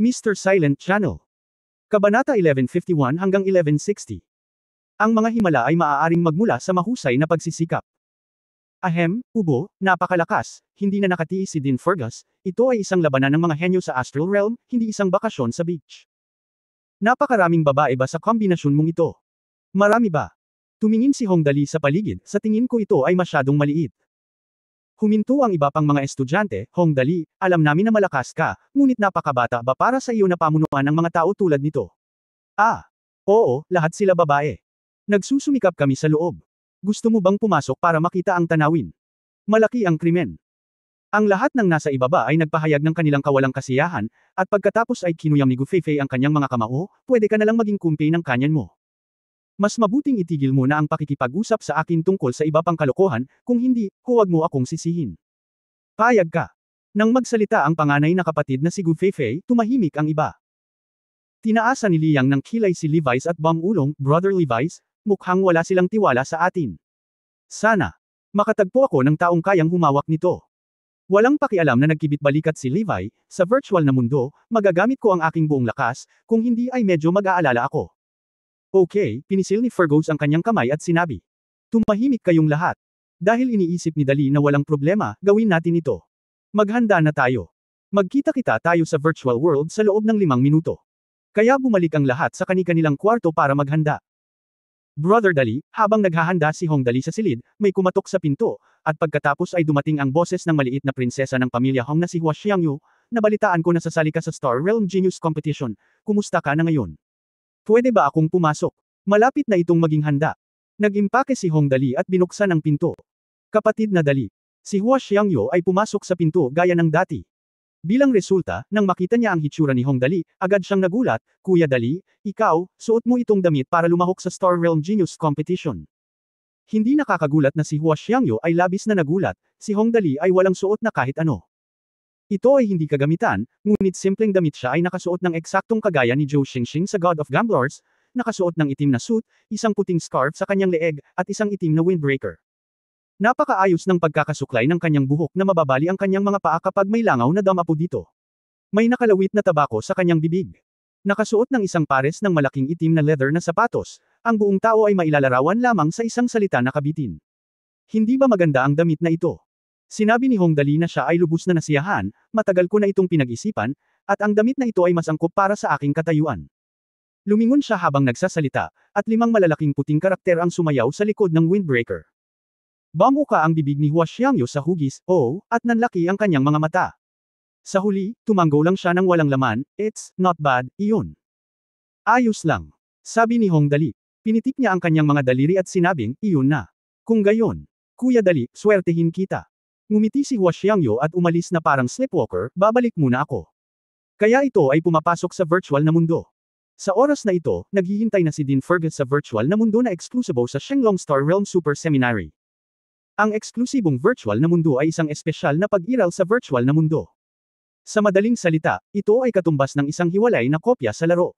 Mr. Silent Channel. Kabanata 1151 hanggang 1160. Ang mga himala ay maaaring magmula sa mahusay na pagsisikap. Ahem, Ubo, napakalakas, hindi na nakatiis si Dean Fergus, ito ay isang labanan ng mga henyo sa astral realm, hindi isang bakasyon sa beach. Napakaraming babae ba sa kombinasyon mong ito? Marami ba? Tumingin si Hong Dali sa paligid, sa tingin ko ito ay masyadong maliit. Huminto ang iba pang mga estudyante, Hong Dali, alam namin na malakas ka, ngunit napakabata ba para sa iyo na pamunuan ng mga tao tulad nito? Ah! Oo, lahat sila babae. Nagsusumikap kami sa loob. Gusto mo bang pumasok para makita ang tanawin? Malaki ang krimen. Ang lahat ng nasa ibaba ay nagpahayag ng kanilang kawalang kasiyahan, at pagkatapos ay kinuyang ni Gufeifei ang kanyang mga kamao, pwede ka nalang maging kumpi ng kanyan mo. Mas mabuting itigil mo na ang pakikipag-usap sa akin tungkol sa iba pang kalokohan, kung hindi, huwag mo akong sisihin. Payag ka. Nang magsalita ang panganay na kapatid na si Gufeifei, tumahimik ang iba. Tinaasan ni Liang ng kilay si Levi's at Bang Ulong, Brother Levi's, mukhang wala silang tiwala sa atin. Sana. Makatagpo ako ng taong kayang humawak nito. Walang pakialam na nagkibit-balikat si Levi, sa virtual na mundo, magagamit ko ang aking buong lakas, kung hindi ay medyo mag-aalala ako. Okay, pinisil ni Fergus ang kanyang kamay at sinabi. Tumahimik kayong lahat. Dahil iniisip ni Dali na walang problema, gawin natin ito. Maghanda na tayo. Magkita-kita tayo sa virtual world sa loob ng 5 minuto. Kaya bumalik ang lahat sa kani-kanilang kwarto para maghanda. Brother Dali, habang naghahanda si Hong Dali sa silid, may kumatok sa pinto, at pagkatapos ay dumating ang boses ng maliit na prinsesa ng pamilya Hong na si Hua Xiangyu, nabalitaan ko na sasali ka sa Star Realm Genius Competition, kumusta ka na ngayon? Pwede ba akong pumasok? Malapit na itong maging handa. Nag-impake si Hong Dali at binuksan ang pinto. Kapatid na Dali. Si Hua Xiangyu ay pumasok sa pinto gaya ng dati. Bilang resulta, nang makita niya ang hitsura ni Hong Dali, agad siyang nagulat, Kuya Dali, ikaw, suot mo itong damit para lumahok sa Star Realm Genius Competition. Hindi nakakagulat na si Hua Xiangyu ay labis na nagulat, si Hong Dali ay walang suot na kahit ano. Ito ay hindi kagamitan, ngunit simpleng damit siya ay nakasuot ng eksaktong kagaya ni Zhou Xingxing sa God of Gamblers, nakasuot ng itim na suit, isang puting scarf sa kanyang leeg, at isang itim na windbreaker. Napakaayos ng pagkakasuklay ng kanyang buhok na mababali ang kanyang mga paa kapag may langaw na damapo dito. May nakalawit na tabako sa kanyang bibig. Nakasuot ng isang pares ng malaking itim na leather na sapatos, ang buong tao ay mailalarawan lamang sa isang salita na kabitin. Hindi ba maganda ang damit na ito? Sinabi ni Hong Dali na siya ay lubos na nasiyahan, matagal ko na itong pinag-isipan, at ang damit na ito ay mas angkop para sa aking katayuan. Lumingon siya habang nagsasalita, at 5 malalaking puting karakter ang sumayaw sa likod ng windbreaker. Bamuka ang bibig ni Hua Xiangyu sa hugis, at nanlaki ang kanyang mga mata. Sa huli, tumanggo lang siya ng walang laman, it's not bad, iyon. Ayos lang. Sabi ni Hong Dali. Pinitik niya ang kanyang mga daliri at sinabing, iyon na. Kung gayon, Kuya Dali, swertehin kita. Ngumiti si Hua Xiangyu at umalis na parang sleepwalker, babalik muna ako. Kaya ito ay pumapasok sa virtual na mundo. Sa oras na ito, naghihintay na si Dean Fergus sa virtual na mundo na eksklusibo sa Shenlong Star Realm Super Seminary. Ang eksklusibong virtual na mundo ay isang espesyal na pag-iral sa virtual na mundo. Sa madaling salita, ito ay katumbas ng isang hiwalay na kopya sa laro.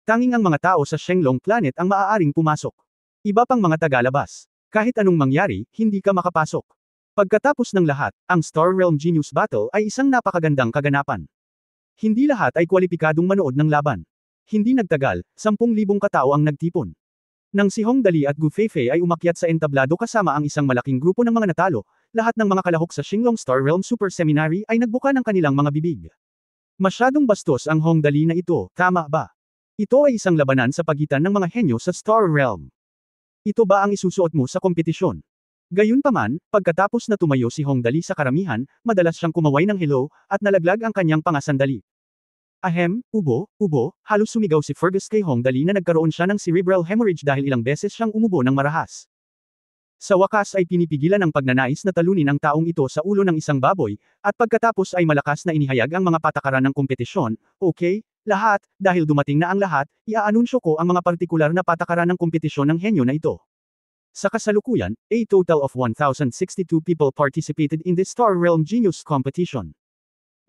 Tanging ang mga tao sa Shenlong Planet ang maaaring pumasok. Iba pang mga tagalabas. Kahit anong mangyari, hindi ka makapasok. Pagkatapos ng lahat, ang Star Realm Genius Battle ay isang napakagandang kaganapan. Hindi lahat ay kwalipikadong manood ng laban. Hindi nagtagal, 10,000 katao ang nagtipon. Nang si Hong Dali at Gufeifei ay umakyat sa entablado kasama ang isang malaking grupo ng mga natalo, lahat ng mga kalahok sa Shenlong Star Realm Super Seminary ay nagbuka ng kanilang mga bibig. Masyadong bastos ang Hong Dali na ito, tama ba? Ito ay isang labanan sa pagitan ng mga henyo sa Star Realm. Ito ba ang isusuot mo sa kompetisyon? Gayunpaman, pagkatapos na tumayo si Hong Dali sa karamihan, madalas siyang kumaway ng hello, at nalaglag ang kanyang pangasandali. Ahem, Ubo, halos sumigaw si Fergus kay Hong Dali na nagkaroon siya ng cerebral hemorrhage dahil ilang beses siyang umubo ng marahas. Sa wakas ay pinipigilan ang pagnanais na talunin ang taong ito sa ulo ng isang baboy, at pagkatapos ay malakas na inihayag ang mga patakaran ng kompetisyon, okay, lahat, dahil dumating na ang lahat, iaanunsyo ko ang mga partikular na patakaran ng kompetisyon ng henyo na ito. Sa kasalukuyan, a total of 1,062 people participated in the Star Realm Genius Competition.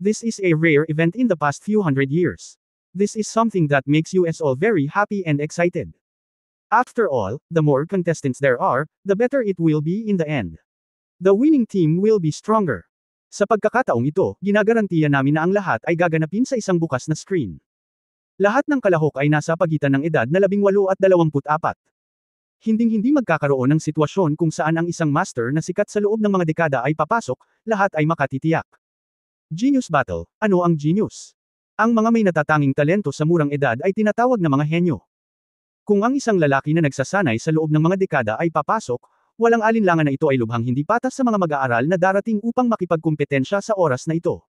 This is a rare event in the past few hundred years. This is something that makes us all very happy and excited. After all, the more contestants there are, the better it will be in the end. The winning team will be stronger. Sa pagkakataong ito, ginagarantiya namin na ang lahat ay gaganapin sa isang bukas na screen. Lahat ng kalahok ay nasa pagitan ng edad na 18 at 24. Hinding-hindi magkakaroon ng sitwasyon kung saan ang isang master na sikat sa loob ng mga dekada ay papasok, lahat ay makatitiyak. Genius Battle. Ano ang genius? Ang mga may natatanging talento sa murang edad ay tinatawag na mga henyo. Kung ang isang lalaki na nagsasanay sa loob ng mga dekada ay papasok, walang alinlangan na ito ay lubhang hindi patas sa mga mag-aaral na darating upang makipagkumpetensya sa oras na ito.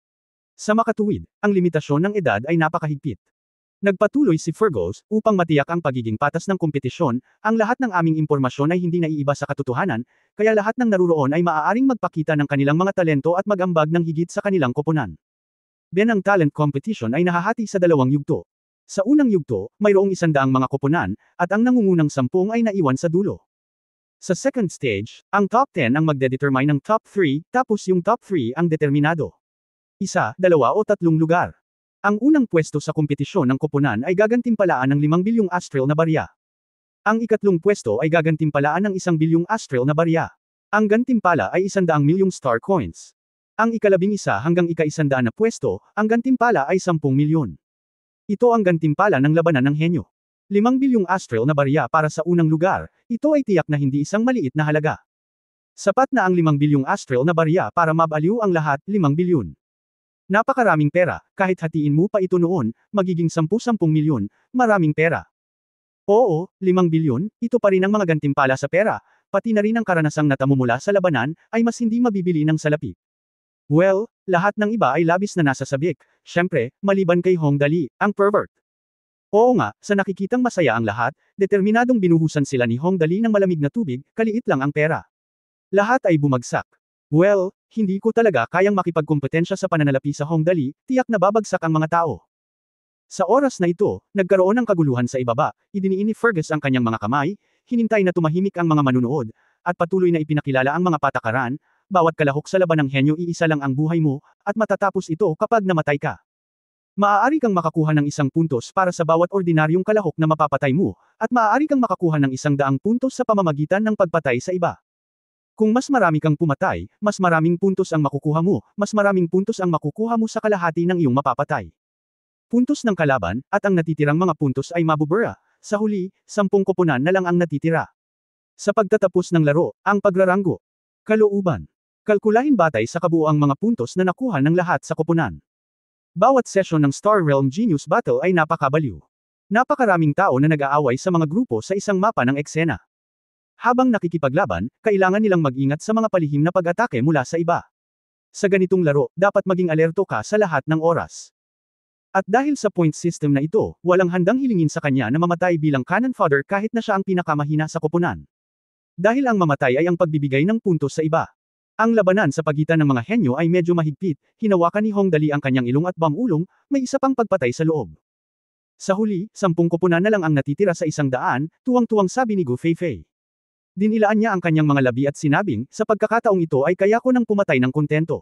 Sa makatuwid, ang limitasyon ng edad ay napakahigpit. Nagpatuloy si Fergus, upang matiyak ang pagiging patas ng kompetisyon, ang lahat ng aming impormasyon ay hindi naiiba sa katotohanan, kaya lahat ng naruroon ay maaaring magpakita ng kanilang mga talento at mag-ambag ng higit sa kanilang koponan. Ang talent competition ay nahahati sa dalawang yugto. Sa unang yugto, mayroong 100 mga koponan, at ang nangungunang 10 ay naiwan sa dulo. Sa second stage, ang top 10 ang magdedetermine ng top 3, tapos yung top 3 ang determinado. 1, 2 o 3 lugar. Ang unang pwesto sa kompetisyon ng koponan ay gagantimpalaan ng 5 bilyong Astrel na barya. Ang ikatlong pwesto ay gagantimpalaan ng 1 bilyong Astrel na barya. Ang gantimpala ay 100 milyong star coins. Ang ika-11 hanggang ika-100 na pwesto, ang gantimpala ay 10 milyon. Ito ang gantimpala ng labanan ng henyo. 5 bilyong Astrel na barya para sa unang lugar, ito ay tiyak na hindi isang maliit na halaga. Sapat na ang 5 bilyong Astrel na barya para mabaliw ang lahat, 5 bilyon. Napakaraming pera, kahit hatiin mo pa ito noon, magiging 10-10 milyon, maraming pera. Oo, 5 bilyon, ito pa rin ang mga gantimpala sa pera, pati na rin ang karanasang natamo mula sa labanan, ay mas hindi mabibili ng salapi. Well, lahat ng iba ay labis na nasa sabik, syempre, maliban kay Hong Dali, ang pervert. Oo nga, sa nakikitang masaya ang lahat, determinadong binuhusan sila ni Hong Dali ng malamig na tubig, kaliit lang ang pera. Lahat ay bumagsak. Well, hindi ko talaga kayang makipagkumpetensya sa pananalapi sa Hong Dali, tiyak na babagsak ang mga tao. Sa oras na ito, nagkaroon ng kaguluhan sa ibaba, idiniin ni Fergus ang kanyang mga kamay, hinintay na tumahimik ang mga manunood, at patuloy na ipinakilala ang mga patakaran, bawat kalahok sa laban ng henyo iisa lang ang buhay mo, at matatapos ito kapag namatay ka. Maaari kang makakuha ng 1 puntos para sa bawat ordinaryong kalahok na mapapatay mo, at maaari kang makakuha ng 100 puntos sa pamamagitan ng pagpatay sa iba. Kung mas marami kang pumatay, mas maraming puntos ang makukuha mo, mas maraming puntos ang makukuha mo sa kalahati ng iyong mapapatay. Puntos ng kalaban, at ang natitirang mga puntos ay mabubura. Sa huli, 10 koponan na lang ang natitira. Sa pagtatapos ng laro, ang pagraranggo. Kalooban. Kalkulahin batay sa kabuuang mga puntos na nakuha ng lahat sa koponan. Bawat sesyon ng Star Realm Genius Battle ay napakabaliw. Napakaraming tao na nag-aaway sa mga grupo sa isang mapa ng eksena. Habang nakikipaglaban, kailangan nilang mag-ingat sa mga palihim na pag-atake mula sa iba. Sa ganitong laro, dapat maging alerto ka sa lahat ng oras. At dahil sa point system na ito, walang handang hilingin sa kanya na mamatay bilang cannon fodder kahit na siya ang pinakamahina sa koponan. Dahil ang mamatay ay ang pagbibigay ng puntos sa iba. Ang labanan sa pagitan ng mga henyo ay medyo mahigpit, hinawakan ni Hong Dali ang kanyang ilong at bamulong, may isa pang pagpatay sa loob. Sa huli, 10 koponan na lang ang natitira sa 100, tuwang-tuwang sabi ni Gu Feifei. Dinilaan niya ang kanyang mga labi at sinabing, sa pagkakataong ito ay kaya ko nang pumatay ng kontento.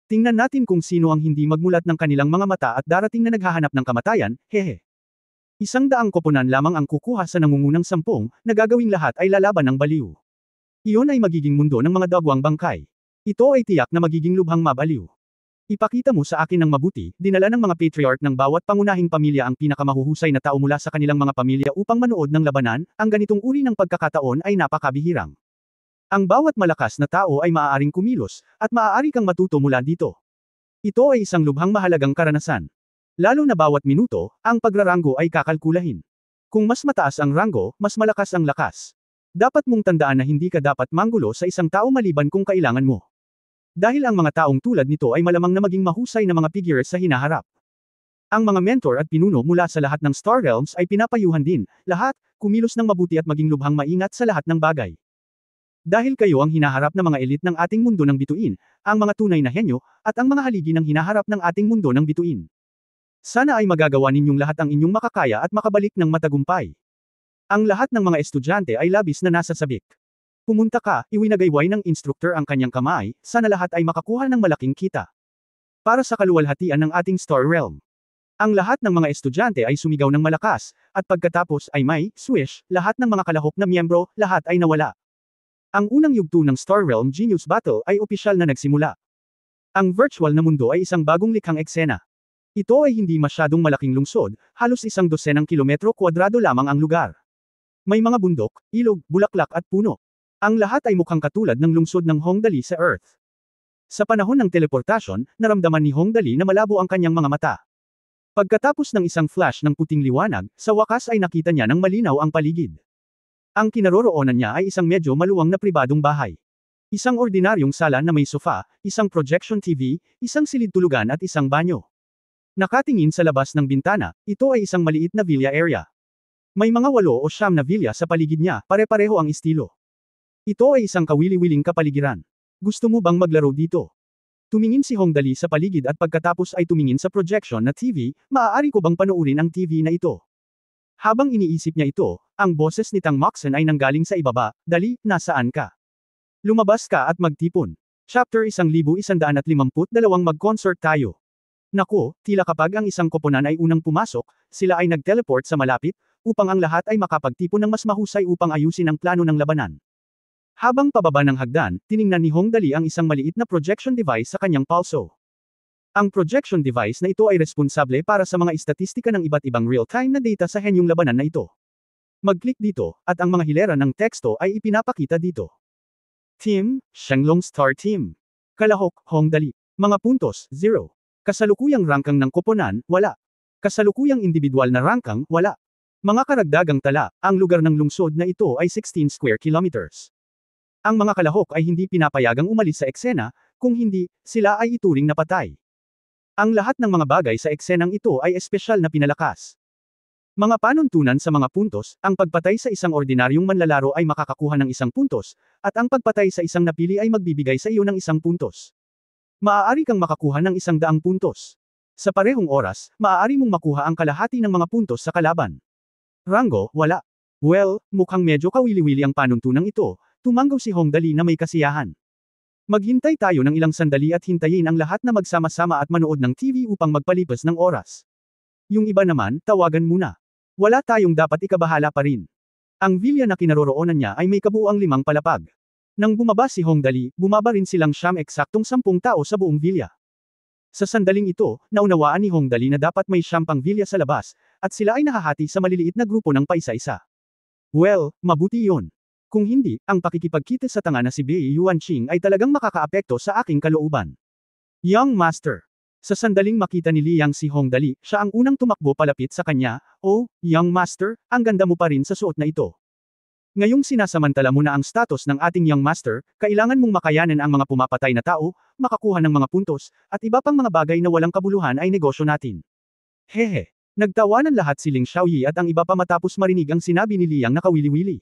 Tingnan natin kung sino ang hindi magmulat ng kanilang mga mata at darating na naghahanap ng kamatayan, hehe. 100 koponan lamang ang kukuha sa nangungunang 10, na gagawing lahat ay lalaban ng baliw. Iyon ay magiging mundo ng mga dagwang bangkay. Ito ay tiyak na magiging lubhang mabaliw. Ipakita mo sa akin ng mabuti, dinala ng mga patriarch ng bawat pangunahing pamilya ang pinakamahuhusay na tao mula sa kanilang mga pamilya upang manood ng labanan, ang ganitong uri ng pagkakataon ay napakabihirang. Ang bawat malakas na tao ay maaaring kumilos, at maaari kang matuto mula dito. Ito ay isang lubhang mahalagang karanasan. Lalo na bawat minuto, ang pagraranggo ay kakalkulahin. Kung mas mataas ang ranggo, mas malakas ang lakas. Dapat mong tandaan na hindi ka dapat manggulo sa isang tao maliban kung kailangan mo. Dahil ang mga taong tulad nito ay malamang na maging mahusay na mga figures sa hinaharap. Ang mga mentor at pinuno mula sa lahat ng Star Realms ay pinapayuhan din, lahat, kumilos ng mabuti at maging lubhang maingat sa lahat ng bagay. Dahil kayo ang hinaharap na mga elite ng ating mundo ng bituin, ang mga tunay na henyo, at ang mga haligi ng hinaharap ng ating mundo ng bituin. Sana ay magagawa ninyong lahat ang inyong makakaya at makabalik ng matagumpay. Ang lahat ng mga estudyante ay labis na nasa sabik. Pumunta ka, iwinagayway ng instructor ang kanyang kamay, sana lahat ay makakuha ng malaking kita. Para sa kaluwalhatian ng ating Star Realm. Ang lahat ng mga estudyante ay sumigaw ng malakas, at pagkatapos ay may, swish, lahat ng mga kalahok na miyembro, lahat ay nawala. Ang unang yugto ng Star Realm Genius Battle ay opisyal na nagsimula. Ang virtual na mundo ay isang bagong likhang eksena. Ito ay hindi masyadong malaking lungsod, halos 100 kilometro kwadrado lamang ang lugar. May mga bundok, ilog, bulaklak at puno. Ang lahat ay mukhang katulad ng lungsod ng Hongdali sa Earth. Sa panahon ng teleportasyon, naramdaman ni Hongdali na malabo ang kanyang mga mata. Pagkatapos ng isang flash ng puting liwanag, sa wakas ay nakita niya ng malinaw ang paligid. Ang kinaroroonan niya ay isang medyo maluwang na pribadong bahay. Isang ordinaryong sala na may sofa, isang projection TV, isang silid tulugan at isang banyo. Nakatingin sa labas ng bintana, ito ay isang maliit na villa area. May mga 8 o 9 na villa sa paligid niya, pare-pareho ang estilo. Ito ay isang kawili-wiling kapaligiran. Gusto mo bang maglaro dito? Tumingin si Hongdali sa paligid at pagkatapos ay tumingin sa projection na TV, maaari ko bang panoorin ang TV na ito? Habang iniisip niya ito, ang boses ni Tang Moxen ay nanggaling sa ibaba, "Dali, nasaan ka? Lumabas ka at magtipon." Chapter 1152 Mag-concert tayo. Naku, tila kapag ang isang koponan ay unang pumasok, sila ay nag-teleport sa malapit, upang ang lahat ay makapagtipon ng mas mahusay upang ayusin ang plano ng labanan. Habang pababa ng hagdan, tiningnan ni Hongdali ang isang maliit na projection device sa kanyang palso. Ang projection device na ito ay responsable para sa mga istatistika ng iba't ibang real-time na data sa henyong labanan na ito. Mag-click dito, at ang mga hilera ng teksto ay ipinapakita dito. Team, Shenglong Star Team. Kalahok, Hongdali. Mga puntos, 0. Kasalukuyang rangkang ng koponan, wala. Kasalukuyang individual na rangkang, wala. Mga karagdagang tala, ang lugar ng lungsod na ito ay 16 square kilometers. Ang mga kalahok ay hindi pinapayagang umalis sa eksena, kung hindi, sila ay ituring na patay. Ang lahat ng mga bagay sa eksenang ito ay espesyal na pinalakas. Mga panuntunan sa mga puntos, ang pagpatay sa isang ordinaryong manlalaro ay makakakuha ng 1 puntos, at ang pagpatay sa isang napili ay magbibigay sa iyo ng 1 puntos. Maaari kang makakuha ng 100 puntos. Sa parehong oras, maaari mong makuha ang kalahati ng mga puntos sa kalaban. Rango, wala. Well, mukhang medyo kawili-wili ang panuntunang ito, tumanggaw si Hongdali na may kasiyahan. Maghintay tayo ng ilang sandali at hintayin ang lahat na magsama-sama at manood ng TV upang magpalipas ng oras. Yung iba naman, tawagan muna. Wala tayong dapat ikabahala pa rin. Ang villa na kinaroroonan niya ay may kabuuang 5 palapag. Nang bumaba si Hongdali, bumaba rin silang eksaktong 10 tao sa buong villa. Sa sandaling ito, naunawaan ni Hongdali na dapat may 10 pang villa sa labas, at sila ay nahahati sa maliliit na grupo ng paisa-isa. Well, mabuti yon. Kung hindi, ang pakikipagkita sa tanga na si Bei Yuanqing ay talagang makakaapekto sa aking kalooban. Young Master. Sa sandaling makita ni Liang si Hongdali, siya ang unang tumakbo palapit sa kanya. "Oh, Young Master, ang ganda mo pa rin sa suot na ito. Ngayong sinasamantala mo na ang status ng ating Young Master, kailangan mong makayanan ang mga pumapatay na tao, makakuha ng mga puntos, at iba pang mga bagay na walang kabuluhan ay negosyo natin." Hehe. Nagtawanan lahat si Ling Xiaoyi at ang iba pa matapos marinig ang sinabi ni Liang na kawili-wili.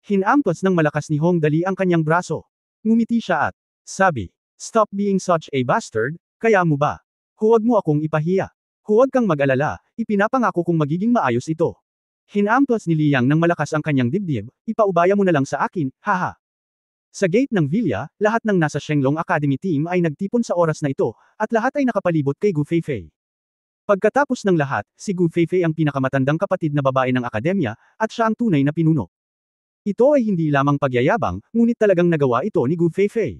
Hinampas ng malakas ni Hongdali ang kanyang braso. Ngumiti siya at sabi, "Stop being such a bastard, kaya mo ba? Huwag mo akong ipahiya. Huwag kang mag-alala, ipinapangako kong magiging maayos ito." Hinampas ni Liang ng malakas ang kanyang dibdib, "Ipaubaya mo na lang sa akin, haha." Sa gate ng villa, lahat ng nasa Shenglong Academy team ay nagtipon sa oras na ito, at lahat ay nakapalibot kay Gu Feifei. Pagkatapos ng lahat, si Gu Feifei ang pinakamatandang kapatid na babae ng akademya, at siya ang tunay na pinuno. Ito ay hindi lamang pagyayabang, ngunit talagang nagawa ito ni Gu Feifei.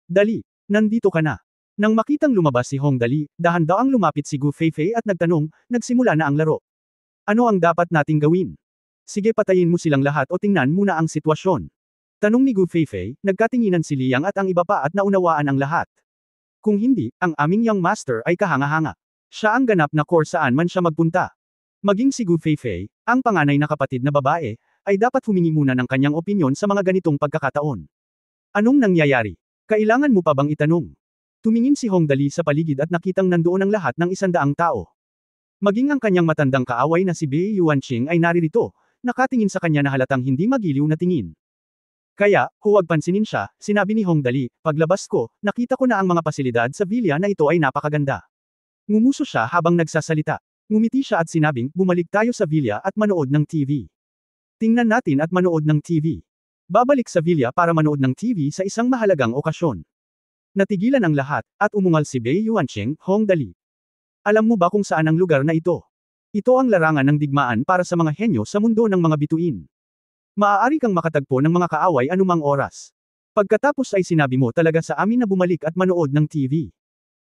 "Dali, nandito ka na." Nang makitang lumabas si Hongdali, dahan-daang lumapit si Gu Feifei at nagtanong, "Nagsimula na ang laro. Ano ang dapat nating gawin? Sige, patayin mo silang lahat o tingnan muna ang sitwasyon." Tanong ni Gu Feifei, nagkatinginan si Liang at ang iba pa at naunawaan ang lahat. Kung hindi, ang aming Young Master ay kahanga-hanga. Siya ang ganap na core saan man siya magpunta. Maging si Gu Feifei, ang panganay na kapatid na babae, ay dapat humingi muna ng kanyang opinyon sa mga ganitong pagkakataon. Anong nangyayari? Kailangan mo pa bang itanong? Tumingin si Hongdali sa paligid at nakitang nandoon ang lahat ng 100 tao. Maging ang kanyang matandang kaaway na si Bei Yuanqing ay naririto, nakatingin sa kanya na halatang hindi magiliw na tingin. Kaya, huwag pansinin siya, sinabi ni Hongdali, "Paglabas ko, nakita ko na ang mga pasilidad sa villa na ito ay napakaganda." Ngumuso siya habang nagsasalita. Ngumiti siya at sinabing, "Bumalik tayo sa villa at manood ng TV. Tingnan natin at manood ng TV." Babalik sa villa para manood ng TV sa isang mahalagang okasyon. Natigilan ang lahat, at umungal si Bei Yuanqing, "Hongdali. Alam mo ba kung saan ang lugar na ito? Ito ang larangan ng digmaan para sa mga henyo sa mundo ng mga bituin. Maaari kang makatagpo ng mga kaaway anumang oras. Pagkatapos ay sinabi mo talaga sa amin na bumalik at manood ng TV.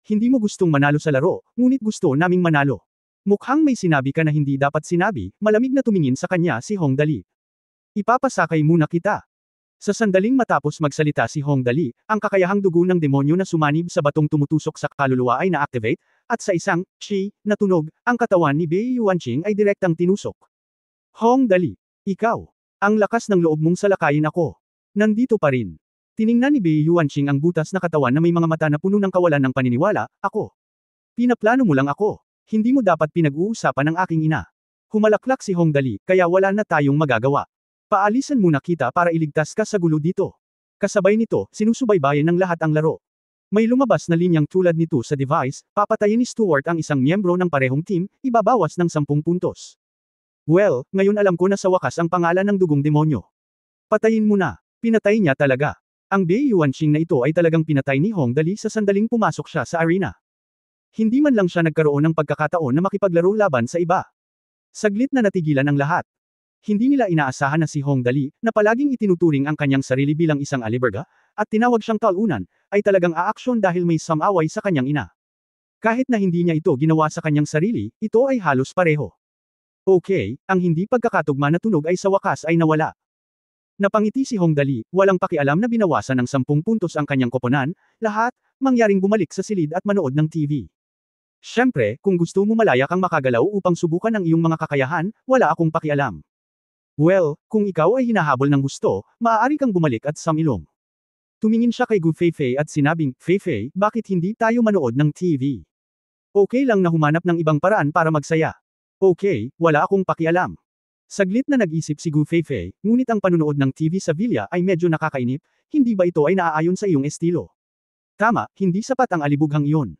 Hindi mo gustong manalo sa laro, ngunit gusto naming manalo. Mukhang may sinabi ka na hindi dapat sinabi, malamig na tumingin sa kanya si Hong Dali. Ipapasakay muna kita. Sa sandaling matapos magsalita si Hong Dali, ang kakayahang dugo ng demonyo na sumanib sa batong tumutusok sa kaluluwa ay na-activate, at sa isang chi na tunog, ang katawan ni Bei Yuanqing ay direktang tinusok. Hong Dali, ikaw, ang lakas ng loob mong salakayin ako. Nandito pa rin. Tiningnan ni Bei Yuanqing ang butas na katawan na may mga mata na puno ng kawalan ng paniniwala, ako. Pinaplano mo lang ako. Hindi mo dapat pinag-uusapan ang aking ina. Humalaklak si Hong Dali, kaya wala na tayong magagawa. Paalisan muna kita para iligtas ka sa gulo dito. Kasabay nito, sinusubaybayan ng lahat ang laro. May lumabas na linyang tulad nito sa device, papatayin ni Stuart ang isang miyembro ng parehong team, ibabawas ng 10 puntos. Well, ngayon alam ko na sa wakas ang pangalan ng dugong demonyo. Patayin mo na. Pinatay niya talaga. Ang Bei Yuanqing na ito ay talagang pinatay ni Hong Dali sa sandaling pumasok siya sa arena. Hindi man lang siya nagkaroon ng pagkakataon na makipaglaro laban sa iba. Saglit na natigilan ang lahat. Hindi nila inaasahan na si Hong Dali, na palaging itinuturing ang kanyang sarili bilang isang aliberga, at tinawag siyang talunan, ay talagang aaksyon dahil may samaway sa kanyang ina. Kahit na hindi niya ito ginawa sa kanyang sarili, ito ay halos pareho. Okay, ang hindi pagkakatugma na tunog ay sa wakas ay nawala. Napangiti si Hong Dali, walang pakialam na binawasan ng 10 puntos ang kanyang koponan, lahat, mangyaring bumalik sa silid at manood ng TV. Siyempre, kung gusto mo malaya kang makagalaw upang subukan ang iyong mga kakayahan, wala akong pakialam. Well, kung ikaw ay hinahabol ng gusto, maaari kang bumalik at samilong. Tumingin siya kay Gu Feifei at sinabing, Feifei, bakit hindi tayo manood ng TV? Okay lang na humanap ng ibang paraan para magsaya. Okay, wala akong pakialam. Saglit na nag-isip si Gu Feifei, ngunit ang panunood ng TV sa villa ay medyo nakakainip, hindi ba ito ay naaayon sa iyong estilo? Tama, hindi sapat ang alibughang iyon.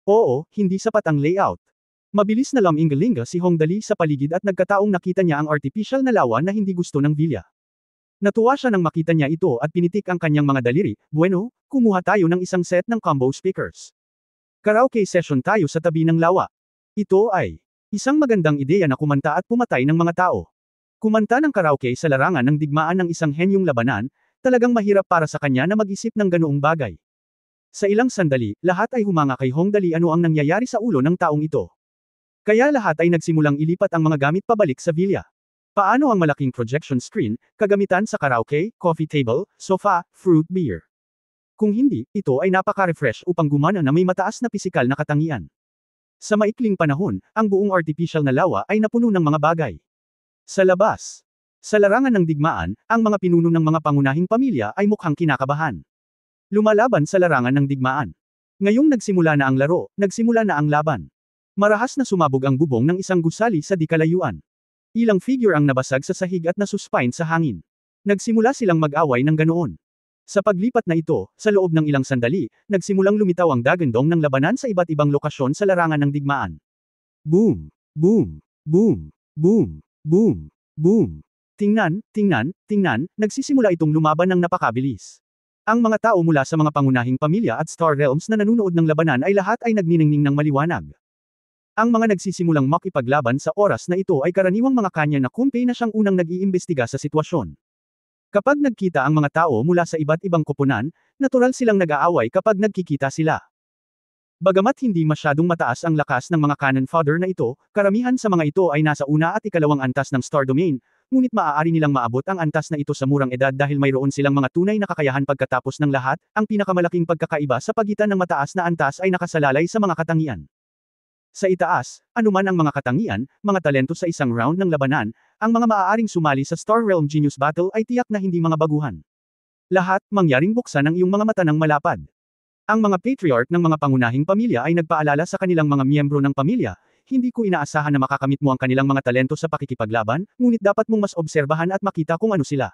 Oo, hindi sapat ang layout. Mabilis na laminggalinga si Hong Dali sa paligid at nagkataong nakita niya ang artificial na lawa na hindi gusto ng villa. Natuwa siya nang makita niya ito at pinitik ang kanyang mga daliri, bueno, kumuha tayo ng isang set ng combo speakers. Karaoke session tayo sa tabi ng lawa. Ito ay isang magandang ideya na kumanta at pumatay ng mga tao. Kumanta ng karaoke sa larangan ng digmaan ng isang henyong labanan, talagang mahirap para sa kanya na mag-isip ng ganoong bagay. Sa ilang sandali, lahat ay humanga kay Hong Dali ano ang nangyayari sa ulo ng taong ito. Kaya lahat ay nagsimulang ilipat ang mga gamit pabalik sa villa. Paano ang malaking projection screen, kagamitan sa karaoke, coffee table, sofa, fruit beer? Kung hindi, ito ay napaka-refresh upang gumana na may mataas na pisikal na katangian. Sa maikling panahon, ang buong artificial na lawa ay napuno ng mga bagay. Sa labas, sa larangan ng digmaan, ang mga pinuno ng mga pangunahing pamilya ay mukhang kinakabahan. Lumalaban sa larangan ng digmaan. Ngayong nagsimula na ang laro, nagsimula na ang laban. Marahas na sumabog ang bubong ng isang gusali sa di kalayuan. Ilang figure ang nabasag sa sahig at nasuspine sa hangin. Nagsimula silang mag-away ng ganoon. Sa paglipat na ito, sa loob ng ilang sandali, nagsimulang lumitaw ang dagandong ng labanan sa iba't ibang lokasyon sa larangan ng digmaan. Boom! Boom! Boom! Boom! Boom! Boom! Tingnan, tingnan, tingnan, nagsisimula itong lumaban ng napakabilis. Ang mga tao mula sa mga pangunahing pamilya at Star Realms na nanunood ng labanan ay lahat ay nagniningning ng maliwanag. Ang mga nagsisimulang makipaglaban sa oras na ito ay karaniwang mga kanya na kumpi na siyang unang nag-iimbestiga sa sitwasyon. Kapag nagkita ang mga tao mula sa iba't ibang koponan, natural silang nag-aaway kapag nagkikita sila. Bagamat hindi masyadong mataas ang lakas ng mga cannon fodder na ito, karamihan sa mga ito ay nasa una at ikalawang antas ng Star Domain, ngunit maaari nilang maabot ang antas na ito sa murang edad dahil mayroon silang mga tunay na kakayahan pagkatapos ng lahat, ang pinakamalaking pagkakaiba sa pagitan ng mataas na antas ay nakasalalay sa mga katangian. Sa itaas, anuman ang mga katangian, mga talento sa isang round ng labanan, ang mga maaaring sumali sa Star Realm Genius Battle ay tiyak na hindi mga baguhan. Lahat, mangyaring buksan ang iyong mga mata ng malapad. Ang mga patriarch ng mga pangunahing pamilya ay nagpaalala sa kanilang mga miyembro ng pamilya, hindi ko inaasahan na makakamit mo ang kanilang mga talento sa pakikipaglaban, ngunit dapat mong mas obserbahan at makita kung ano sila.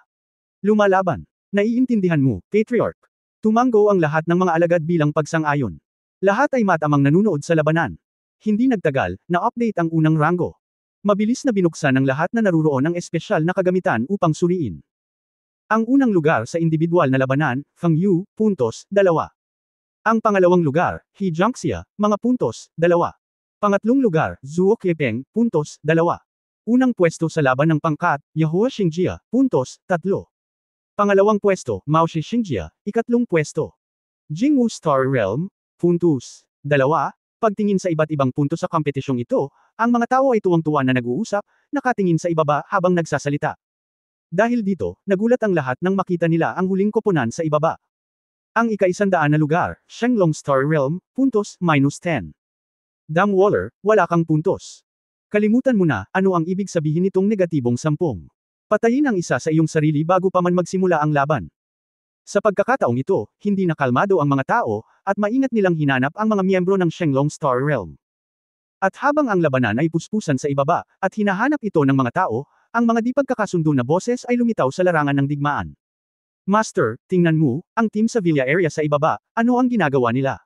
Lumalaban. Naiintindihan mo, patriarch. Tumanggo ang lahat ng mga alagad bilang pagsang-ayon. Lahat ay matamang nanunood sa labanan. Hindi nagtagal, na-update ang unang ranggo. Mabilis na binuksan ng lahat na naruroon ang espesyal na kagamitan upang suriin. Ang unang lugar sa individual na labanan, Fang Yu, puntos, 2. Ang pangalawang lugar, He Jiangxia, mga puntos, 2. Pangatlong lugar, Zhuo Kepeng, puntos, 2. Unang pwesto sa laban ng pangkat, Yahua Xingjia, puntos, 3. Pangalawang pwesto, Mao Shi Xingjia, ikatlong pwesto. Jingwu Star Realm, puntos, 2. Pagtingin sa iba't ibang punto sa kompetisyong ito, ang mga tao ay tuwang-tuwa na nag-uusap, nakatingin sa ibaba habang nagsasalita. Dahil dito, nagulat ang lahat nang makita nila ang huling koponan sa ibaba. Ang ika-100 na lugar, Shenlong Star Realm, puntos, -10. Dam Waller, wala kang puntos. Kalimutan mo na, ano ang ibig sabihin nitong negatibong 10. Patayin ang isa sa iyong sarili bago pa man magsimula ang laban. Sa pagkakataong ito, hindi na kalmado ang mga tao, at maingat nilang hinanap ang mga miyembro ng Shenlong Star Realm. At habang ang labanan ay puspusan sa ibaba, at hinahanap ito ng mga tao, ang mga di pagkakasundo na boses ay lumitaw sa larangan ng digmaan. Master, tingnan mo, ang team sa Villa area sa ibaba, ano ang ginagawa nila?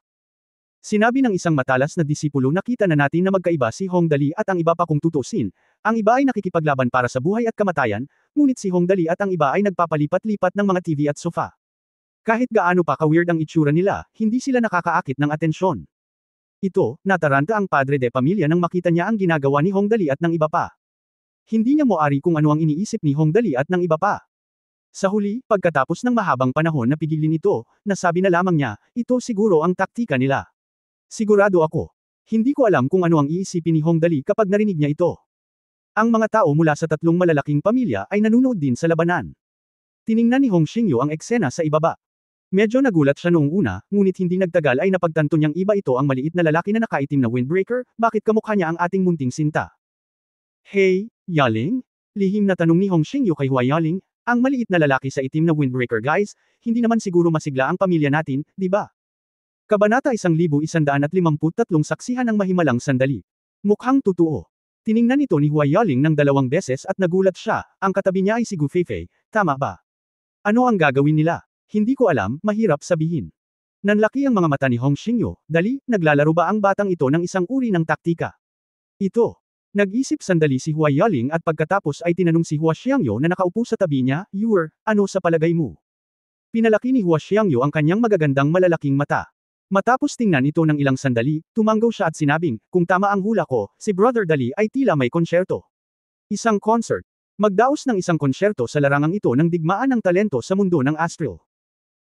Sinabi ng isang matalas na disipulo, nakita na natin na magkaiba si Hongdali at ang iba pa kung tutusin. Ang iba ay nakikipaglaban para sa buhay at kamatayan, ngunit si Hongdali at ang iba ay nagpapalipat-lipat ng mga TV at sofa. Kahit gaano pa ka-weird ang itsura nila, hindi sila nakakaakit ng atensyon. Ito, nataranta ang padre de pamilya nang makita niya ang ginagawa ni Hongdali at ng iba pa. Hindi niya moari kung ano ang iniisip ni Hongdali at ng iba pa. Sa huli, pagkatapos ng mahabang panahon na pigilin ito, nasabi na lamang niya, ito siguro ang taktika nila. Sigurado ako. Hindi ko alam kung ano ang iisipin ni Hongdali kapag narinig niya ito. Ang mga tao mula sa tatlong malalaking pamilya ay nanunood din sa labanan. Tiningnan ni Hong Xingyu ang eksena sa ibaba. Medyo nagulat siya noong una, ngunit hindi nagtagal ay napagtanto niyang iba ito ang maliit na lalaki na nakaitim na windbreaker, bakit kamukha niya ang ating munting sinta? Hey, Yaling? Lihim na tanong ni Hong Xingyu kay Hua Yaling, ang maliit na lalaki sa itim na windbreaker guys, hindi naman siguro masigla ang pamilya natin, di ba? Kabanata 1153 Saksihan ng Mahimalang Sandali. Mukhang totoo. Tiningnan ito ni Hua Yaling ng 2 beses at nagulat siya, ang katabi niya ay si Gu Feifei, tama ba? Ano ang gagawin nila? Hindi ko alam, mahirap sabihin. Nanlaki ang mga mata ni Hong Xingyu, dali, naglalaro ba ang batang ito ng isang uri ng taktika? Ito. Nag-isip sandali si Hua Yaling at pagkatapos ay tinanong si Hua Xiangyo na nakaupo sa tabi niya, Yuer, ano sa palagay mo? Pinalaki ni Hua Xiangyo ang kanyang magagandang malalaking mata. Matapos tingnan ito ng ilang sandali, tumanggaw siya at sinabing, kung tama ang hula ko, si Brother Dali ay tila may konsyerto. Isang concert. Magdaos ng isang konsyerto sa larangang ito ng digmaan ng talento sa mundo ng astral.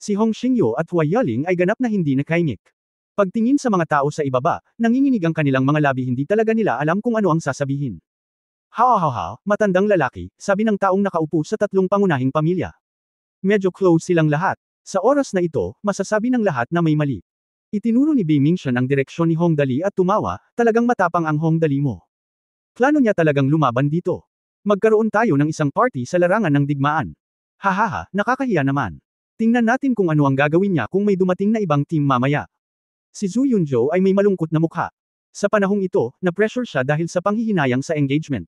Si Hong Xingyu at Hua Yaling ay ganap na hindi nakaimik. Pagtingin sa mga tao sa ibaba, nanginginig ang kanilang mga labi, hindi talaga nila alam kung ano ang sasabihin. Ha, matandang lalaki, sabi ng taong nakaupo sa tatlong pangunahing pamilya. Medyo close silang lahat. Sa oras na ito, masasabi ng lahat na may mali. Itinuro ni Bei Mingxian ang direksyon ni Hongdali at tumawa, talagang matapang ang Hongdali mo. Plano niya talagang lumaban dito. Magkaroon tayo ng isang party sa larangan ng digmaan. Hahaha, nakakahiya naman. Tingnan natin kung ano ang gagawin niya kung may dumating na ibang team mamaya. Si Zhu Yunzhou ay may malungkot na mukha. Sa panahong ito, na-pressure siya dahil sa panghihinayang sa engagement.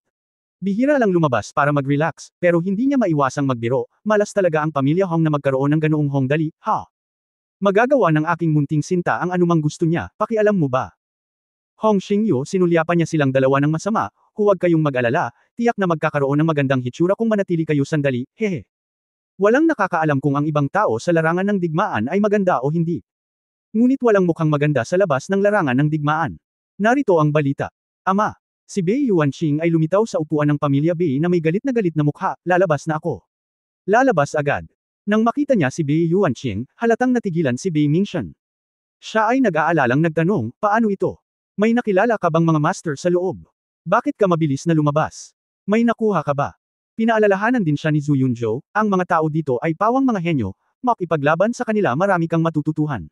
Bihira lang lumabas para mag-relax, pero hindi niya maiwasang magbiro, malas talaga ang pamilya Hong na magkaroon ng ganoong Hongdali, ha? Magagawa ng aking munting sinta ang anumang gusto niya, pakialam mo ba? Hong Xingyu, sinulyapan niya silang dalawa ng masama, huwag kayong mag-alala, tiyak na magkakaroon ng magandang hitsura kung manatili kayo sandali, hehe. Walang nakakaalam kung ang ibang tao sa larangan ng digmaan ay maganda o hindi. Ngunit walang mukhang maganda sa labas ng larangan ng digmaan. Narito ang balita. Ama, si Bei Yuanqing ay lumitaw sa upuan ng pamilya Bei na may galit na mukha, lalabas na ako. Lalabas agad. Nang makita niya si Bei Yuanqing, halatang natigilan si Bei Mingxian. Siya ay nag-aalalang nagtanong, paano ito? May nakilala ka bang mga master sa loob? Bakit ka mabilis na lumabas? May nakuha ka ba? Pinaalalahanan din siya ni Zhu Yunzhou, ang mga tao dito ay pawang mga henyo, makipaglaban sa kanila marami kang matututuhan.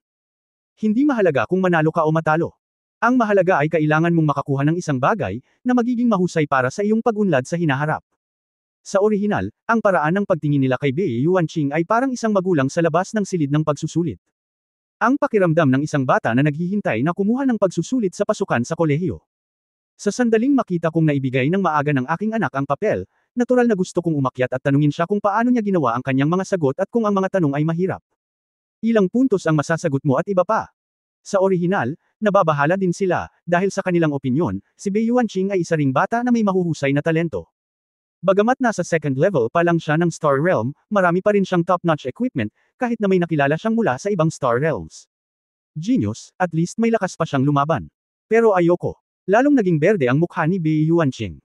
Hindi mahalaga kung manalo ka o matalo. Ang mahalaga ay kailangan mong makakuha ng isang bagay, na magiging mahusay para sa iyong pag-unlad sa hinaharap. Sa orihinal, ang paraan ng pagtingin nila kay Bei Yuanqing ay parang isang magulang sa labas ng silid ng pagsusulit. Ang pakiramdam ng isang bata na naghihintay na kumuha ng pagsusulit sa pasukan sa kolehiyo. Sa sandaling makita kong naibigay ng maaga ng aking anak ang papel, natural na gusto kong umakyat at tanungin siya kung paano niya ginawa ang kanyang mga sagot at kung ang mga tanong ay mahirap. Ilang puntos ang masasagot mo at iba pa. Sa orihinal, nababahala din sila, dahil sa kanilang opinyon, si Bei Yuanqing ay isa ring bata na may mahuhusay na talento. Bagamat nasa second level pa lang siya ng Star Realm, marami pa rin siyang top-notch equipment, kahit na may nakilala siyang mula sa ibang Star Realms. Genius, at least may lakas pa siyang lumaban. Pero ayoko. Lalong naging berde ang mukha ni Bei Yuanqing.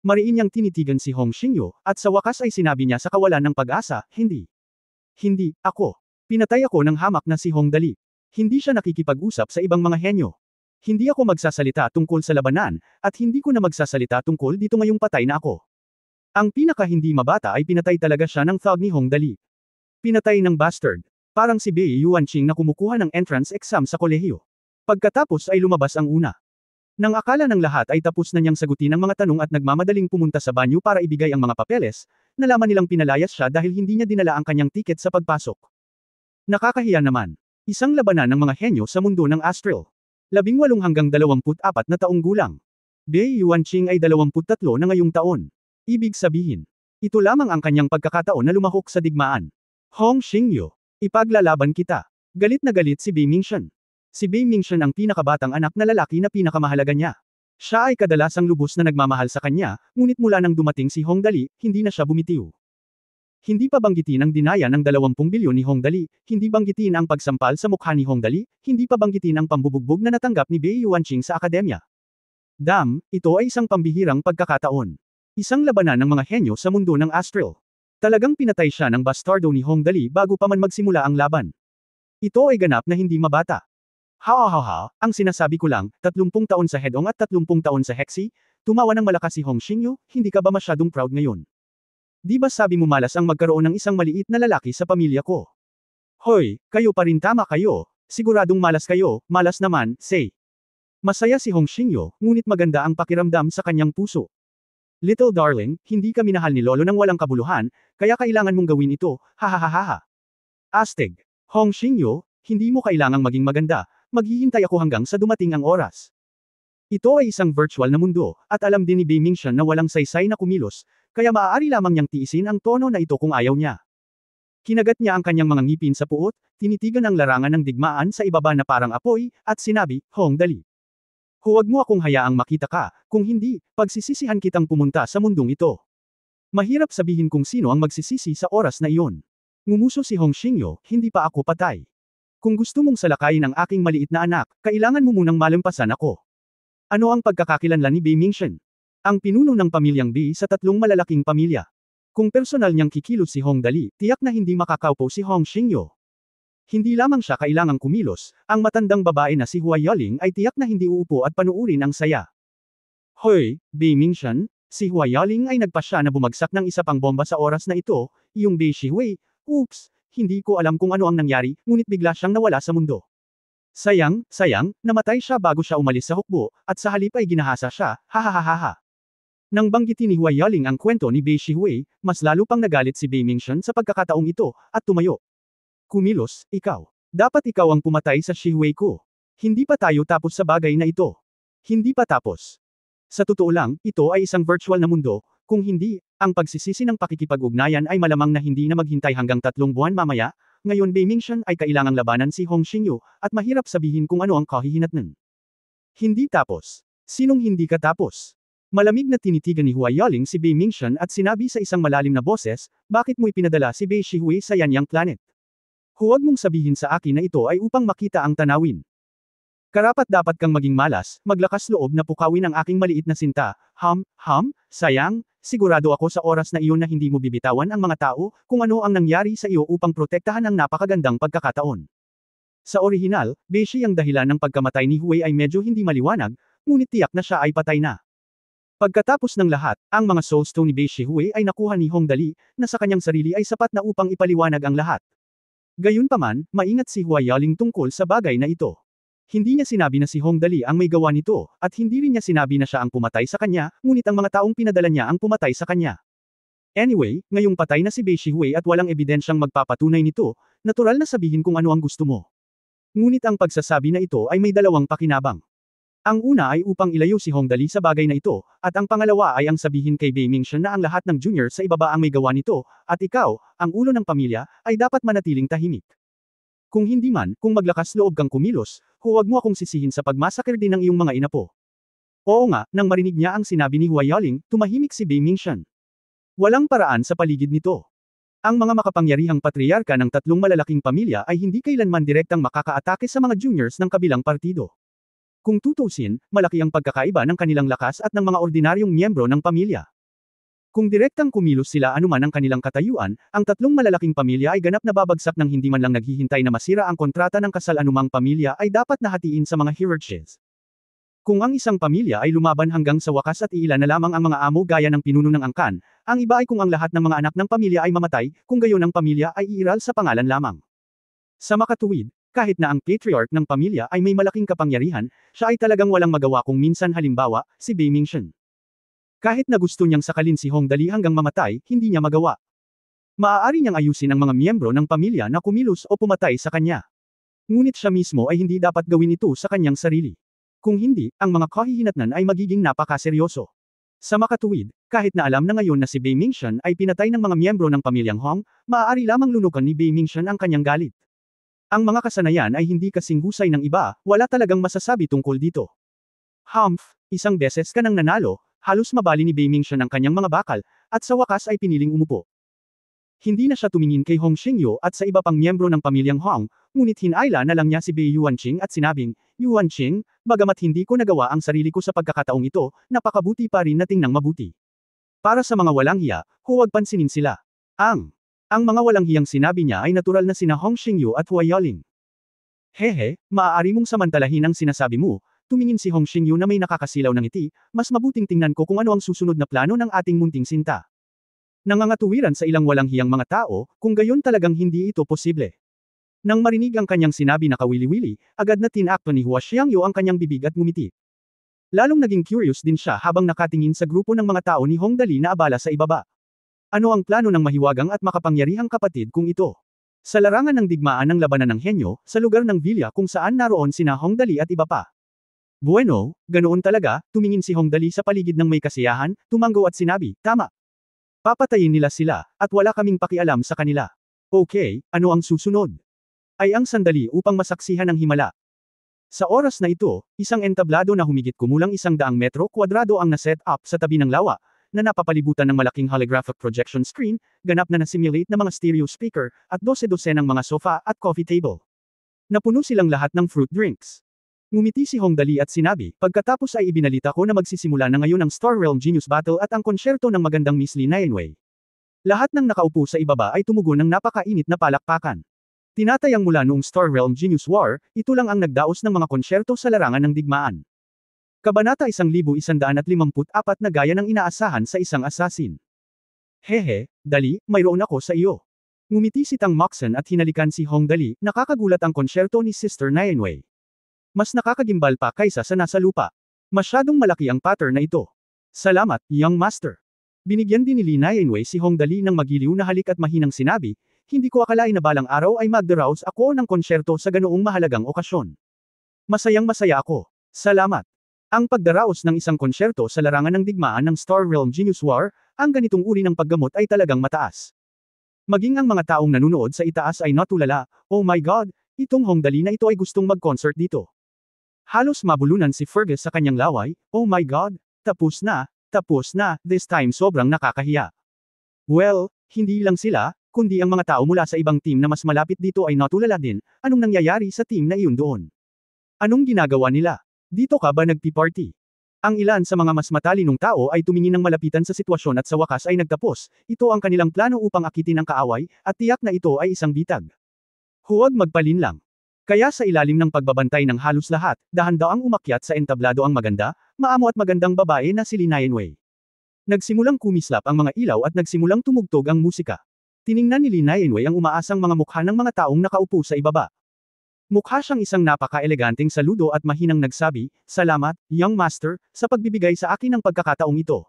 Mariin niyang tinitigan si Hong Xingyu, at sa wakas ay sinabi niya sa kawalan ng pag-asa, hindi. Hindi, ako. Pinatay ako ng hamak na si Hongdali. Hindi siya nakikipag-usap sa ibang mga henyo. Hindi ako magsasalita tungkol sa labanan, at hindi ko na magsasalita tungkol dito ngayong patay na ako. Ang pinaka hindi mabata ay pinatay talaga siya ng thug ni Hong Dali. Pinatay ng bastard. Parang si Bei Yuanqing na kumukuha ng entrance exam sa kolehiyo. Pagkatapos ay lumabas ang una. Nang akala ng lahat ay tapos na niyang sagutin ang mga tanong at nagmamadaling pumunta sa banyo para ibigay ang mga papeles, nalaman nilang pinalayas siya dahil hindi niya dinala ang kanyang tiket sa pagpasok. Nakakahiya naman. Isang labanan ng mga henyo sa mundo ng astral. 18 hanggang 24 na taong gulang. Bei Yuanqing ay 23 na ngayong taon. Ibig sabihin, ito lamang ang kanyang pagkakataon na lumahok sa digmaan. Hong Xingyu, ipaglalaban kita. Galit na galit si Bei Mingxuan. Si Bei Mingxuan ang pinakabatang anak na lalaki na pinakamahalaga niya. Siya ay kadalasang lubos na nagmamahal sa kanya, ngunit mula nang dumating si Hong Dali, hindi na siya bumitiw. Hindi pa banggitin ang dinaya ng 20 bilyon ni Hong Dali, hindi banggitin ang pagsampal sa mukha ni Hong Dali, hindi pa banggitin ang pambubugbog na natanggap ni Bei Yuanqing sa akademya. Ito ay isang pambihirang pagkakataon. Isang labanan ng mga henyo sa mundo ng astral. Talagang pinatay siya ng bastardo ni Hong Dali bago pa man magsimula ang laban. Ito ay ganap na hindi mabata. Ang sinasabi ko lang, 30 taon sa Hedong at 30 taon sa Hexi, tumawa ng malakas si Hong Xingyu, hindi ka ba masyadong proud ngayon? Di ba sabi mo malas ang magkaroon ng isang maliit na lalaki sa pamilya ko? Hoy, kayo pa rin tama kayo, siguradong malas kayo, malas naman, say. Masaya si Hong Xingyu, ngunit maganda ang pakiramdam sa kanyang puso. Little darling, hindi ka minahal ni Lolo ng walang kabuluhan, kaya kailangan mong gawin ito, hahaha. Astig. Hong Xingyu, hindi mo kailangang maging maganda, maghihintay ako hanggang sa dumating ang oras. Ito ay isang virtual na mundo, at alam din ni Bei Mingxuan na walang saysay na kumilos, kaya maaari lamang niyang tiisin ang tono na ito kung ayaw niya. Kinagat niya ang kanyang mga ngipin sa puot, tinitigan ang larangan ng digmaan sa ibaba na parang apoy, at sinabi, Hong Dali. Huwag mo akong hayaang makita ka, kung hindi, pagsisisihan kitang pumunta sa mundong ito. Mahirap sabihin kung sino ang magsisisi sa oras na iyon. Ngumuso si Hong Xingyu, hindi pa ako patay. Kung gusto mong salakayin ang aking maliit na anak, kailangan mo munang malampasan ako. Ano ang pagkakakilanlan ni Bei Mingxuan? Ang pinuno ng pamilyang Bei sa 3 malalaking pamilya. Kung personal niyang kikilos si Hong Dali, tiyak na hindi makakaupo si Hong Xingyu. Hindi lamang siya kailangang kumilos, ang matandang babae na si Hua Yaling ay tiyak na hindi uupo at panuurin ang saya. Hoy, Bei Mingxuan, si Hua Yaling ay nagpasya na bumagsak ng isa pang bomba sa oras na ito, yung Bei Shihui, oops, hindi ko alam kung ano ang nangyari, ngunit bigla siyang nawala sa mundo. Sayang, namatay siya bago siya umalis sa hukbo, at sa halip ay ginahasa siya, hahaha. Nang banggitin ni Hua Yaling ang kwento ni Bei Shihui, mas lalo pang nagalit si Bei Mingxuan sa pagkakataong ito, at tumayo. Kumilos, ikaw. Dapat ikaw ang pumatay sa Shihui ko. Hindi pa tayo tapos sa bagay na ito. Hindi pa tapos. Sa totoo lang, ito ay isang virtual na mundo, kung hindi, ang pagsisisi ng pakikipag-ugnayan ay malamang na hindi na maghintay hanggang 3 buwan mamaya, ngayon Bei Mingxuan ay kailangang labanan si Hong Xingyu, at mahirap sabihin kung ano ang kahihinatnan. Hindi tapos. Sinong hindi ka tapos? Malamig na tinitigan ni Hua Yaling si Bei Mingxuan at sinabi sa isang malalim na boses, bakit mo ipinadala si Bei Shihui sa Yanyang Planet? Huwag mong sabihin sa akin na ito ay upang makita ang tanawin. Karapat dapat kang maging malas, maglakas loob na pukawin ang aking maliit na sinta, sayang, sigurado ako sa oras na iyon na hindi mo bibitawan ang mga tao, kung ano ang nangyari sa iyo upang protektahan ang napakagandang pagkakataon. Sa orihinal, Bei ang dahilan ng pagkamatay ni Hui ay medyo hindi maliwanag, ngunit tiyak na siya ay patay na. Pagkatapos ng lahat, ang mga soulstone ni Bei Shihui ay nakuha ni Hong Dali, na sa kanyang sarili ay sapat na upang ipaliwanag ang lahat. Gayunpaman, maingat si Hua Yaling tungkol sa bagay na ito. Hindi niya sinabi na si Hong Dali ang may gawa nito, at hindi rin niya sinabi na siya ang pumatay sa kanya, ngunit ang mga taong pinadala niya ang pumatay sa kanya. Anyway, ngayong patay na si Bei Shihui at walang ebidensyang magpapatunay nito, natural na sabihin kung ano ang gusto mo. Ngunit ang pagsasabi na ito ay may dalawang pakinabang. Ang una ay upang ilayo si Hong Dali sa bagay na ito, at ang pangalawa ay ang sabihin kay Bei Mingxuan na ang lahat ng junior sa ibaba ang may gawa nito, at ikaw, ang ulo ng pamilya, ay dapat manatiling tahimik. Kung hindi man, kung maglakas loob kang kumilos, huwag mo akong sisihin sa pagmasakir din ng iyong mga inapo. Oo nga, nang marinig niya ang sinabi ni Hua Yaling, tumahimik si Bei Mingxuan. Walang paraan sa paligid nito. Ang mga makapangyarihang patriarka ng 3 malalaking pamilya ay hindi kailanman direktang makakaatake sa mga juniors ng kabilang partido. Kung tutusin, malaki ang pagkakaiba ng kanilang lakas at ng mga ordinaryong miyembro ng pamilya. Kung direktang kumilos sila anuman ang kanilang katayuan, ang 3 malalaking pamilya ay ganap na babagsak nang hindi man lang naghihintay na masira ang kontrata ng kasal. Anumang pamilya ay dapat na hatiin sa mga hierarchies. Kung ang isang pamilya ay lumaban hanggang sa wakas at iilan na lamang ang mga amo gaya ng pinuno ng angkan, ang iba ay kung ang lahat ng mga anak ng pamilya ay mamatay, kung gayon ang pamilya ay iiral sa pangalan lamang. Sa makatuwid, kahit na ang patriarch ng pamilya ay may malaking kapangyarihan, siya ay talagang walang magawa kung minsan halimbawa, si Bei Mingchen. Kahit na gusto niyang sakalin si Hong Dali hanggang mamatay, hindi niya magawa. Maaari niyang ayusin ang mga miyembro ng pamilya na kumilos o pumatay sa kanya. Ngunit siya mismo ay hindi dapat gawin ito sa kanyang sarili. Kung hindi, ang mga kahihinatnan ay magiging napakaseryoso. Sa makatuwid, kahit na alam na ngayon na si Bei Mingchen ay pinatay ng mga miyembro ng pamilyang Hong, maaari lamang lunukan ni Bei Mingchen ang kanyang galit. Ang mga kasanayan ay hindi kasing husay ng iba, wala talagang masasabi tungkol dito. Humph, isang beses ka nang nanalo, halos mabali ni Bei Mingchen ang kanyang mga bakal, at sa wakas ay piniling umupo. Hindi na siya tumingin kay Hong Xingyu at sa iba pang miyembro ng pamilyang Hong, ngunit hinayla na lang niya si Bei Yuanqing at sinabing, Yuanqing, bagamat hindi ko nagawa ang sarili ko sa pagkakataong ito, napakabuti pa rin na tingnang mabuti. Para sa mga walang hiya, huwag pansinin sila. Ang mga walang hiyang sinabi niya ay natural na sina Hong Xingyu at Hua Yaoling. Hehe, maaari mong samantalahin ang sinasabi mo, tumingin si Hong Xingyu na may nakakasilaw ng ngiti, mas mabuting tingnan ko kung ano ang susunod na plano ng ating munting sinta. Nangangatuwiran sa ilang walang hiyang mga tao, kung gayon talagang hindi ito posible. Nang marinig ang kanyang sinabi na kawili-wili, agad na tinakto ni Hua Xiangyu ang kanyang bibig at ngumiti. Lalong naging curious din siya habang nakatingin sa grupo ng mga tao ni Hong Dali na abala sa ibaba. Ano ang plano ng mahiwagang at makapangyarihang kapatid kung ito? Sa larangan ng digmaan ng labanan ng henyo, sa lugar ng Villa kung saan naroon sina Hong Dali at iba pa. Bueno, ganoon talaga, tumingin si Hong Dali sa paligid ng may kasiyahan, tumango at sinabi, tama. Papatayin nila sila, at wala kaming pakialam sa kanila. Okay, ano ang susunod? Ay ang sandali upang masaksihan ang himala. Sa oras na ito, isang entablado na humigit kumulang 100 metro kwadrado ang na-set up sa tabi ng lawa, na napapalibutan ng malaking holographic projection screen, ganap na na-simulate na mga stereo speaker, at 12-dosenang mga sofa at coffee table. Napuno silang lahat ng fruit drinks. Ngumiti si Hong Dali at sinabi, pagkatapos ay ibinalita ko na magsisimula na ngayon ang Star Realm Genius Battle at ang konsyerto ng magandang Miss Li Nianwei. Lahat ng nakaupo sa ibaba ay tumugon ng napakainit na palakpakan. Tinatayang mula noong Star Realm Genius War, ito lang ang nagdaos ng mga konsyerto sa larangan ng digmaan. Kabanata 1154 na gaya ng inaasahan sa isang assassin. Hehe, Dali, mayroon ako sa iyo. Ngumiti si Tang Moxon at hinalikan si Hong Dali, nakakagulat ang konsyerto ni Sister Nianwei. Mas nakakagimbal pa kaysa sa nasa lupa. Masyadong malaki ang pattern na ito. Salamat, young master. Binigyan din ni Li Nianwei si Hong Dali ng magiliw na halik at mahinang sinabi, hindi ko akalain na balang araw ay magdaraos ako ng konsyerto sa ganoong mahalagang okasyon. Masayang masaya ako. Salamat. Ang pagdaraos ng isang konsyerto sa larangan ng digmaan ng Star Realm Genius War, ang ganitong uri ng paggamot ay talagang mataas. Maging ang mga taong nanunood sa itaas ay natulala, oh my God, itong Hong Dali na ito ay gustong mag-concert dito. Halos mabulunan si Fergus sa kanyang laway, oh my God, tapos na, this time sobrang nakakahiya. Well, hindi lang sila, kundi ang mga tao mula sa ibang team na mas malapit dito ay natulala din, anong nangyayari sa team na iyon doon? Anong ginagawa nila? Dito ka ba nagpi-party? Ang ilan sa mga mas matalinong tao ay tumingin ng malapitan sa sitwasyon at sa wakas ay nagtapos, ito ang kanilang plano upang akitin ang kaaway, at tiyak na ito ay isang bitag. Huwag magpalinlang. Kaya sa ilalim ng pagbabantay ng halos lahat, dahan-daang umakyat sa entablado ang maganda, maamo at magandang babae na si Li Nianwei. Nagsimulang kumislap ang mga ilaw at nagsimulang tumugtog ang musika. Tiningnan ni Li Nianwei ang umaasang mga mukha ng mga taong nakaupo sa ibaba. Mukha siyang isang napaka-eleganteng saludo at mahinang nagsabi, salamat, young master, sa pagbibigay sa akin ng pagkakataong ito.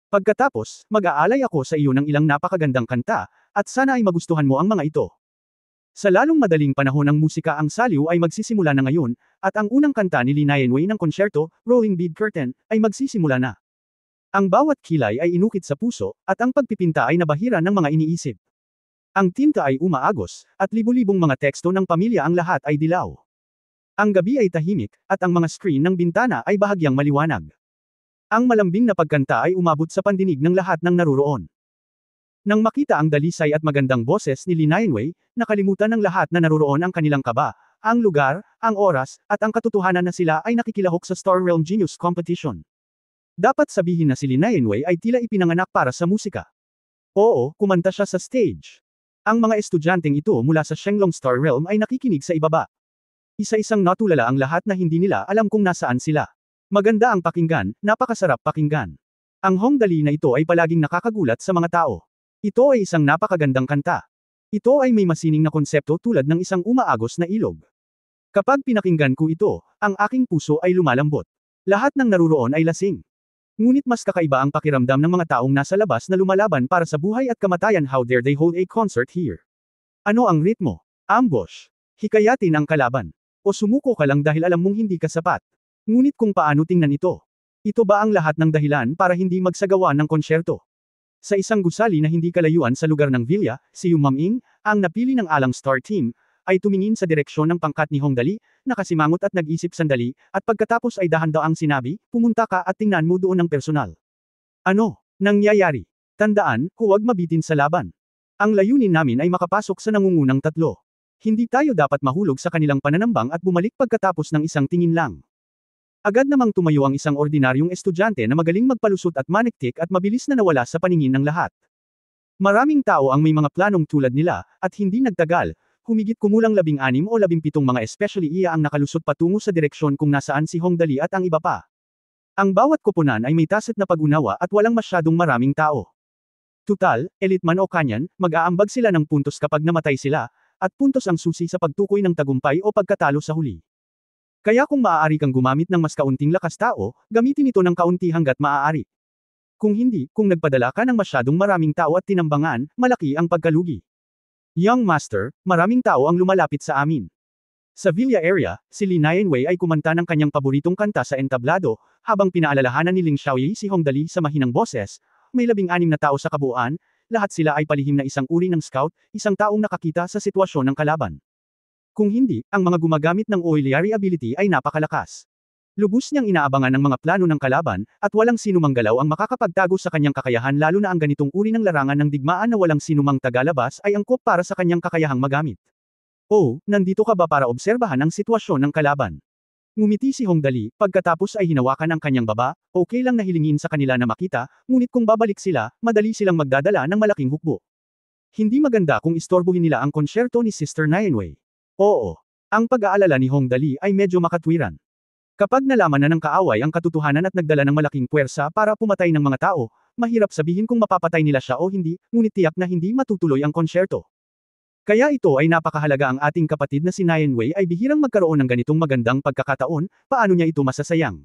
Pagkatapos, mag-aalay ako sa iyo ng ilang napakagandang kanta, at sana ay magustuhan mo ang mga ito. Sa lalong madaling panahon ng musika ang saliw ay magsisimula na ngayon, at ang unang kanta ni Li Nianwei ng konsyerto, Rolling Bead Curtain, ay magsisimula na. Ang bawat kilay ay inukit sa puso, at ang pagpipinta ay nabahira ng mga iniisip. Ang tinta ay umaagos, at libu-libong mga teksto ng pamilya ang lahat ay dilaw. Ang gabi ay tahimik, at ang mga screen ng bintana ay bahagyang maliwanag. Ang malambing na pagkanta ay umabot sa pandinig ng lahat ng naruroon. Nang makita ang dalisay at magandang boses ni Li Nianwei, nakalimutan ng lahat na naruroon ang kanilang kaba, ang lugar, ang oras, at ang katotohanan na sila ay nakikilahok sa Star Realm Genius Competition. Dapat sabihin na si Li Nianwei ay tila ipinanganak para sa musika. Oo, kumanta siya sa stage. Ang mga estudyanteng ito mula sa Shenglong Star Realm ay nakikinig sa ibaba. Isa-isang natulala ang lahat na hindi nila alam kung nasaan sila. Maganda ang pakinggan, napakasarap pakinggan. Ang Hong Dali na ito ay palaging nakakagulat sa mga tao. Ito ay isang napakagandang kanta. Ito ay may masining na konsepto tulad ng isang umaagos na ilog. Kapag pinakinggan ko ito, ang aking puso ay lumalambot. Lahat ng naruroon ay lasing. Ngunit mas kakaiba ang pakiramdam ng mga taong nasa labas na lumalaban para sa buhay at kamatayan. How dare they hold a concert here? Ano ang ritmo? Ambush. Hikayatin ang kalaban. O sumuko ka lang dahil alam mong hindi ka sapat. Ngunit kung paano tingnan ito? Ito ba ang lahat ng dahilan para hindi magsagawa ng konsyerto? Sa isang gusali na hindi kalayuan sa lugar ng Villa, si Yu Maming, ang napili ng Alang Star Team, ay tumingin sa direksyon ng pangkat ni Hong Dali, nakasimangot at nag-isip sandali, at pagkatapos ay dahan-daang sinabi, pumunta ka at tingnan mo doon ng personal. Ano? Nangyayari? Tandaan, huwag mabitin sa laban. Ang layunin namin ay makapasok sa nangungunang tatlo. Hindi tayo dapat mahulog sa kanilang pananambang at bumalik pagkatapos ng isang tingin lang. Agad namang tumayo ang isang ordinaryong estudyante na magaling magpalusot at maniktik at mabilis na nawala sa paningin ng lahat. Maraming tao ang may mga planong tulad nila, at hindi nagtagal, humigit kumulang 16 o 17 mga especially iya ang nakalusot patungo sa direksyon kung nasaan si Hong Dali at ang iba pa. Ang bawat koponan ay may tacit na pag-unawa at walang masyadong maraming tao. Tutal, elite man o kanyan, mag-aambag sila ng puntos kapag namatay sila, at puntos ang susi sa pagtukoy ng tagumpay o pagkatalo sa huli. Kaya kung maaari kang gumamit ng mas kaunting lakas tao, gamitin ito ng kaunti hanggat maaari. Kung hindi, kung nagpadala ka ng masyadong maraming tao at tinambangan, malaki ang pagkalugi. Young Master, maraming tao ang lumalapit sa amin. Sa Villa area, si Li Nianwei ay kumanta ng kanyang paboritong kanta sa entablado, habang pinaalalahanan ni Ling Xiaoyi si Hong Dali sa mahinang boses. May 16 na tao sa kabuuan, lahat sila ay palihim na isang uri ng scout, isang taong nakakita sa sitwasyon ng kalaban. Kung hindi, ang mga gumagamit ng auxiliary ability ay napakalakas. Lubos niyang inaabangan ang mga plano ng kalaban, at walang sinumang galaw ang makakapagtago sa kanyang kakayahan lalo na ang ganitong uri ng larangan ng digmaan na walang sinumang tagalabas ay angkop para sa kanyang kakayahang magamit. Oh, nandito ka ba para obserbahan ang sitwasyon ng kalaban? Ngumiti si Hong Dali, pagkatapos ay hinawakan ang kanyang baba, okay lang na hilingin sa kanila na makita, ngunit kung babalik sila, madali silang magdadala ng malaking hukbo. Hindi maganda kung istorbohin nila ang konsyerto ni Sister Nianwei. Oo. Ang pag-aalala ni Hong Dali ay medyo makatwiran. Kapag nalaman na ng kaaway ang katotohanan at nagdala ng malaking puwersa para pumatay ng mga tao, mahirap sabihin kung mapapatay nila siya o hindi, ngunit tiyak na hindi matutuloy ang konsyerto. Kaya ito ay napakahalaga. Ang ating kapatid na si Nianwei ay bihirang magkaroon ng ganitong magandang pagkakataon, paano niya ito masasayang?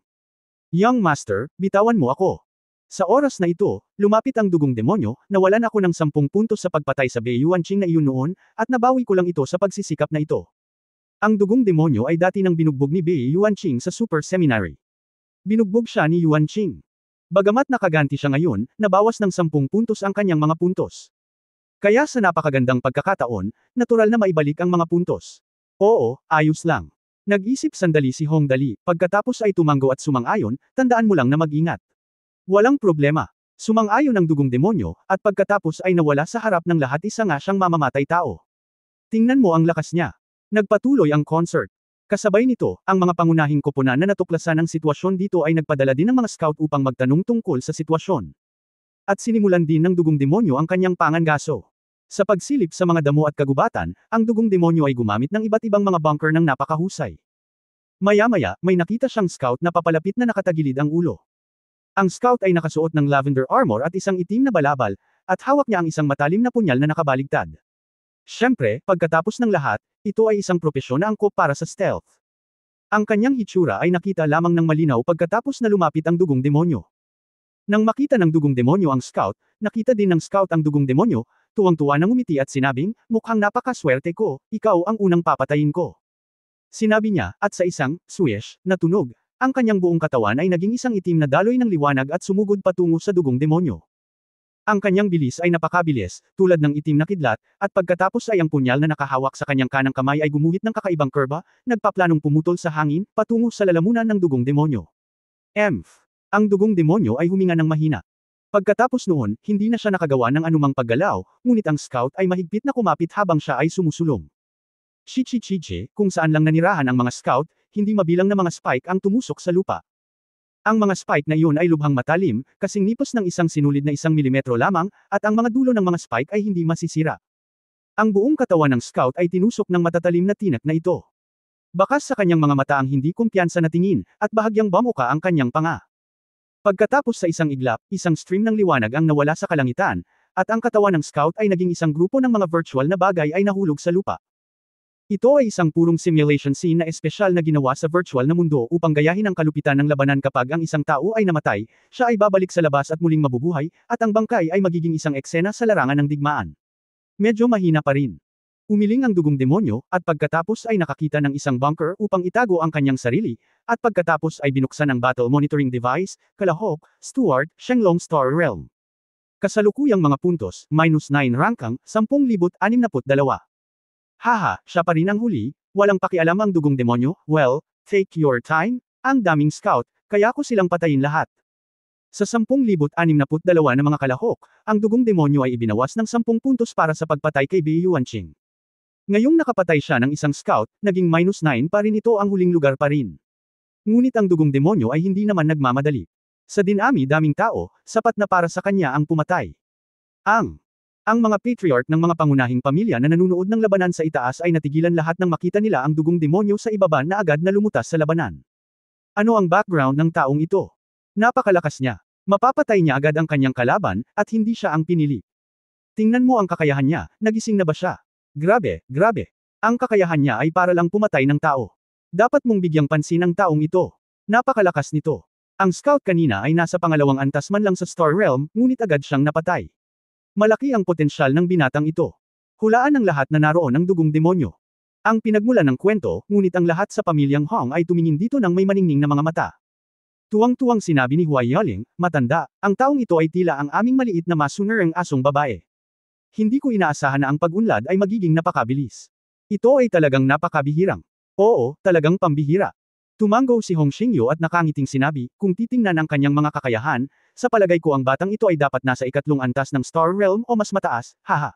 Young Master, bitawan mo ako. Sa oras na ito, lumapit ang dugong demonyo, nawalan ako ng 10 puntos sa pagpatay sa Bei Yuanqing na iyon noon, at nabawi ko lang ito sa pagsisikap na ito. Ang dugong demonyo ay dati nang binugbog ni Bei Yuanqing sa Super Seminary. Binugbog siya ni Yuanqing. Bagamat nakaganti siya ngayon, nabawas ng 10 puntos ang kanyang mga puntos. Kaya sa napakagandang pagkakataon, natural na maibalik ang mga puntos. Oo, ayos lang. Nag-isip sandali si Hong Dali, pagkatapos ay tumango at sumang-ayon, tandaan mo lang na mag-ingat. Walang problema. Sumang-ayon ang dugong demonyo, at pagkatapos ay nawala sa harap ng lahat. Isa nga siyang mamamatay tao. Tingnan mo ang lakas niya. Nagpatuloy ang concert. Kasabay nito, ang mga pangunahing koponan na natuklasan ang sitwasyon dito ay nagpadala din ng mga scout upang magtanong tungkol sa sitwasyon. At sinimulan din ng dugong demonyo ang kanyang pangangaso. Sa pagsilip sa mga damo at kagubatan, ang dugong demonyo ay gumamit ng iba't ibang mga bunker ng napakahusay. Maya-maya, may nakita siyang scout na papalapit na nakatagilid ang ulo. Ang scout ay nakasuot ng lavender armor at isang itim na balabal, at hawak niya ang isang matalim na punyal na nakabaligtad. Siyempre, pagkatapos ng lahat, ito ay isang propesyon na angkop para sa stealth. Ang kanyang hitsura ay nakita lamang ng malinaw pagkatapos na lumapit ang dugong demonyo. Nang makita ng dugong demonyo ang scout, nakita din ng scout ang dugong demonyo, tuwang-tuwa nang umiti at sinabing, mukhang napakaswerte ko, ikaw ang unang papatayin ko. Sinabi niya, at sa isang, swish, na tunog, ang kanyang buong katawan ay naging isang itim na daloy ng liwanag at sumugod patungo sa dugong demonyo. Ang kanyang bilis ay napakabilis, tulad ng itim na kidlat, at pagkatapos ay ang punyal na nakahawak sa kanyang kanang kamay ay gumuhit ng kakaibang kurba, nagpaplanong pumutol sa hangin, patungo sa lalamunan ng dugong demonyo. Ang dugong demonyo ay huminga ng mahina. Pagkatapos noon, hindi na siya nakagawa ng anumang paggalaw, ngunit ang scout ay mahigpit na kumapit habang siya ay sumusulong. Chichichiche, kung saan lang nanirahan ang mga scout, hindi mabilang na mga spike ang tumusok sa lupa. Ang mga spike na iyon ay lubhang matalim, kasing nipos ng isang sinulid na 1 milimetro lamang, at ang mga dulo ng mga spike ay hindi masisira. Ang buong katawan ng scout ay tinusok ng matatalim na tinak na ito. Bakas sa kanyang mga mata ang hindi kumpiyansa na tingin, at bahagyang bamuka ang kanyang panga. Pagkatapos sa isang iglap, isang stream ng liwanag ang nawala sa kalangitan, at ang katawan ng scout ay naging isang grupo ng mga virtual na bagay ay nahulog sa lupa. Ito ay isang purong simulation scene na espesyal na ginawa sa virtual na mundo upang gayahin ang kalupitan ng labanan kapag ang isang tao ay namatay, siya ay babalik sa labas at muling mabubuhay, at ang bangkay ay magiging isang eksena sa larangan ng digmaan. Medyo mahina pa rin. Umiling ang dugong demonyo, at pagkatapos ay nakakita ng isang bunker upang itago ang kanyang sarili, at pagkatapos ay binuksan ang battle monitoring device, Kalahok, Stuart, Shenlong Star Realm. Kasalukuyang mga puntos, -9 rangkang, 10,062. Haha, siya pa rin ang huli, walang pakialam ang dugong demonyo, well, take your time, ang daming scout, kaya ko silang patayin lahat. Sa 10,062 na mga kalahok, ang dugong demonyo ay ibinawas ng 10 puntos para sa pagpatay kay Bei Yuanqing. Ngayong nakapatay siya ng isang scout, naging -9 pa rin ito ang huling lugar pa rin. Ngunit ang dugong demonyo ay hindi naman nagmamadali. Sa dinami-daming tao, sapat na para sa kanya ang pumatay. Ang mga patriarch ng mga pangunahing pamilya na nanunood ng labanan sa itaas ay natigilan lahat nang makita nila ang dugong demonyo sa ibaba na agad na lumutas sa labanan. Ano ang background ng taong ito? Napakalakas niya. Mapapatay niya agad ang kanyang kalaban, at hindi siya ang pinili. Tingnan mo ang kakayahan niya, nagising na ba siya? Grabe, grabe. Ang kakayahan niya ay para lang pumatay ng tao. Dapat mong bigyang pansin ang taong ito. Napakalakas nito. Ang scout kanina ay nasa pangalawang antas man lang sa Star Realm, ngunit agad siyang napatay. Malaki ang potensyal ng binatang ito. Hulaan ng lahat na naroon ang dugong demonyo. Ang pinagmula ng kwento, ngunit ang lahat sa pamilyang Hong ay tumingin dito ng may maningning na mga mata. Tuwang-tuwang sinabi ni Huai Yaling, matanda, ang taong ito ay tila ang aming maliit na masunerang asong babae. Hindi ko inaasahan na ang pag-unlad ay magiging napakabilis. Ito ay talagang napakabihirang. Oo, talagang pambihira. Tumango si Hong Xingyu at nakangiting sinabi, kung titingnan ang kanyang mga kakayahan, sa palagay ko ang batang ito ay dapat nasa ikatlong antas ng Star Realm o mas mataas, haha.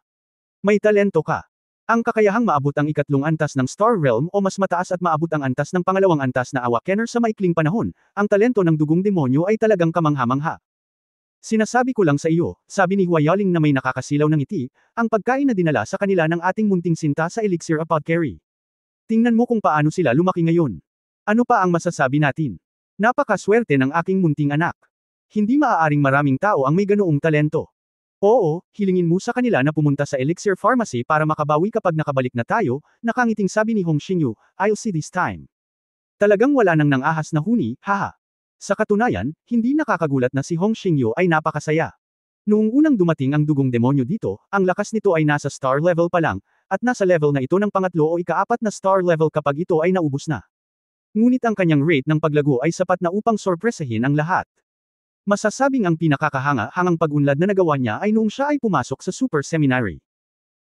May talento ka. Ang kakayahang maabot ang ikatlong antas ng Star Realm o mas mataas at maabot ang antas ng pangalawang antas na Awakener sa maikling panahon, ang talento ng dugong demonyo ay talagang kamangha-mangha. Sinasabi ko lang sa iyo, sabi ni Huayaling na may nakakasilaw ng ngiti, ang pagkain na dinala sa kanila ng ating munting sinta sa Elixir Apothecary. Tingnan mo kung paano sila lumaki ngayon. Ano pa ang masasabi natin? Napakaswerte ng aking munting anak. Hindi maaaring maraming tao ang may ganoong talento. Oo, hilingin mo sa kanila na pumunta sa Elixir Pharmacy para makabawi kapag nakabalik na tayo, nakangiting sabi ni Hong Xingyu, I'll see this time. Talagang wala nang nang-ahas na huni, haha. Sa katunayan, hindi nakakagulat na si Hong Xingyu ay napakasaya. Noong unang dumating ang dugong demonyo dito, ang lakas nito ay nasa star level pa lang, at nasa level na ito ng pangatlo o ikaapat na star level kapag ito ay naubos na. Ngunit ang kanyang rate ng paglago ay sapat na upang sorpresahin ang lahat. Masasabing ang pinakakahanga-hangang pag-unlad na nagawa niya ay noong siya ay pumasok sa Super Seminary.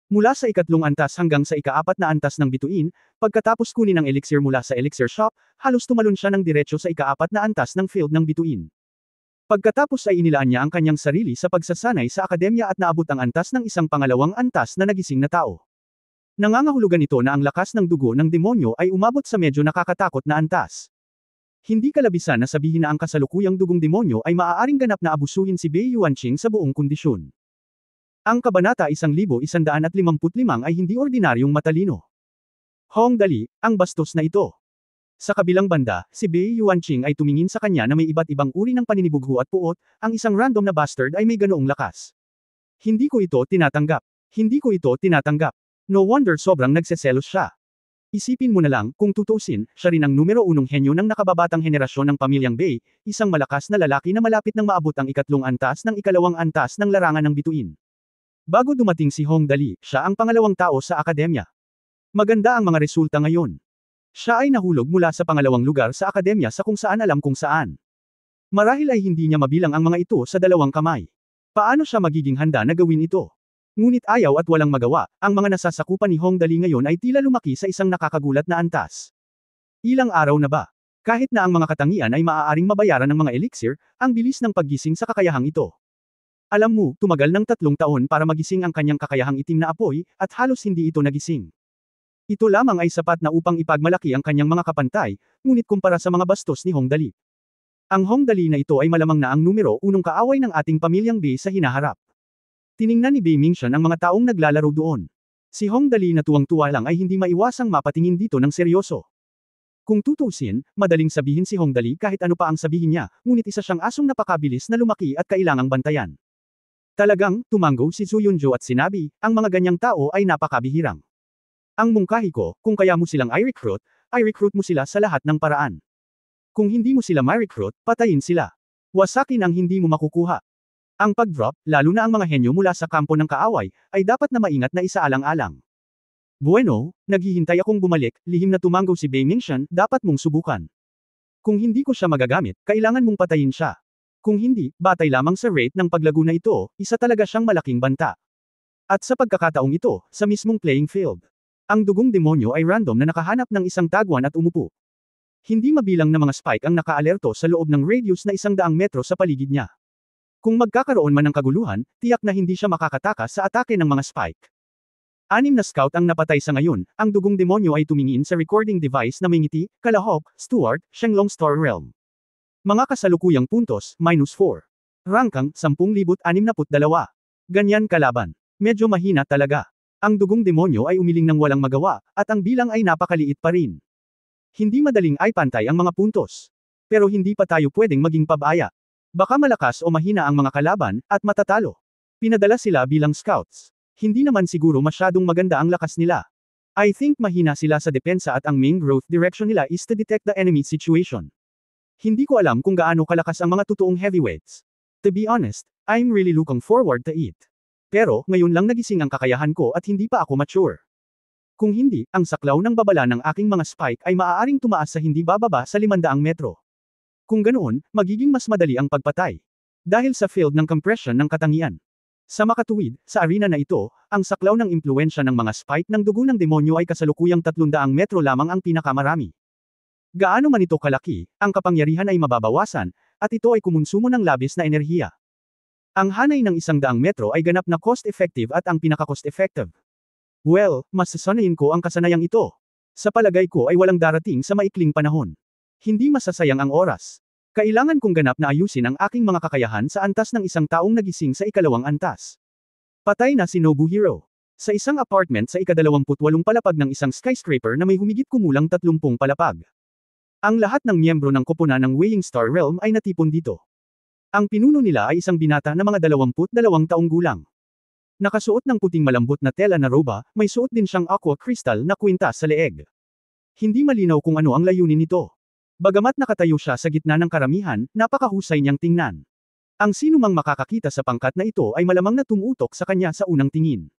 Mula sa ikatlong antas hanggang sa ikaapat na antas ng bituin, pagkatapos kunin ang elixir mula sa elixir shop, halos tumalon siya ng diretso sa ikaapat na antas ng field ng bituin. Pagkatapos ay inilaan niya ang kanyang sarili sa pagsasanay sa akademya at naabot ang antas ng isang pangalawang antas na nagising na tao. Nangangahulugan ito na ang lakas ng dugo ng demonyo ay umabot sa medyo nakakatakot na antas. Hindi kalabisan na sabihin na ang kasalukuyang dugong demonyo ay maaaring ganap na abusuhin si Bei Yuanqing sa buong kondisyon. Ang kabanata 1155 ay hindi ordinaryong matalino. Hong Dali, ang bastos na ito. Sa kabilang banda, si Bei Yuanqing ay tumingin sa kanya na may iba't ibang uri ng paninibugho at puot, ang isang random na bastard ay may ganoong lakas. Hindi ko ito tinatanggap. Hindi ko ito tinatanggap. No wonder sobrang nagseselos siya. Isipin mo na lang, kung tutuusin, siya rin ang numero 1 henyo ng nakababatang henerasyon ng pamilyang Bei, isang malakas na lalaki na malapit nang maabot ang ikatlong antas ng ikalawang antas ng larangan ng bituin. Bago dumating si Hong Dali, siya ang pangalawang tao sa akademya. Maganda ang mga resulta ngayon. Siya ay nahulog mula sa pangalawang lugar sa akademya sa kung saan alam kung saan. Marahil ay hindi niya mabilang ang mga ito sa dalawang kamay. Paano siya magiging handa na gawin ito? Ngunit ayaw at walang magawa, ang mga nasasakupan ni Hong Dali ngayon ay tila lumaki sa isang nakakagulat na antas. Ilang araw na ba? Kahit na ang mga katangian ay maaaring mabayaran ng mga elixir, ang bilis ng paggising sa kakayahang ito. Alam mo, tumagal ng 3 taon para magising ang kanyang kakayahang itim na apoy, at halos hindi ito nagising. Ito lamang ay sapat na upang ipagmalaki ang kanyang mga kapantay, ngunit kumpara sa mga bastos ni Hong Dali. Ang Hong Dali na ito ay malamang na ang numero 1 kaaway ng ating pamilyang Bei sa hinaharap. Tiningnan ni Bei Mingxian ang mga taong naglalaro doon. Si Hong Dali na tuwang-tuwa lang ay hindi maiwasang mapatingin dito ng seryoso. Kung tutuusin, madaling sabihin si Hongdali kahit ano pa ang sabihin niya, ngunit isa siyang asong napakabilis na lumaki at kailangang bantayan. Talagang, tumango si Zhu Yunjo at sinabi, ang mga ganyang tao ay napakabihirang. Ang mungkahi ko, kung kaya mo silang i-recruit mo sila sa lahat ng paraan. Kung hindi mo sila ma-recruit, patayin sila. Wasakin ang hindi mo makukuha. Ang pag-drop, lalo na ang mga henyo mula sa kampo ng kaaway, ay dapat na maingat na isaalang-alang. Bueno, naghihintay akong bumalik, lihim na tumango si Bei Mingshan, dapat mong subukan. Kung hindi ko siya magagamit, kailangan mong patayin siya. Kung hindi, batay lamang sa rate ng paglago na ito, isa talaga siyang malaking banta. At sa pagkakataong ito, sa mismong playing field. Ang dugong demonyo ay random na nakahanap ng isang tagwan at umupo. Hindi mabilang na mga spike ang nakaalerto sa loob ng radius na 100 metro sa paligid niya. Kung magkakaroon man ng kaguluhan, tiyak na hindi siya makakatakas sa atake ng mga spike. 6 na scout ang napatay sa ngayon, ang dugong demonyo ay tumingin sa recording device na may ngiti, Kalahok, Stuart, Shenlong Star Realm. Mga kasalukuyang puntos, -4. Rangkang, 10,062. Ganyan kalaban. Medyo mahina talaga. Ang dugong demonyo ay umiling ng walang magawa, at ang bilang ay napakaliit pa rin. Hindi madaling ay pantay ang mga puntos. Pero hindi pa tayo pwedeng maging pabaya. Baka malakas o mahina ang mga kalaban, at matatalo. Pinadala sila bilang scouts. Hindi naman siguro masyadong maganda ang lakas nila. I think mahina sila sa depensa at ang main growth direction nila is to detect the enemy situation. Hindi ko alam kung gaano kalakas ang mga totoong heavyweights. To be honest, I'm really looking forward to it. Pero, ngayon lang nagising ang kakayahan ko at hindi pa ako mature. Kung hindi, ang saklaw ng babala ng aking mga spike ay maaaring tumaas sa hindi bababa sa 500 metro. Kung ganoon, magiging mas madali ang pagpatay. Dahil sa field ng compression ng katangian. Sa makatuwid, sa arena na ito, ang saklaw ng impluensya ng mga spike ng dugo ng demonyo ay kasalukuyang 300 metro lamang ang pinakamarami. Gaano man ito kalaki, ang kapangyarihan ay mababawasan, at ito ay kumonsumo ng labis na enerhiya. Ang hanay ng 100 metro ay ganap na cost-effective at ang pinaka-cost-effective. Well, mas sasanayin ko ang kasanayang ito. Sa palagay ko ay walang darating sa maikling panahon. Hindi masasayang ang oras. Kailangan kong ganap na ayusin ang aking mga kakayahan sa antas ng isang taong nagising sa ikalawang antas. Patay na si Nobuhiro. Sa isang apartment sa ika-28 palapag ng isang skyscraper na may humigit kumulang 30 palapag. Ang lahat ng miyembro ng koponan ng Weighing Star Realm ay natipon dito. Ang pinuno nila ay isang binata na mga 22 taong gulang. Nakasuot ng puting malambot na tela na roba, may suot din siyang aqua crystal na kwintas sa leeg. Hindi malinaw kung ano ang layunin nito. Bagamat nakatayo siya sa gitna ng karamihan, napakahusay niyang tingnan. Ang sinumang makakakita sa pangkat na ito ay malamang na tumutok sa kanya sa unang tingin.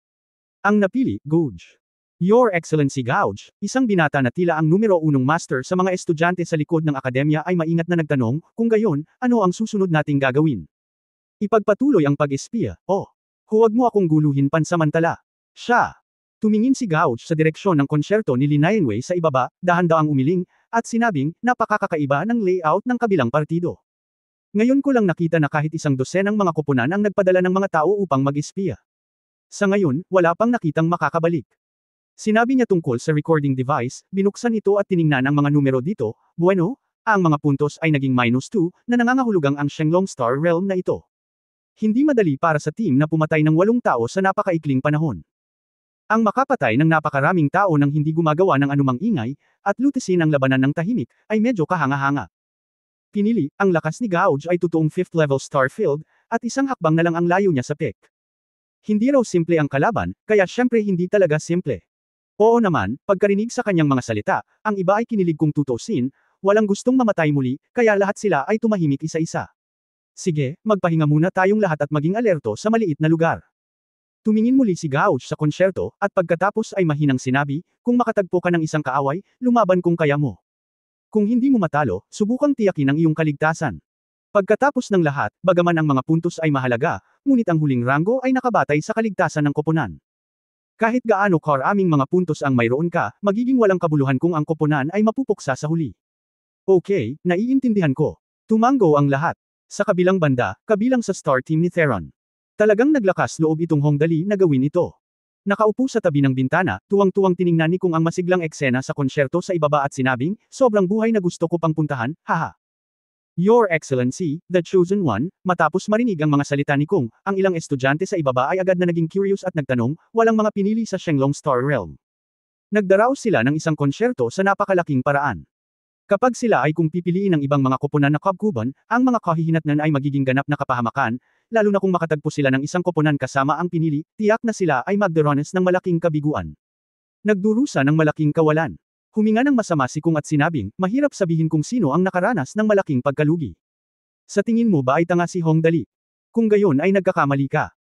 Ang napili, Gouge. Your Excellency Gouge, isang binata na tila ang numero 1 master sa mga estudyante sa likod ng akademya ay maingat na nagtanong, kung gayon, ano ang susunod nating gagawin? Ipagpatuloy ang pag-espiya, huwag mo akong guluhin pansamantala. Siya. Tumingin si Gouge sa direksyon ng konsyerto ni Lin Nianwei sa ibaba, dahan-daang umiling, at sinabing, napakakaiba ng layout ng kabilang partido. Ngayon ko lang nakita na kahit 100 ng mga koponan ang nagpadala ng mga tao upang mag-espiya. Sa ngayon, wala pang nakitang makakabalik. Sinabi niya tungkol sa recording device, binuksan ito at tiningnan ang mga numero dito, bueno, ang mga puntos ay naging -2, na nangangahulugang ang Shenlong Star Realm na ito. Hindi madali para sa team na pumatay ng 8 tao sa napakaikling panahon. Ang makapatay ng napakaraming tao nang hindi gumagawa ng anumang ingay, at lutisin ang labanan ng tahimik, ay medyo kahanga-hanga. Pinili, ang lakas ni Gouge ay totoong 5th level star field, at isang hakbang na lang ang layo niya sa pick. Hindi raw simple ang kalaban, kaya syempre hindi talaga simple. Oo naman, pagkarinig sa kanyang mga salita, ang iba ay kinilig kung tutusin, walang gustong mamatay muli, kaya lahat sila ay tumahimik isa-isa. Sige, magpahinga muna tayong lahat at maging alerto sa maliit na lugar. Tumingin muli si Gouge sa konsyerto, at pagkatapos ay mahinang sinabi, kung makatagpo ka ng isang kaaway, lumaban kung kaya mo. Kung hindi mo matalo, subukang tiyakin ang iyong kaligtasan. Pagkatapos ng lahat, bagaman ang mga puntos ay mahalaga, ngunit ang huling ranggo ay nakabatay sa kaligtasan ng koponan. Kahit gaano karaming mga puntos ang mayroon ka, magiging walang kabuluhan kung ang koponan ay mapupuksa sa huli. Okay, naiintindihan ko. Tumango ang lahat. Sa kabilang banda, kabilang sa star team ni Theron. Talagang naglakas loob itong Hongdali na gawin ito. Nakaupo sa tabi ng bintana, tuwang-tuwang tiningnan ni Kung ang masiglang eksena sa konsyerto sa ibaba at sinabing, sobrang buhay na gusto ko pang puntahan, haha. Your Excellency, the Chosen One, matapos marinig ang mga salita ni Kung, ang ilang estudyante sa ibaba ay agad na naging curious at nagtanong, walang mga pinili sa Shenlong Star Realm. Nagdaraos sila ng isang konsyerto sa napakalaking paraan. Kapag sila ay kung pipiliin ng ibang mga koponan na kabkuban, ang mga kahihinatnan ay magiging ganap na kapahamakan, lalo na kung makatagpo sila ng isang koponan kasama ang pinili, tiyak na sila ay magdaranas ng malaking kabiguan. Nagdurusa ng malaking kawalan. Huminga ng masama si Kung at sinabing, mahirap sabihin kung sino ang nakaranas ng malaking pagkalugi. Sa tingin mo ba ay tanga si Hong Dali? Kung gayon ay nagkakamali ka.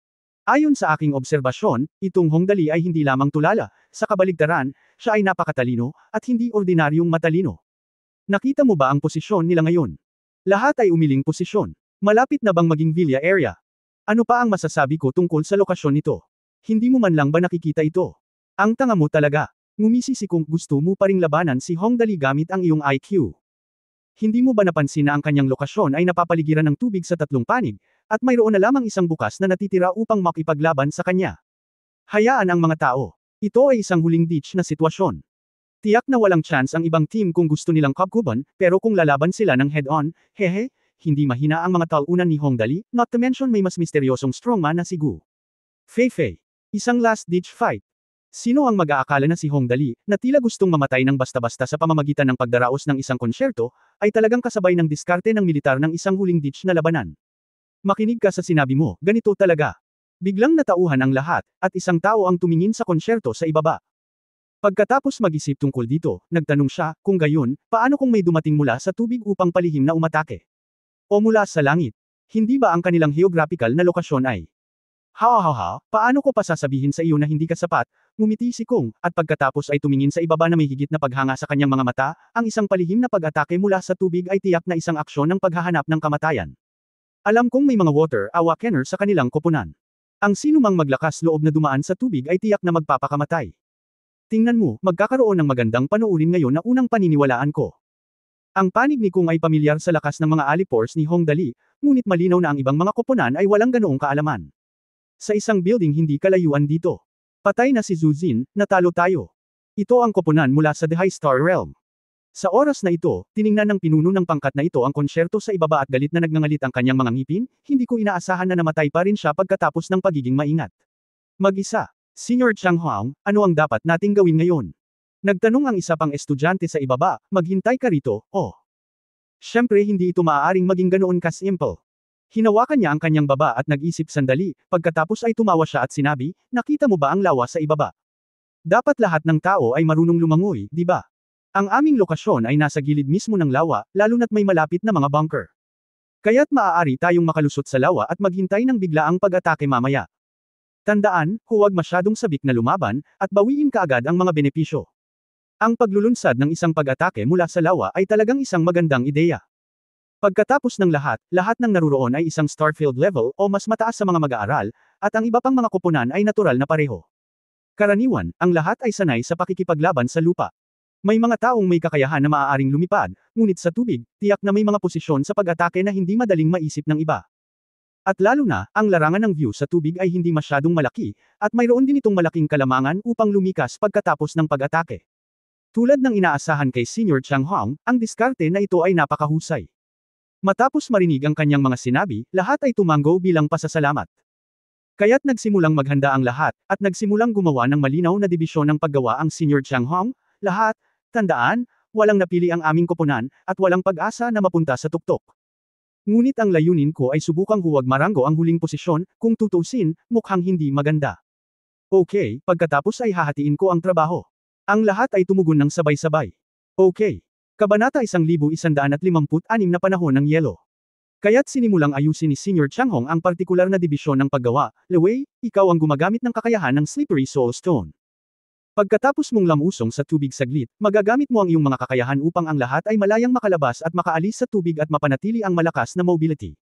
Ayon sa aking obserbasyon, itong Hong Dali ay hindi lamang tulala, sa kabaligtaran, siya ay napakatalino, at hindi ordinaryong matalino. Nakita mo ba ang posisyon nila ngayon? Lahat ay umiling posisyon. Malapit na bang maging Villa area? Ano pa ang masasabi ko tungkol sa lokasyon nito? Hindi mo man lang ba nakikita ito? Ang tanga mo talaga. Ngumisi si Kung gusto mo pa ring labanan si Hong Dali gamit ang iyong IQ. Hindi mo ba napansin na ang kanyang lokasyon ay napapaligiran ng tubig sa tatlong panig, at mayroon na lamang isang bukas na natitira upang makipaglaban sa kanya? Hayaan ang mga tao. Ito ay isang huling ditch na sitwasyon. Tiyak na walang chance ang ibang team kung gusto nilang kabkuban, pero kung lalaban sila ng head-on, hehe, hindi mahina ang mga talunan ni Hong Dali, not to mention may mas misteryosong strongman na si Gu Feifei. Isang last-ditch fight. Sino ang mag-aakala na si Hong Dali, na tila gustong mamatay ng basta-basta sa pamamagitan ng pagdaraos ng isang konsyerto, ay talagang kasabay ng diskarte ng militar ng isang huling ditch na labanan? Makinig ka sa sinabi mo, ganito talaga. Biglang natauhan ang lahat, at isang tao ang tumingin sa konsyerto sa ibaba. Pagkatapos mag-isip tungkol dito, nagtanong siya, kung gayon, paano kung may dumating mula sa tubig upang palihim na umatake? O mula sa langit? Hindi ba ang kanilang geographical na lokasyon ay? Paano ko pa sasabihin sa iyo na hindi ka sapat? Ngumiti si Kung, at pagkatapos ay tumingin sa ibaba na may higit na paghanga sa kanyang mga mata, ang isang palihim na pag-atake mula sa tubig ay tiyak na isang aksyon ng paghahanap ng kamatayan. Alam kong may mga water awakener sa kanilang koponan. Ang sino mang maglakas loob na dumaan sa tubig ay tiyak na magpapakamatay. Tingnan mo, magkakaroon ng magandang panoorin ngayon na unang paniniwalaan ko. Ang panig ni Kung ay pamilyar sa lakas ng mga alipores ni Hong Dali, ngunit malinaw na ang ibang mga koponan ay walang ganoong kaalaman. Sa isang building hindi kalayuan dito. Patay na si Zhu Jin, natalo tayo. Ito ang koponan mula sa The High Star Realm. Sa oras na ito, tiningnan ng pinuno ng pangkat na ito ang konsyerto sa ibaba at galit na nagngangalit ang kanyang mga ngipin, hindi ko inaasahan na namatay pa rin siya pagkatapos ng pagiging maingat. Mag-isa. Senior Chang Huang, ano ang dapat nating gawin ngayon? Nagtanong ang isa pang estudyante sa ibaba, maghintay ka rito, oh. Siyempre hindi ito maaaring maging ganoon ka-simple. Hinawakan niya ang kanyang baba at nag-isip sandali, pagkatapos ay tumawa siya at sinabi, nakita mo ba ang lawa sa ibaba? Dapat lahat ng tao ay marunong lumangoy, di ba? Ang aming lokasyon ay nasa gilid mismo ng lawa, lalo na't may malapit na mga bunker. Kaya't maaari tayong makalusot sa lawa at maghintay ng biglaang pag-atake mamaya. Tandaan, huwag masyadong sabik na lumaban, at bawiin kaagad ang mga benepisyo. Ang paglulunsad ng isang pag-atake mula sa lawa ay talagang isang magandang ideya. Pagkatapos ng lahat ng naruroon ay isang Starfield level o mas mataas sa mga mag-aaral, at ang iba pang mga koponan ay natural na pareho. Karaniwan, ang lahat ay sanay sa pakikipaglaban sa lupa. May mga taong may kakayahan na maaaring lumipad, ngunit sa tubig, tiyak na may mga posisyon sa pag-atake na hindi madaling maisip ng iba. At lalo na, ang larangan ng view sa tubig ay hindi masyadong malaki, at mayroon din itong malaking kalamangan upang lumikas pagkatapos ng pag-atake. Tulad ng inaasahan kay Senior Chang Huang, ang diskarte na ito ay napakahusay. Matapos marinig ang kanyang mga sinabi, lahat ay tumango bilang pasasalamat. Kaya't nagsimulang maghanda ang lahat, at nagsimulang gumawa ng malinaw na dibisyon ng paggawa ang Senior Chang Huang, lahat, tandaan, walang napili ang aming koponan, at walang pag-asa na mapunta sa tuktok. Ngunit ang layunin ko ay subukang huwag marango ang huling posisyon, kung tutusin, mukhang hindi maganda. Okay, pagkatapos ay hahatiin ko ang trabaho. Ang lahat ay tumugon ng sabay-sabay. Okay. Kabanata 1156 na panahon ng yelo. Kaya't sinimulang ayusin ni Senior Chang Hong ang partikular na dibisyon ng paggawa, Lewei, ikaw ang gumagamit ng kakayahan ng Slippery Soul Stone. Pagkatapos mong lamusong sa tubig saglit, magagamit mo ang iyong mga kakayahan upang ang lahat ay malayang makalabas at makaalis sa tubig at mapanatili ang malakas na mobility.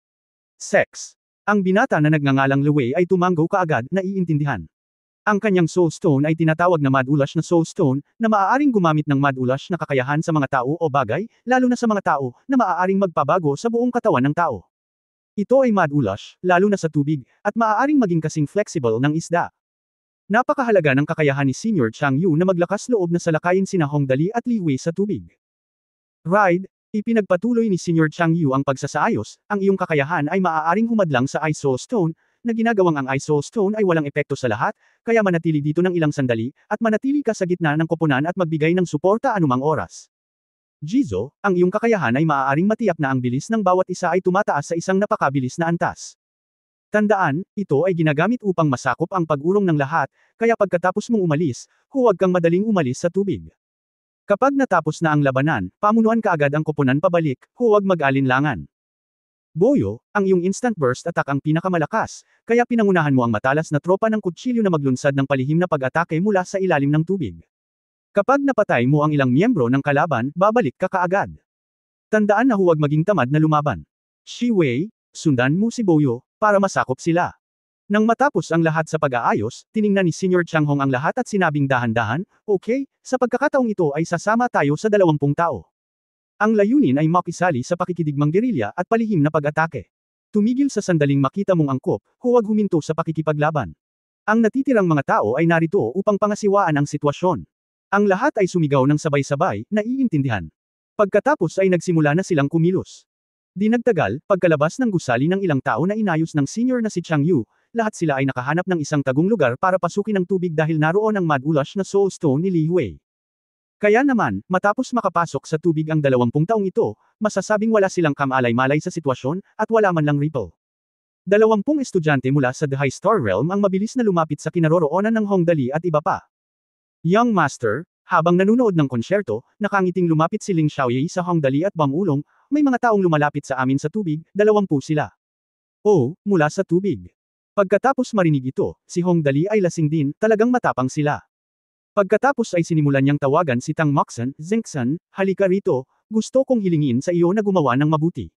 Sex. Ang binata na nagngangalang Lewei ay tumango kaagad, naiintindihan. Ang kanyang Soul Stone ay tinatawag na Mad Ulash na Soul Stone, na maaaring gumamit ng Mad Ulash na kakayahan sa mga tao o bagay, lalo na sa mga tao, na maaaring magpabago sa buong katawan ng tao. Ito ay Mad Ulash, lalo na sa tubig, at maaaring maging kasing flexible ng isda. Napakahalaga ng kakayahan ni Senior Chang Yu na maglakas loob na salakayin sina Hong Dali at Li Wei sa tubig. Ride, ipinagpatuloy ni Senior Chang Yu ang pagsasaayos, ang iyong kakayahan ay maaaring humadlang sa Ice Soul Stone, na ginagawang ang Ice Soul Stone ay walang epekto sa lahat, kaya manatili dito ng ilang sandali, at manatili ka sa gitna ng koponan at magbigay ng suporta anumang oras. Jizo, ang iyong kakayahan ay maaaring matiyak na ang bilis ng bawat isa ay tumataas sa isang napakabilis na antas. Tandaan, ito ay ginagamit upang masakop ang pag-urong ng lahat, kaya pagkatapos mong umalis, huwag kang madaling umalis sa tubig. Kapag natapos na ang labanan, pamunuan kaagad ang koponan pabalik, huwag mag-alinlangan. Boyo, ang iyong instant burst attack ang pinakamalakas, kaya pinangunahan mo ang matalas na tropa ng kutsilyo na maglunsad ng palihim na pag-atake mula sa ilalim ng tubig. Kapag napatay mo ang ilang miyembro ng kalaban, babalik ka kaagad. Tandaan na huwag maging tamad na lumaban. Shi Wei, sundan mo si Boyo, para masakop sila. Nang matapos ang lahat sa pag-aayos, tiningnan ni Senior Changhong ang lahat at sinabing dahan-dahan, okay, sa pagkakataong ito ay sasama tayo sa 20 tao. Ang layunin ay makisali sa pakikidigmang gerilya at palihim na pag-atake. Tumigil sa sandaling makita mong angkop, huwag huminto sa pakikipaglaban. Ang natitirang mga tao ay narito upang pangasiwaan ang sitwasyon. Ang lahat ay sumigaw ng sabay-sabay, naiintindihan. Pagkatapos ay nagsimula na silang kumilos. Di nagtagal, pagkalabas ng gusali ng ilang tao na inayos ng senior na si Chang Yu, lahat sila ay nakahanap ng isang tagong lugar para pasukin ang tubig dahil naroon ang Mad Ulash na Soul Stone ni Li Hui. Kaya naman, matapos makapasok sa tubig ang 20 taong ito, masasabing wala silang kamalay-malay sa sitwasyon, at wala man lang ripple. 20 estudyante mula sa The High Star Realm ang mabilis na lumapit sa kinaroroonan ng Hong Dali at iba pa. Young Master, habang nanunood ng konsyerto, nakangiting lumapit si Ling Xiaoyi sa Hong Dali at Bang Ulong, may mga taong lumalapit sa amin sa tubig, 20 sila. Oh, mula sa tubig. Pagkatapos marinig ito, si Hong Dali ay lasing din, talagang matapang sila. Pagkatapos ay sinimulan niyang tawagan si Tang Moxon, Zengxan, halika rito, gusto kong hilingin sa iyo na gumawa ng mabuti.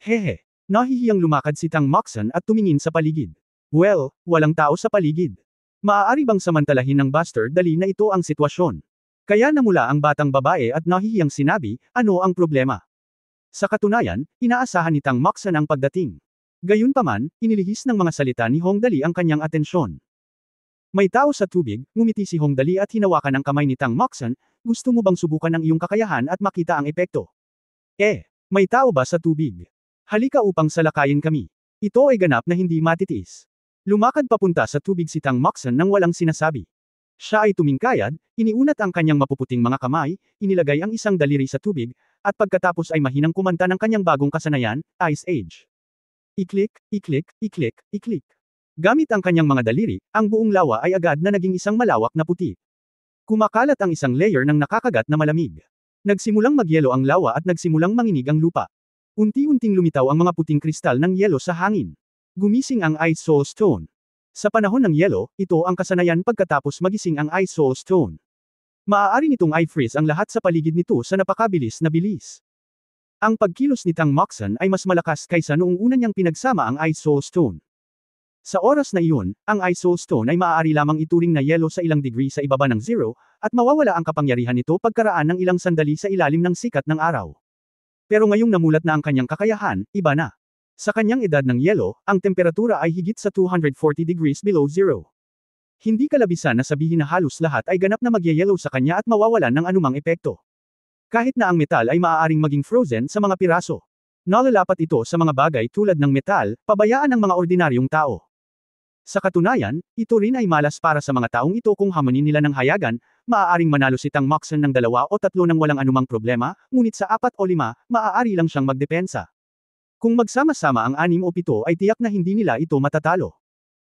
Hehe. Nahihiyang lumakad si Tang Moxon at tumingin sa paligid. Well, walang tao sa paligid. Maaari bang samantalahin ng Buster Dali na ito ang sitwasyon? Kaya namula ang batang babae at nahihiyang sinabi, ano ang problema? Sa katunayan, inaasahan ni Tang Moxon ang pagdating. Gayunpaman, inilihis ng mga salita ni Hong Dali ang kanyang atensyon. May tao sa tubig, ngumiti si Hong Dali at hinawakan ang kamay ni Tang Moxon, gusto mo bang subukan ang iyong kakayahan at makita ang epekto? May tao ba sa tubig? Halika upang salakayin kami. Ito ay ganap na hindi matitiis. Lumakad papunta sa tubig si Tang Moxon nang walang sinasabi. Siya ay tumingkayad, iniunat ang kanyang mapuputing mga kamay, inilagay ang isang daliri sa tubig, at pagkatapos ay mahinang kumanta ng kanyang bagong kasanayan, Ice Age. I-click, i-click, i-click, i-click. Gamit ang kanyang mga daliri, ang buong lawa ay agad na naging isang malawak na puti. Kumakalat ang isang layer ng nakakagat na malamig. Nagsimulang magyelo ang lawa at nagsimulang manginig ang lupa. Unti-unting lumitaw ang mga puting kristal ng yelo sa hangin. Gumising ang Ice Soul Stone. Sa panahon ng yelo, ito ang kasanayan pagkatapos magising ang Ice Soul Stone. Maaari nitong i-freeze ang lahat sa paligid nito sa napakabilis na bilis. Ang pagkilos ni Tang Moxon ay mas malakas kaysa noong una niyang pinagsama ang Ice Soul Stone. Sa oras na iyon, ang Ice Soul Stone ay maaari lamang ituring na yelo sa ilang degree sa ibaba ng zero, at mawawala ang kapangyarihan nito pagkaraan ng ilang sandali sa ilalim ng sikat ng araw. Pero ngayong namulat na ang kanyang kakayahan, iba na. Sa kanyang edad ng yelo, ang temperatura ay higit sa 240 degrees below zero. Hindi kalabisan na sabihin na halos lahat ay ganap na magyayelo sa kanya at mawawalan ng anumang epekto. Kahit na ang metal ay maaaring maging frozen sa mga piraso. Nalalapat ito sa mga bagay tulad ng metal, pabayaan ng mga ordinaryong tao. Sa katunayan, ito rin ay malas para sa mga taong ito kung hamonin nila ng hayagan, maaaring manalo si Tang Moxon ng 2 o 3 nang walang anumang problema, ngunit sa 4 o 5, maaari lang siyang magdepensa. Kung magsama-sama ang 6 o 7 ay tiyak na hindi nila ito matatalo.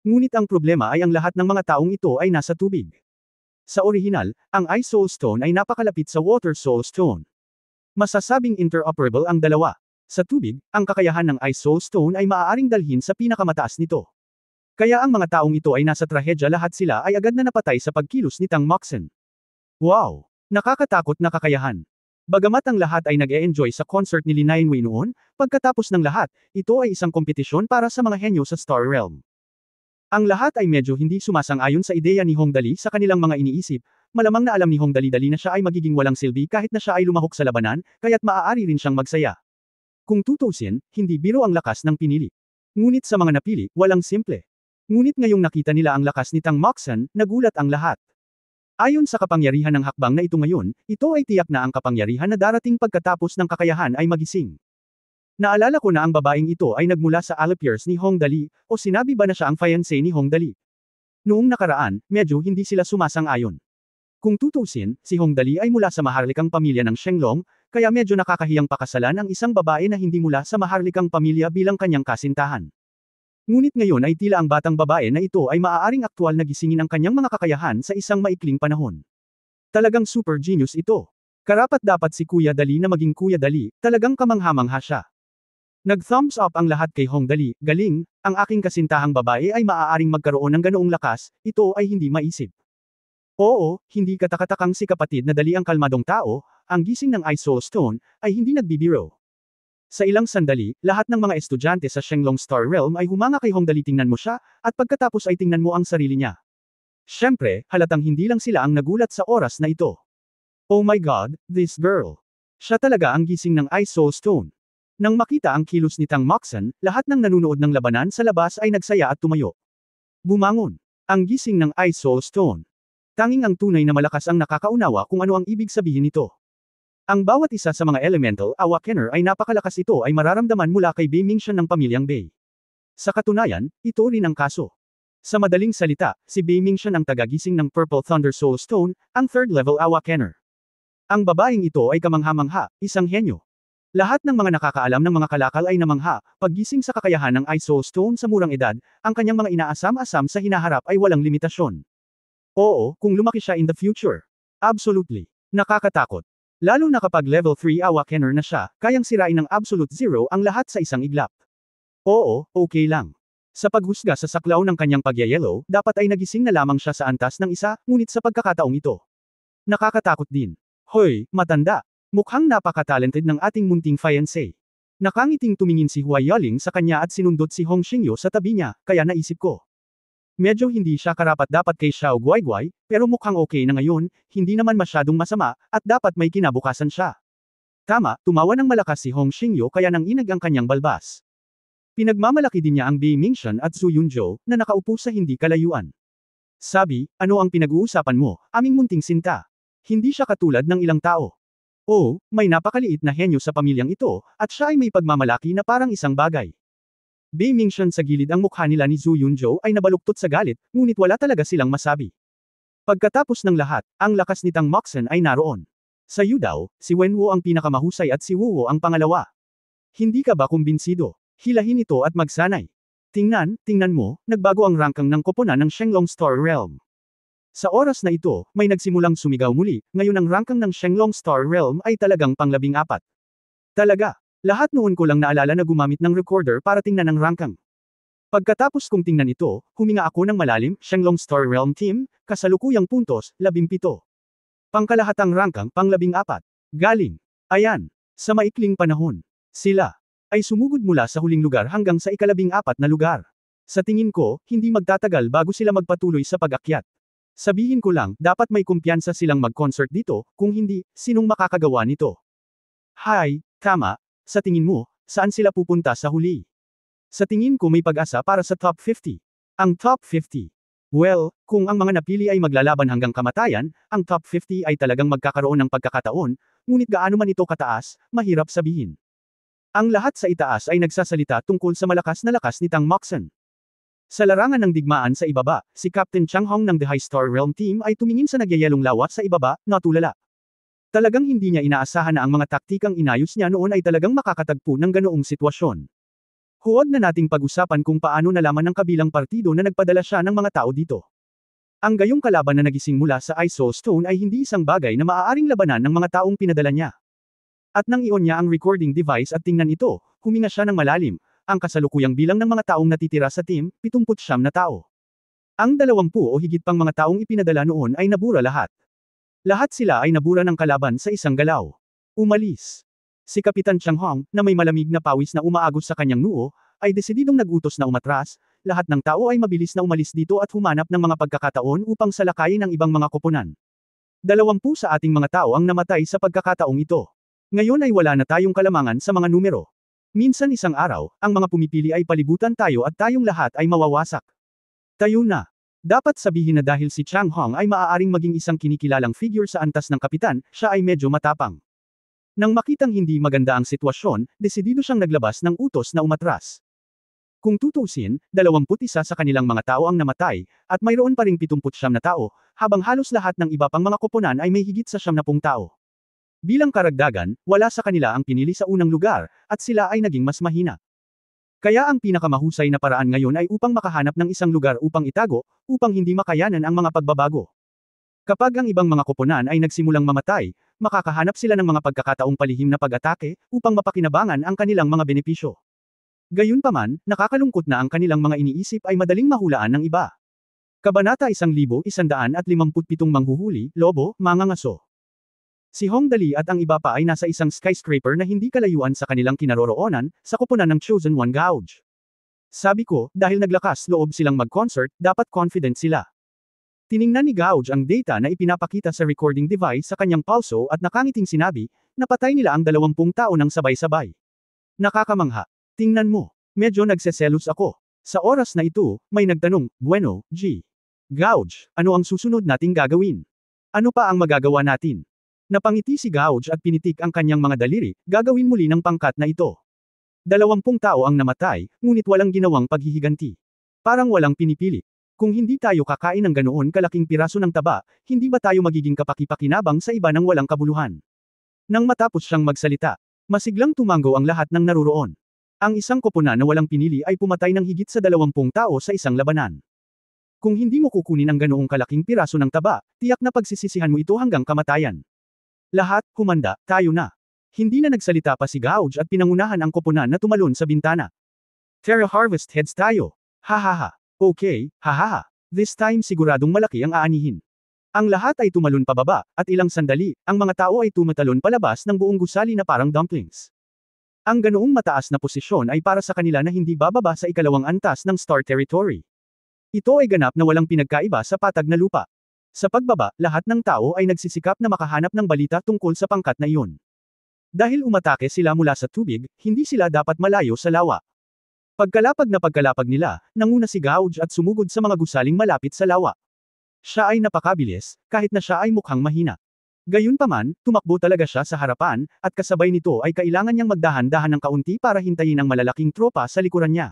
Ngunit ang problema ay ang lahat ng mga taong ito ay nasa tubig. Sa orihinal, ang Ice Soul Stone ay napakalapit sa Water Soul Stone. Masasabing interoperable ang dalawa. Sa tubig, ang kakayahan ng Ice Soul Stone ay maaaring dalhin sa pinakamataas nito. Kaya ang mga taong ito ay nasa trahedya, lahat sila ay agad na napatay sa pagkilos ni Tang Moxon. Wow! Nakakatakot na kakayahan. Bagamat ang lahat ay nag-e-enjoy sa concert ni Lin Naiwei noon, pagkatapos ng lahat, ito ay isang kompetisyon para sa mga henyo sa Star Realm. Ang lahat ay medyo hindi sumasang-ayon sa ideya ni Hong Dali sa kanilang mga iniisip, malamang na alam ni Hong Dali na siya ay magiging walang silbi kahit na siya ay lumahok sa labanan, kaya't maaari rin siyang magsaya. Kung tutusin, hindi biro ang lakas ng pinili. Ngunit sa mga napili, walang simple. Ngunit ngayong nakita nila ang lakas ni Tang Moxon, nagulat ang lahat. Ayon sa kapangyarihan ng hakbang na ito ngayon, ito ay tiyak na ang kapangyarihan na darating pagkatapos ng kakayahan ay magising. Naalala ko na ang babaeng ito ay nagmula sa Alapiers ni Hong Dali, o sinabi ba na siya ang fiancé ni Hong Dali? Noong nakaraan, medyo hindi sila sumasang-ayon. Kung tutusin, si Hong Dali ay mula sa maharlikang pamilya ng Shenglong, kaya medyo nakakahiyang pakasalan ang isang babae na hindi mula sa maharlikang pamilya bilang kanyang kasintahan. Ngunit ngayon ay tila ang batang babae na ito ay maaaring aktwal na gisingin ang kanyang mga kakayahan sa isang maikling panahon. Talagang super genius ito. Karapat-dapat si Kuya Dali na maging Kuya Dali, talagang kamangha-mangha siya. Nag-thumbs up ang lahat kay Hong Dali, galing, ang aking kasintahang babae ay maaaring magkaroon ng ganoong lakas, ito ay hindi maisip. Oo, hindi katakatakang si kapatid na Dali ang kalmadong tao, ang gising ng Ice Soul Stone, ay hindi nagbibiro. Sa ilang sandali, lahat ng mga estudyante sa Shenglong Star Realm ay humanga kay Hong Dali, tingnan mo siya, at pagkatapos ay tingnan mo ang sarili niya. Siyempre, halatang hindi lang sila ang nagulat sa oras na ito. Oh my God, this girl. Siya talaga ang gising ng Ice Soul Stone. Nang makita ang kilos ni Tang Moxon, lahat ng nanunood ng labanan sa labas ay nagsaya at tumayo. Bumangon. Ang gising ng Ice Soul Stone. Tanging ang tunay na malakas ang nakakaunawa kung ano ang ibig sabihin nito. Ang bawat isa sa mga elemental awakener ay napakalakas, ito ay mararamdaman mula kay Bei Mingxian ng pamilyang Bei. Sa katunayan, ito rin ang kaso. Sa madaling salita, si Bei Mingxian ang tagagising ng Purple Thunder Soul Stone, ang third level awakener. Ang babaeng ito ay kamangha-mangha, isang henyo. Lahat ng mga nakakaalam ng mga kalakal ay namangha, paggising sa kakayahan ng Ice Soul Stone sa murang edad, ang kanyang mga inaasam-asam sa hinaharap ay walang limitasyon. Oo, kung lumaki siya in the future. Absolutely. Nakakatakot. Lalo na kapag level 3 awakener na siya, kayang sirain ng absolute zero ang lahat sa isang iglap. Oo, okay lang. Sa paghusga sa saklaw ng kanyang pagyayelo, dapat ay nagising na lamang siya sa antas ng isa, ngunit sa pagkakataong ito. Nakakatakot din. Hoy, matanda. Mukhang napaka-talented ng ating munting fiancé. Nakangiting tumingin si Hua Yaling sa kanya at sinundot si Hong Xingyo sa tabi niya, kaya naisip ko. Medyo hindi siya karapat-dapat kay Xiao Guaiguai, pero mukhang okay na ngayon, hindi naman masyadong masama, at dapat may kinabukasan siya. Tama, tumawa ng malakas si Hong Xingyo kaya nang inag ang kanyang balbas. Pinagmamalaki din niya ang Bei Mingxian at Zhu Yunzhou, na nakaupo sa hindi kalayuan. Sabi, ano ang pinag-uusapan mo, aming munting sinta? Hindi siya katulad ng ilang tao. Oh, may napakaliit na henyo sa pamilyang ito, at siya ay may pagmamalaki na parang isang bagay. Bei Mingxian sa gilid ang mukha nila ni Zhu Yunzhou ay nabaluktot sa galit, ngunit wala talaga silang masabi. Pagkatapos ng lahat, ang lakas ni Tang Moxon ay naroon. Sa Yudao, si Wenwu ang pinakamahusay at si Wuwo ang pangalawa. Hindi ka ba kumbinsido? Hilahin ito at magsanay. Tingnan mo, nagbago ang rangkang ng koponan ng Shenglong Star Realm. Sa oras na ito, may nagsimulang sumigaw muli, ngayon ang rangkang ng Shenglong Star Realm ay talagang pang-14. Talaga. Lahat noon ko lang naalala na gumamit ng recorder para tingnan ang rangkang. Pagkatapos kong tingnan ito, huminga ako ng malalim, Shenglong Star Realm Team, kasalukuyang puntos, 17. Pangkalahatang rangkang, pang-14. Galing. Ayan. Sa maikling panahon. Sila ay sumugod mula sa huling lugar hanggang sa ika-14 na lugar. Sa tingin ko, hindi magtatagal bago sila magpatuloy sa pag-akyat. Sabihin ko lang, dapat may kumpiyansa silang mag-concert dito, kung hindi, sinong makakagawa nito? Hay, tama. Sa tingin mo, saan sila pupunta sa huli? Sa tingin ko may pag-asa para sa top 50. Ang top 50. Well, kung ang mga napili ay maglalaban hanggang kamatayan, ang top 50 ay talagang magkakaroon ng pagkakataon, ngunit gaano man ito kataas, mahirap sabihin. Ang lahat sa itaas ay nagsasalita tungkol sa malakas na lakas ni Tang Moxon. Sa larangan ng digmaan sa ibaba, si Captain Chang Hong ng The High Star Realm Team ay tumingin sa nagyayelong lawa sa ibaba, natulala. Talagang hindi niya inaasahan na ang mga taktikang inayos niya noon ay talagang makakatagpo ng ganoong sitwasyon. Huwag na nating pag-usapan kung paano nalaman ng kabilang partido na nagpadala siya ng mga tao dito. Ang gayong kalaban na nagising mula sa Ice Soul Stone ay hindi isang bagay na maaaring labanan ng mga taong pinadala niya. At nang i-on niya ang recording device at tingnan ito, huminga siya ng malalim, ang kasalukuyang bilang ng mga taong natitira sa team, 79 na tao. Ang 20 o higit pang mga taong ipinadala noon ay nabura lahat. Lahat sila ay nabura ng kalaban sa isang galaw. Umalis. Si Kapitan Chang Hong, na may malamig na pawis na umaagos sa kanyang noo, ay desididong nag-utos na umatras, lahat ng tao ay mabilis na umalis dito at humanap ng mga pagkakataon upang salakayin ang ibang mga koponan. 20 sa ating mga tao ang namatay sa pagkakataong ito. Ngayon ay wala na tayong kalamangan sa mga numero. Minsan isang araw, ang mga pumipili ay palibutan tayo at tayong lahat ay mawawasak. Tayo na. Dapat sabihin na dahil si Chang Hong ay maaaring maging isang kinikilalang figure sa antas ng kapitan, siya ay medyo matapang. Nang makitang hindi maganda ang sitwasyon, desidido siyang naglabas ng utos na umatras. Kung tutuusin, 21 sa kanilang mga tao ang namatay, at mayroon pa ring 79 na tao, habang halos lahat ng iba pang mga koponan ay may higit sa 70 tao. Bilang karagdagan, wala sa kanila ang pinili sa unang lugar, at sila ay naging mas mahina. Kaya ang pinakamahusay na paraan ngayon ay upang makahanap ng isang lugar upang itago, upang hindi makayanan ang mga pagbabago. Kapag ang ibang mga koponan ay nagsimulang mamatay, makakahanap sila ng mga pagkakataong palihim na pag-atake, upang mapakinabangan ang kanilang mga benepisyo. Gayunpaman, nakakalungkot na ang kanilang mga iniisip ay madaling mahulaan ng iba. Kabanata 1157 Manghuhuli, Lobo, Mangangaso. Si Hong Dali at ang iba pa ay nasa isang skyscraper na hindi kalayuan sa kanilang kinaroroonan, sa koponan ng Chosen One Gouge. Sabi ko, dahil naglakas loob silang mag-concert, dapat confident sila. Tiningnan ni Gouge ang data na ipinapakita sa recording device sa kanyang pulso at nakangiting sinabi, napatay nila ang 20 tao ng sabay-sabay. Nakakamangha. Tingnan mo. Medyo nagseselos ako. Sa oras na ito, may nagtanong, bueno, Gouge, ano ang susunod nating gagawin? Ano pa ang magagawa natin? Napangiti si Gouge at pinitik ang kanyang mga daliri, gagawin muli ng pangkat na ito. 20 tao ang namatay, ngunit walang ginawang paghihiganti. Parang walang pinipili. Kung hindi tayo kakain ng ganoon kalaking piraso ng taba, hindi ba tayo magiging kapaki-pakinabang sa iba ng walang kabuluhan? Nang matapos siyang magsalita, masiglang tumango ang lahat ng naruroon. Ang isang koponan na walang pinili ay pumatay ng higit sa 20 tao sa isang labanan. Kung hindi mo kukunin ang ganoong kalaking piraso ng taba, tiyak na pagsisisihan mo ito hanggang kamatayan. Lahat, humanda, tayo na. Hindi na nagsalita pa si Gouge at pinangunahan ang koponan na tumalon sa bintana. Terra Harvest Heads tayo. Hahaha. Okay, hahaha. This time siguradong malaki ang aanihin. Ang lahat ay tumalon pababa, at ilang sandali, ang mga tao ay tumatalon palabas ng buong gusali na parang dumplings. Ang ganoong mataas na posisyon ay para sa kanila na hindi bababa sa ikalawang antas ng Star Territory. Ito ay ganap na walang pinagkaiba sa patag na lupa. Sa pagbaba, lahat ng tao ay nagsisikap na makahanap ng balita tungkol sa pangkat na iyon. Dahil umatake sila mula sa tubig, hindi sila dapat malayo sa lawa. Pagkalapag nila, nanguna si Gouge at sumugod sa mga gusaling malapit sa lawa. Siya ay napakabilis, kahit na siya ay mukhang mahina. Gayunpaman, tumakbo talaga siya sa harapan, at kasabay nito ay kailangan niyang magdahan-dahan ng kaunti para hintayin ang malalaking tropa sa likuran niya.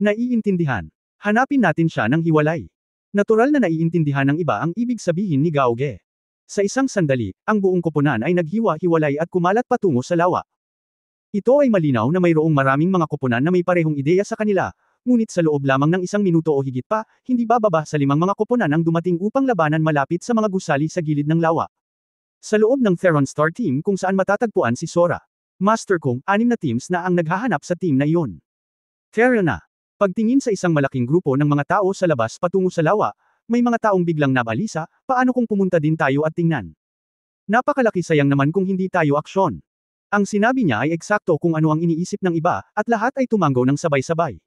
Naiintindihan. Hanapin natin siya ng hiwalay. Natural na naiintindihan ng iba ang ibig sabihin ni Gouge. Sa isang sandali, ang buong koponan ay naghiwa-hiwalay at kumalat patungo sa lawa. Ito ay malinaw na mayroong maraming mga koponan na may parehong ideya sa kanila, ngunit sa loob lamang ng isang minuto o higit pa, hindi bababa sa 5 mga koponan ang dumating upang labanan malapit sa mga gusali sa gilid ng lawa. Sa loob ng Theron Star Team kung saan matatagpuan si Sora. Master Kong, 6 na teams na ang naghahanap sa team na iyon. Terra na. Pagtingin sa isang malaking grupo ng mga tao sa labas patungo sa lawa, may mga taong biglang nabalisa, paano kung pumunta din tayo at tingnan? Napakalaki sayang naman kung hindi tayo aksyon. Ang sinabi niya ay eksakto kung ano ang iniisip ng iba, at lahat ay tumango ng sabay-sabay.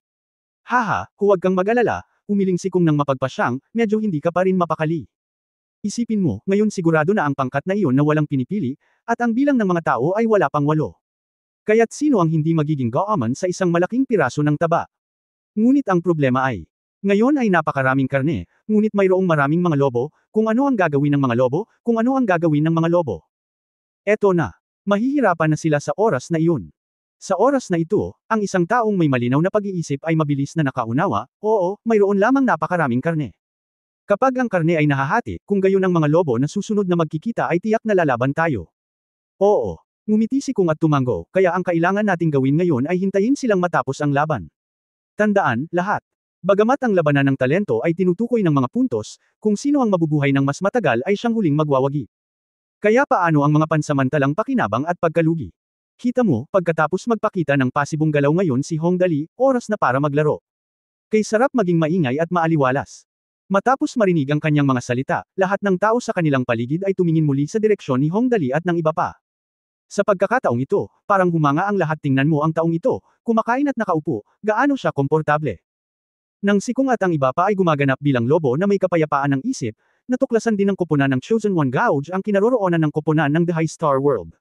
Haha, huwag kang mag-alala, umiling si Kong ng mapagpasyang, medyo hindi ka pa rin mapakali. Isipin mo, ngayon sigurado na ang pangkat na iyon na walang pinipili, at ang bilang ng mga tao ay wala pang 8. Kaya't sino ang hindi magiging gaaman sa isang malaking piraso ng taba? Ngunit ang problema ay, ngayon ay napakaraming karne, ngunit mayroong maraming mga lobo, kung ano ang gagawin ng mga lobo, kung ano ang gagawin ng mga lobo. Eto na. Mahihirapan na sila sa oras na iyon. Sa oras na ito, ang isang taong may malinaw na pag-iisip ay mabilis na nakaunawa, oo, mayroon lamang napakaraming karne. Kapag ang karne ay nahahati, kung gayon ang mga lobo na susunod na magkikita ay tiyak na lalaban tayo. Oo, ngumiti si Kong at tumango, kaya ang kailangan nating gawin ngayon ay hintayin silang matapos ang laban. Tandaan, lahat. Bagamat ang labanan ng talento ay tinutukoy ng mga puntos, kung sino ang mabubuhay ng mas matagal ay siyang huling magwawagi. Kaya paano ang mga pansamantalang pakinabang at pagkalugi? Kita mo, pagkatapos magpakita ng pasibong galaw ngayon si Hong Dali, oras na para maglaro. Kay sarap maging maingay at maaliwalas. Matapos marinig ang kanyang mga salita, lahat ng tao sa kanilang paligid ay tumingin muli sa direksyon ni Hong Dali at ng iba pa. Sa pagkakataong ito, parang humanga ang lahat. Tingnan mo ang taong ito, kumakain at nakaupo, gaano siya komportable. Nang si Kong at ang iba pa ay gumaganap bilang lobo na may kapayapaan ng isip, natuklasan din ng koponan ng Chosen One Gouge ang kinaroroonan ng koponan ng The High Star World.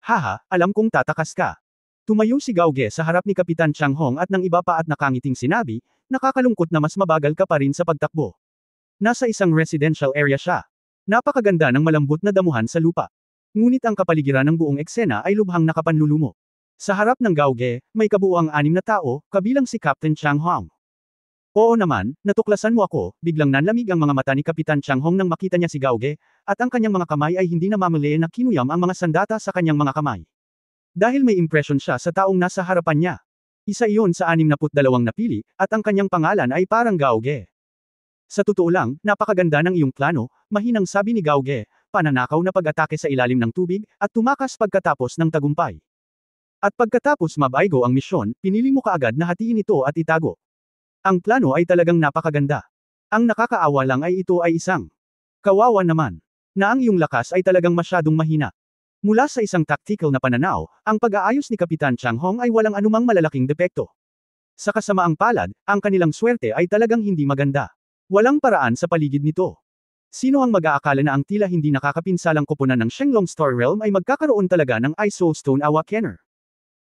Haha, alam kong tatakas ka. Tumayo si Gouge sa harap ni Kapitan Chang Hong at ng iba pa at nakangiting sinabi, nakakalungkot na mas mabagal ka pa rin sa pagtakbo. Nasa isang residential area siya. Napakaganda ng malambot na damuhan sa lupa. Ngunit ang kapaligiran ng buong eksena ay lubhang nakapanlulumo. Sa harap ng Gauge, may kabuuang 6 na tao, kabilang si Captain Chang Hong. Oo naman, natuklasan mo ako, biglang nanlamig ang mga mata ni Kapitan Chang Hong nang makita niya si Gauge, at ang kanyang mga kamay ay hindi namamali na kinuyam ang mga sandata sa kanyang mga kamay. Dahil may impresyon siya sa taong nasa harapan niya. Isa iyon sa 62 napili, at ang kanyang pangalan ay parang Gauge. Sa totoo lang, napakaganda ng iyong plano, mahinang sabi ni Gauge, pananakaw na pag-atake sa ilalim ng tubig, at tumakas pagkatapos ng tagumpay. At pagkatapos mabaigo ang misyon, pinili mo kaagad na hatiin ito at itago. Ang plano ay talagang napakaganda. Ang nakakaawa lang ay ito ay isang kawawa naman, na ang iyong lakas ay talagang masyadong mahina. Mula sa isang tactical na pananaw, ang pag-aayos ni Kapitan Chang Hong ay walang anumang malalaking depekto. Sa kasamaang palad, ang kanilang swerte ay talagang hindi maganda. Walang paraan sa paligid nito. Sino ang mag-aakala na ang tila hindi nakakapinsalang koponan ng Shenlong Star Realm ay magkakaroon talaga ng Ice Soul Stone Awakener?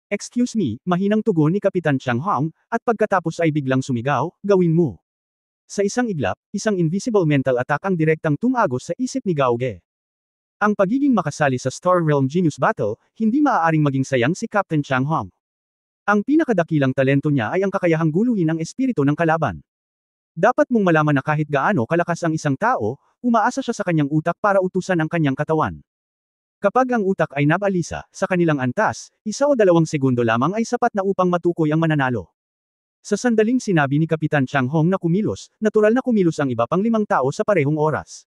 Excuse me, mahinang tugon ni Kapitan Chang Hong, at pagkatapos ay biglang sumigaw, gawin mo. Sa isang iglap, isang invisible mental attack ang direktang tumagos sa isip ni Gauge. Ang pagiging makasali sa Star Realm Genius Battle, hindi maaaring maging sayang si Captain Chang Hong. Ang pinakadakilang talento niya ay ang kakayahang guluhin ang espiritu ng kalaban. Dapat mong malaman na kahit gaano kalakas ang isang tao, umaasa siya sa kanyang utak para utusan ang kanyang katawan. Kapag ang utak ay nabalisa, sa kanilang antas, 1 o 2 segundo lamang ay sapat na upang matukoy ang mananalo. Sa sandaling sinabi ni Kapitan Chang Hong na kumilos, natural na kumilos ang iba pang 5 tao sa parehong oras.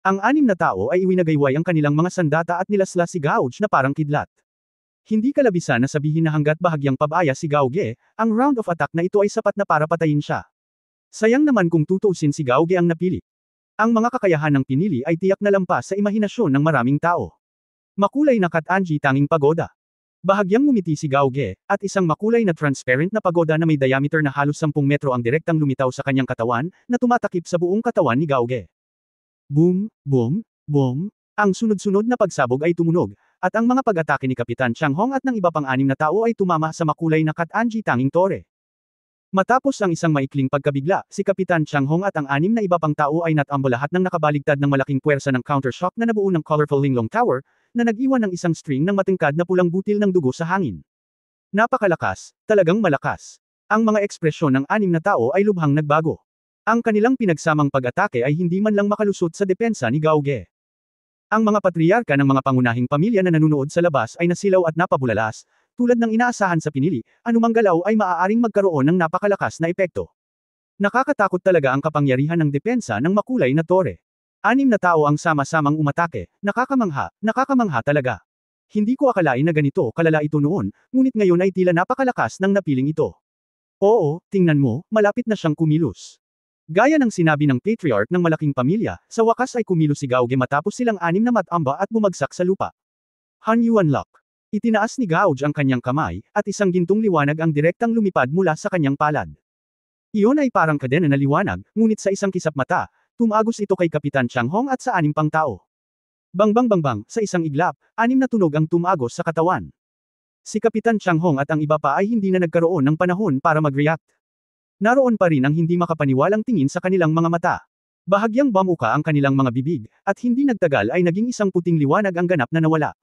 Ang 6 na tao ay iwinagayway ang kanilang mga sandata at nilasla si Gauge na parang kidlat. Hindi kalabisan na sabihin na hanggat bahagyang pabaya si Gauge, ang round of attack na ito ay sapat na para patayin siya. Sayang naman kung tutuusin si Gauge ang napili. Ang mga kakayahan ng pinili ay tiyak na lampas sa imahinasyon ng maraming tao. Makulay na Katanji tanging pagoda. Bahagyang ngumiti si Gauge, at isang makulay na transparent na pagoda na may diameter na halos 10 metro ang direktang lumitaw sa kanyang katawan, na tumatakip sa buong katawan ni Gauge. Boom, boom, boom, ang sunod-sunod na pagsabog ay tumunog, at ang mga pag-atake ni Kapitan Chang Hong at ng iba pang 6 na tao ay tumama sa makulay na Katanji tanging tore. Matapos ang isang maikling pagkabigla, si Kapitan Chang Hong at ang 6 na iba pang tao ay natambo lahat ng nakabaligtad ng malaking puwersa ng countershock na nabuo ng colorful Linglong Tower, na nag-iwan ng isang string ng matingkad na pulang butil ng dugo sa hangin. Napakalakas, talagang malakas. Ang mga ekspresyon ng 6 na tao ay lubhang nagbago. Ang kanilang pinagsamang pag-atake ay hindi man lang makalusot sa depensa ni Gauge. Ang mga patriarka ng mga pangunahing pamilya na nanunood sa labas ay nasilaw at napabulalas, tulad ng inaasahan sa pinili, anumang galaw ay maaaring magkaroon ng napakalakas na epekto. Nakakatakot talaga ang kapangyarihan ng depensa ng makulay na tore. 6 na tao ang sama-samang umatake, nakakamangha talaga. Hindi ko akalain na ganito kalala ito noon, ngunit ngayon ay tila napakalakas ng napiling ito. Oo, tingnan mo, malapit na siyang kumilos. Gaya ng sinabi ng patriarch ng malaking pamilya, sa wakas ay kumilos si Gauge matapos silang 6 na matamba at bumagsak sa lupa. Han Yuan Lock. Itinaas ni Gauge ang kanyang kamay, at isang gintong liwanag ang direktang lumipad mula sa kanyang palad. Iyon ay parang kadena na liwanag, ngunit sa isang kisap mata, tumagos ito kay Kapitan Chang Hong at sa 6 pang tao. Bang, sa isang iglap, 6 na tunog ang tumagos sa katawan. Si Kapitan Chang Hong at ang iba pa ay hindi na nagkaroon ng panahon para mag-react. Naroon pa rin ang hindi makapaniwalang tingin sa kanilang mga mata. Bahagyang bamuka ang kanilang mga bibig, at hindi nagtagal ay naging isang puting liwanag ang ganap na nawala.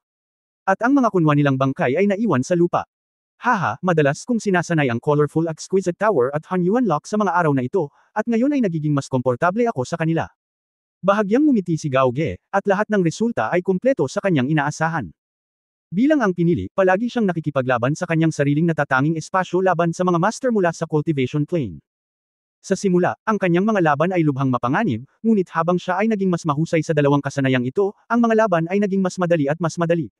At ang mga kunwa nilang bangkay ay naiwan sa lupa. Haha, madalas kong sinasanay ang colorful exquisite tower at Han Yuan Lock sa mga araw na ito, at ngayon ay nagiging mas komportable ako sa kanila. Bahagyang ngumiti si Gauge, at lahat ng resulta ay kumpleto sa kanyang inaasahan. Bilang ang pinili, palagi siyang nakikipaglaban sa kanyang sariling natatanging espasyo laban sa mga master mula sa cultivation plane. Sa simula, ang kanyang mga laban ay lubhang mapanganib, ngunit habang siya ay naging mas mahusay sa dalawang kasanayang ito, ang mga laban ay naging mas madali at mas madali.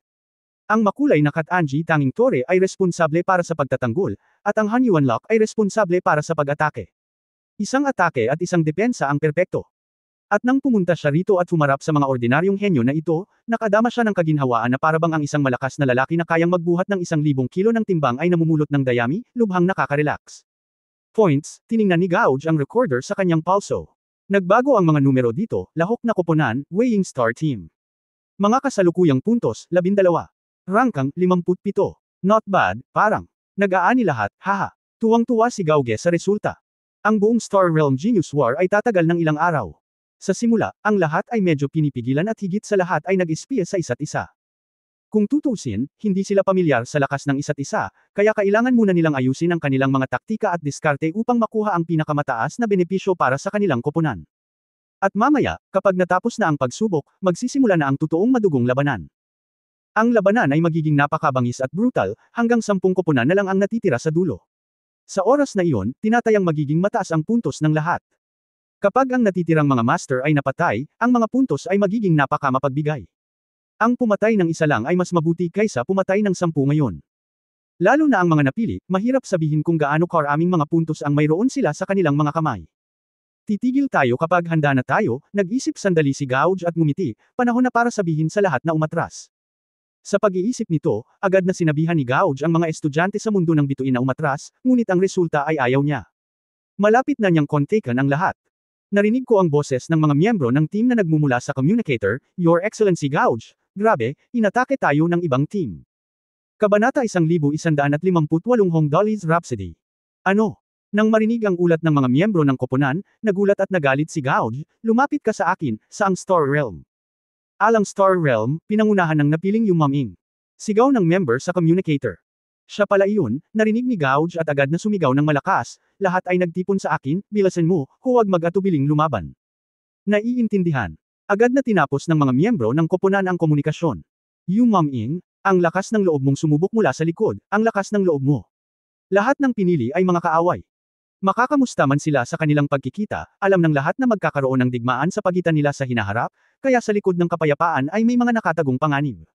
Ang makulay na Katanji tanging tore ay responsable para sa pagtatanggol, at ang Han Yuan Lock ay responsable para sa pag-atake. Isang atake at isang depensa ang perpekto. At nang pumunta siya rito at humarap sa mga ordinaryong henyo na ito, nakadama siya ng kaginhawaan na parabang ang isang malakas na lalaki na kayang magbuhat ng 1,000 kilo ng timbang ay namumulot ng dayami, lubhang nakaka-relax. Points, tiningnan ni Gauge ang recorder sa kanyang pulso. Nagbago ang mga numero dito, lahok na koponan, weighing star team. Mga kasalukuyang puntos, 12. Rangkang, 57. Not bad, parang. Nag-aani lahat, haha. Tuwang-tuwa si Gauge sa resulta. Ang buong Star Realm Genius War ay tatagal ng ilang araw. Sa simula, ang lahat ay medyo pinipigilan at higit sa lahat ay nag-espiya sa isa't isa. Kung tutuusin, hindi sila pamilyar sa lakas ng isa't isa, kaya kailangan muna nilang ayusin ang kanilang mga taktika at diskarte upang makuha ang pinakamataas na benepisyo para sa kanilang koponan. At mamaya, kapag natapos na ang pagsubok, magsisimula na ang totoong madugong labanan. Ang labanan ay magiging napakabangis at brutal, hanggang 10 koponan na lang ang natitira sa dulo. Sa oras na iyon, tinatayang magiging mataas ang puntos ng lahat. Kapag ang natitirang mga master ay napatay, ang mga puntos ay magiging napakamapagbigay. Ang pumatay ng isa lang ay mas mabuti kaysa pumatay ng 10 ngayon. Lalo na ang mga napili, mahirap sabihin kung gaano karaming mga puntos ang mayroon sila sa kanilang mga kamay. Titigil tayo kapag handa na tayo, nag-isip sandali si Gouge at ngumiti, panahon na para sabihin sa lahat na umatras. Sa pag-iisip nito, agad na sinabihan ni Gouge ang mga estudyante sa mundo ng bituin na umatras, ngunit ang resulta ay ayaw niya. Malapit na niyang kontaken ang lahat. Narinig ko ang boses ng mga miyembro ng team na nagmumula sa communicator, Your Excellency Gouge, grabe, inatake tayo ng ibang team. Kabanata 1158 Hong Dolly's Rhapsody. Ano? Nang marinig ang ulat ng mga miyembro ng koponan, nagulat at nagalit si Gouge, lumapit ka sa akin, sa ang Star Realm. Alang Star Realm, pinangunahan ng napiling yung maming. Sigaw ng member sa communicator. Siya pala iyon, narinig ni Gouge at agad na sumigaw ng malakas, lahat ay nagtipon sa akin, bilasan mo, huwag mag-atubiling lumaban. Naiintindihan. Agad na tinapos ng mga miyembro ng koponan ang komunikasyon. Yung maming, ang lakas ng loob mong sumubok mula sa likod, ang lakas ng loob mo. Lahat ng pinili ay mga kaaway. Makakamusta man sila sa kanilang pagkikita, alam ng lahat na magkakaroon ng digmaan sa pagitan nila sa hinaharap, kaya sa likod ng kapayapaan ay may mga nakatagong panganib.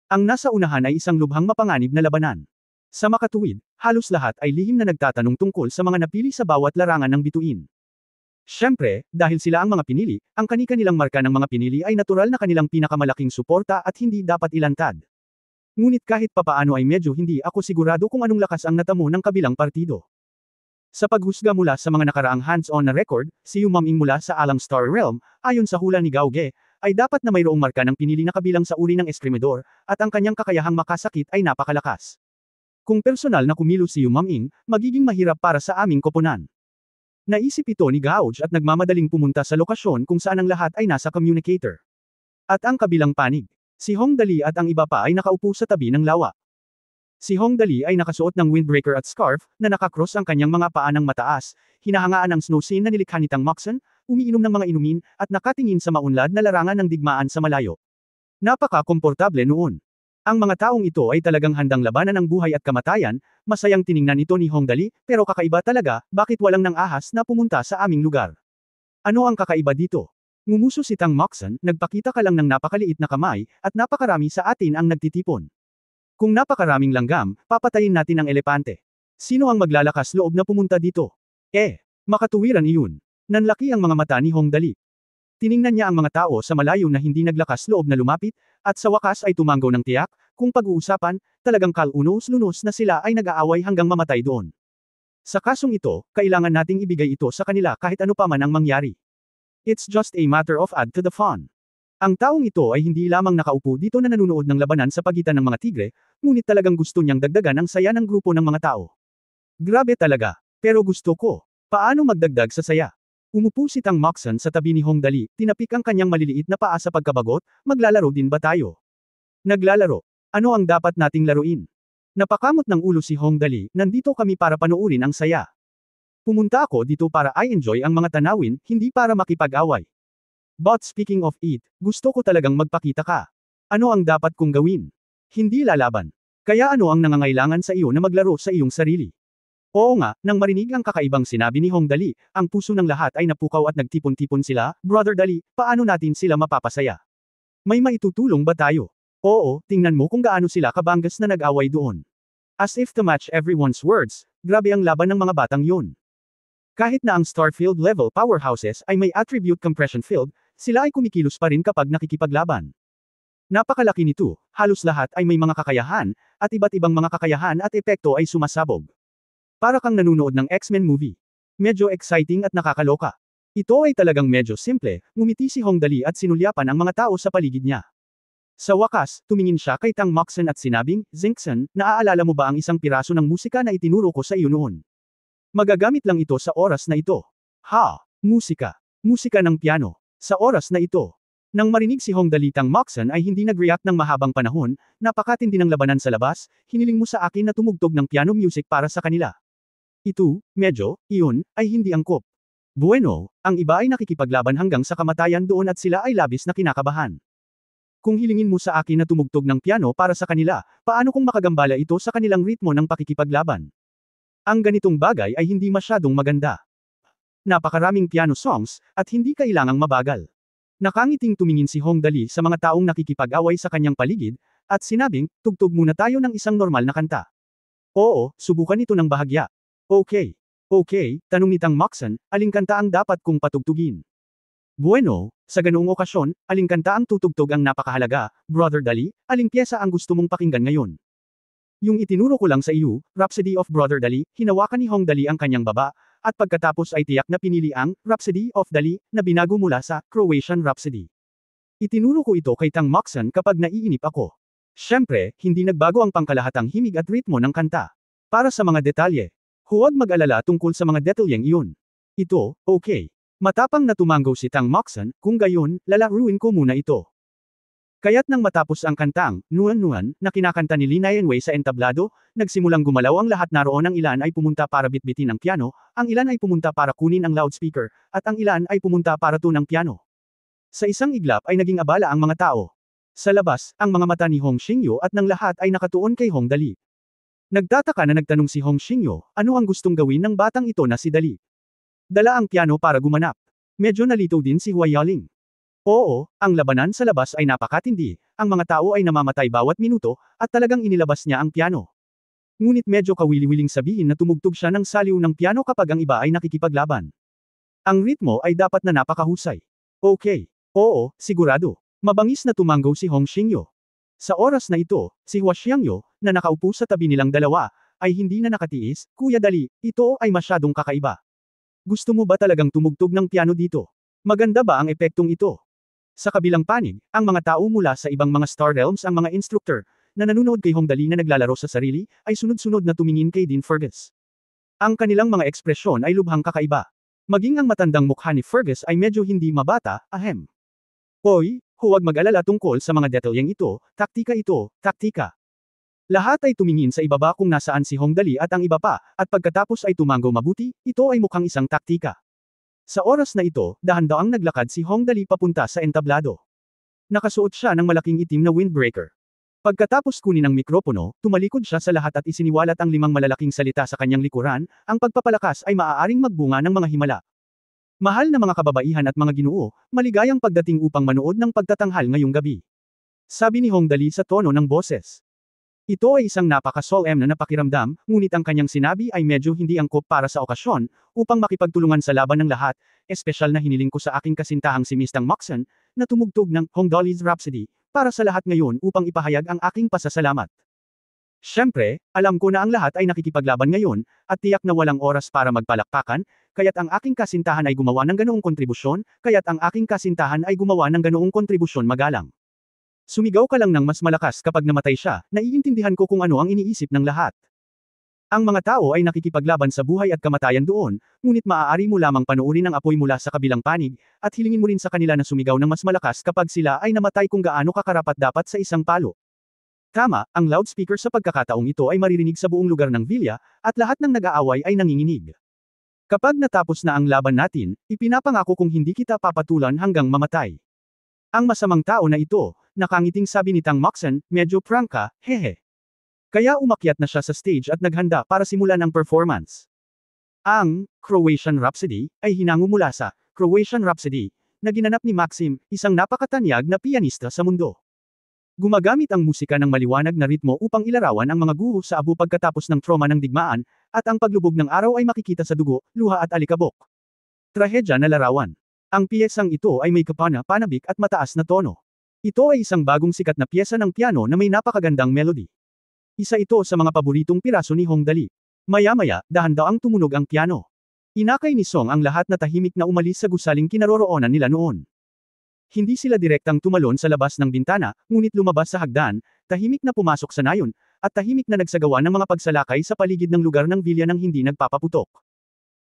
Ang nasa unahan ay isang lubhang mapanganib na labanan. Sa makatuwid, halos lahat ay lihim na nagtatanong tungkol sa mga napili sa bawat larangan ng bituin. Siyempre, dahil sila ang mga pinili, ang kani-kanilang marka ng mga pinili ay natural na kanilang pinakamalaking suporta at hindi dapat ilantad. Ngunit kahit papaano ay medyo hindi ako sigurado kung anong lakas ang natamo ng kabilang partido. Sa paghusga mula sa mga nakaraang hands-on na record, si Yu Maming mula sa Alang Star Realm, ayon sa hula ni Gauge, ay dapat na mayroong marka ng pinili na kabilang sa uri ng eskrimedor, at ang kanyang kakayahang makasakit ay napakalakas. Kung personal na kumilos si Yu Maming, magiging mahirap para sa aming koponan. Naisip ito ni Gouge at nagmamadaling pumunta sa lokasyon kung saan ang lahat ay nasa communicator. At ang kabilang panig, si Hong Dali at ang iba pa ay nakaupo sa tabi ng lawa. Si Hong Dali ay nakasuot ng windbreaker at scarf, na nakakross ang kanyang mga paa ng mataas, hinahangaan ang snow scene na nilikha ni Tang Moxon, umiinom ng mga inumin, at nakatingin sa maunlad na larangan ng digmaan sa malayo. Napaka-komportable noon. Ang mga taong ito ay talagang handang labanan ng buhay at kamatayan, masayang tiningnan ito ni Hong Dali, pero kakaiba talaga, bakit walang nang ahas na pumunta sa aming lugar? Ano ang kakaiba dito? Ngumuso si Tang Moxon, nagpakita ka lang ng napakaliit na kamay, at napakarami sa atin ang nagtitipon. Kung napakaraming langgam, papatayin natin ang elepante. Sino ang maglalakas loob na pumunta dito? Makatuwiran iyon. Nanlaki ang mga mata ni Hong Dali. Tiningnan niya ang mga tao sa malayo na hindi naglakas loob na lumapit, at sa wakas ay tumanggaw ng tiyak, kung pag-uusapan, talagang kalunos-lunos na sila ay nag-aaway hanggang mamatay doon. Sa kasong ito, kailangan nating ibigay ito sa kanila kahit ano pa man ang mangyari. It's just a matter of add to the fun. Ang taong ito ay hindi lamang nakaupo dito na nanunood ng labanan sa pagitan ng mga tigre, ngunit talagang gusto niyang dagdagan ang saya ng grupo ng mga tao. Grabe talaga. Pero gusto ko. Paano magdagdag sa saya? Umupo si Tang Moxon sa tabi ni Hong Dali, tinapik ang kanyang maliliit na paa sa pagkabagot, maglalaro din ba tayo? Naglalaro. Ano ang dapat nating laruin? Napakamot ng ulo si Hong Dali, nandito kami para panoorin ang saya. Pumunta ako dito para i-enjoy ang mga tanawin, hindi para makipag-away. But speaking of it, gusto ko talagang magpakita ka. Ano ang dapat kong gawin? Hindi lalaban. Kaya ano ang nangangailangan sa iyo na maglaro sa iyong sarili? Oo nga, nang marinig ang kakaibang sinabi ni Hong Dali, ang puso ng lahat ay napukaw at nagtipon-tipon sila, Brother Dali, paano natin sila mapapasaya? May maitutulong ba tayo? Oo, tingnan mo kung gaano sila kabanggas na nag-away doon. As if to match everyone's words, grabe ang laban ng mga batang yun. Kahit na ang Starfield level powerhouses ay may attribute compression field, sila ay kumikilos pa rin kapag nakikipaglaban. Napakalaki nito, halos lahat ay may mga kakayahan, at iba't ibang mga kakayahan at epekto ay sumasabog. Para kang nanunood ng X-Men movie. Medyo exciting at nakakaloka. Ito ay talagang medyo simple, ngumiti si Hong Dali at sinulyapan ang mga tao sa paligid niya. Sa wakas, tumingin siya kay Tang Moxon at sinabing, Zinkson, naaalala mo ba ang isang piraso ng musika na itinuro ko sa iyo noon? Magagamit lang ito sa oras na ito. Musika. Musika ng piano. Sa oras na ito. Nang marinig si Hong Dalitang Moxon ay hindi nag-react ng mahabang panahon, napakatindi ng labanan sa labas, hiniling mo sa akin na tumugtog ng piano music para sa kanila. Iyon, ay hindi angkop. Bueno, ang iba ay nakikipaglaban hanggang sa kamatayan doon at sila ay labis na kinakabahan. Kung hilingin mo sa akin na tumugtog ng piano para sa kanila, paano kung makagambala ito sa kanilang ritmo ng pakikipaglaban? Ang ganitong bagay ay hindi masyadong maganda. Napakaraming piano songs, at hindi kailangang mabagal. Nakangiting tumingin si Hong Dali sa mga taong nakikipag-away sa kanyang paligid, at sinabing, tugtog muna tayo ng isang normal na kanta. Oo, subukan ito ng bahagya. Okay, tanong ni Tang Moxon, aling kanta ang dapat kong patugtugin? Bueno, sa ganoong okasyon, aling kanta ang tutugtog ang napakahalaga, Brother Dali, aling pyesa ang gusto mong pakinggan ngayon? Yung itinuro ko lang sa iyo, Rhapsody of Brother Dali, hinawakan ni Hong Dali ang kanyang baba, at pagkatapos ay tiyak na pinili ang Rhapsody of Dali na binago mula sa Croatian Rhapsody. Itinuro ko ito kay Tang Moxon kapag naiinip ako. Siyempre, hindi nagbago ang pangkalahatang himig at ritmo ng kanta. Para sa mga detalye, huwag mag-alala tungkol sa mga detalyeng iyon. Ito, okay. Matapang na tumanggo si Tang Moxon, kung gayon, lalaruin ko muna ito. Kaya't nang matapos ang kantang, Nuan-Nuan, na kinakanta ni Lin Yanwei sa entablado, nagsimulang gumalaw ang lahat naroon ang ilan ay pumunta para bitbitin ang piano, ang ilan ay pumunta para kunin ang loudspeaker, at ang ilan ay pumunta para tunang piano. Sa isang iglap ay naging abala ang mga tao. Sa labas, ang mga mata ni Hong Xingyo at ng lahat ay nakatuon kay Hong Dali. Nagtataka na nagtanong si Hong Xingyo, ano ang gustong gawin ng batang ito na si Dali? Dala ang piano para gumanap. Medyo nalito din si Hua Yaling. Oo, ang labanan sa labas ay napakatindi, ang mga tao ay namamatay bawat minuto, at talagang inilabas niya ang piano. Ngunit medyo kawili-wiling sabihin na tumugtog siya ng saliw ng piano kapag ang iba ay nakikipaglaban. Ang ritmo ay dapat na napakahusay. Okay. Oo, sigurado. Mabangis na tumanggo si Hong Xingyo. Sa oras na ito, si Hua Xiangyo, na nakaupo sa tabi nilang dalawa, ay hindi na nakatiis, Kuya Dali, ito ay masyadong kakaiba. Gusto mo ba talagang tumugtog ng piano dito? Maganda ba ang epektong ito? Sa kabilang panig, ang mga tao mula sa ibang mga Star Realms ang mga instructor, na nanonood kay Hong Dali na naglalaro sa sarili, ay sunod-sunod na tumingin kay Dean Fergus. Ang kanilang mga ekspresyon ay lubhang kakaiba. Maging ang matandang mukha ni Fergus ay medyo hindi mabata, ahem. Hoy, huwag mag-alala tungkol sa mga detalyeng ito, taktika. Lahat ay tumingin sa ibaba kung nasaan si Hong Dali at ang iba pa, at pagkatapos ay tumanggo mabuti, ito ay mukhang isang taktika. Sa oras na ito, dahan-daang naglakad si Hong Dali papunta sa entablado. Nakasuot siya ng malaking itim na windbreaker. Pagkatapos kunin ang mikropono, tumalikod siya sa lahat at isiniwalat ang 5 malalaking salita sa kanyang likuran, ang pagpapalakas ay maaaring magbunga ng mga himala. Mahal na mga kababaihan at mga ginoo, maligayang pagdating upang manood ng pagtatanghal ngayong gabi. Sabi ni Hong Dali sa tono ng boses. Ito ay isang napaka-solemn na napakiramdam, ngunit ang kanyang sinabi ay medyo hindi angkop para sa okasyon, upang makipagtulungan sa laban ng lahat, espesyal na hiniling ko sa aking kasintahang si Miss Tang Moxon, na tumugtog ng Hong Dali's Rhapsody, para sa lahat ngayon upang ipahayag ang aking pasasalamat. Siyempre, alam ko na ang lahat ay nakikipaglaban ngayon, at tiyak na walang oras para magpalakpakan, kaya't ang aking kasintahan ay gumawa ng ganoong kontribusyon magalang. Sumigaw ka lang ng mas malakas kapag namatay siya, naiintindihan ko kung ano ang iniisip ng lahat. Ang mga tao ay nakikipaglaban sa buhay at kamatayan doon, ngunit maaari mo lamang panoorin ang apoy mula sa kabilang panig, at hilingin mo rin sa kanila na sumigaw ng mas malakas kapag sila ay namatay kung gaano kakarapat-dapat sa isang palo. Tama, ang loudspeaker sa pagkakataong ito ay maririnig sa buong lugar ng Villa, at lahat ng nag-aaway ay nanginginig. Kapag natapos na ang laban natin, ipinapangako kong hindi kita papatulan hanggang mamatay. Ang masamang tao na ito, nakangiting sabi ni Tang Moxon, medyo prangka, hehe. Kaya umakyat na siya sa stage at naghanda para simulan ang performance. Ang Croatian Rhapsody ay hinango mula sa Croatian Rhapsody na ginanap ni Maxim, isang napakatanyag na pianista sa mundo. Gumagamit ang musika ng maliwanag na ritmo upang ilarawan ang mga guho sa abo pagkatapos ng trauma ng digmaan, at ang paglubog ng araw ay makikita sa dugo, luha at alikabok. Trahedya na larawan. Ang piyesang ito ay may panabik at mataas na tono. Ito ay isang bagong sikat na piyesa ng piano na may napakagandang melody. Isa ito sa mga paboritong piraso ni Hong Dali. Maya-maya, dahan-daang tumunog ang piano. Inakay ni Song ang lahat na tahimik na umalis sa gusaling kinaroroonan nila noon. Hindi sila direktang tumalon sa labas ng bintana, ngunit lumabas sa hagdan, tahimik na pumasok sa nayon, at tahimik na nagsagawa ng mga pagsalakay sa paligid ng lugar ng Villa nang hindi nagpapaputok.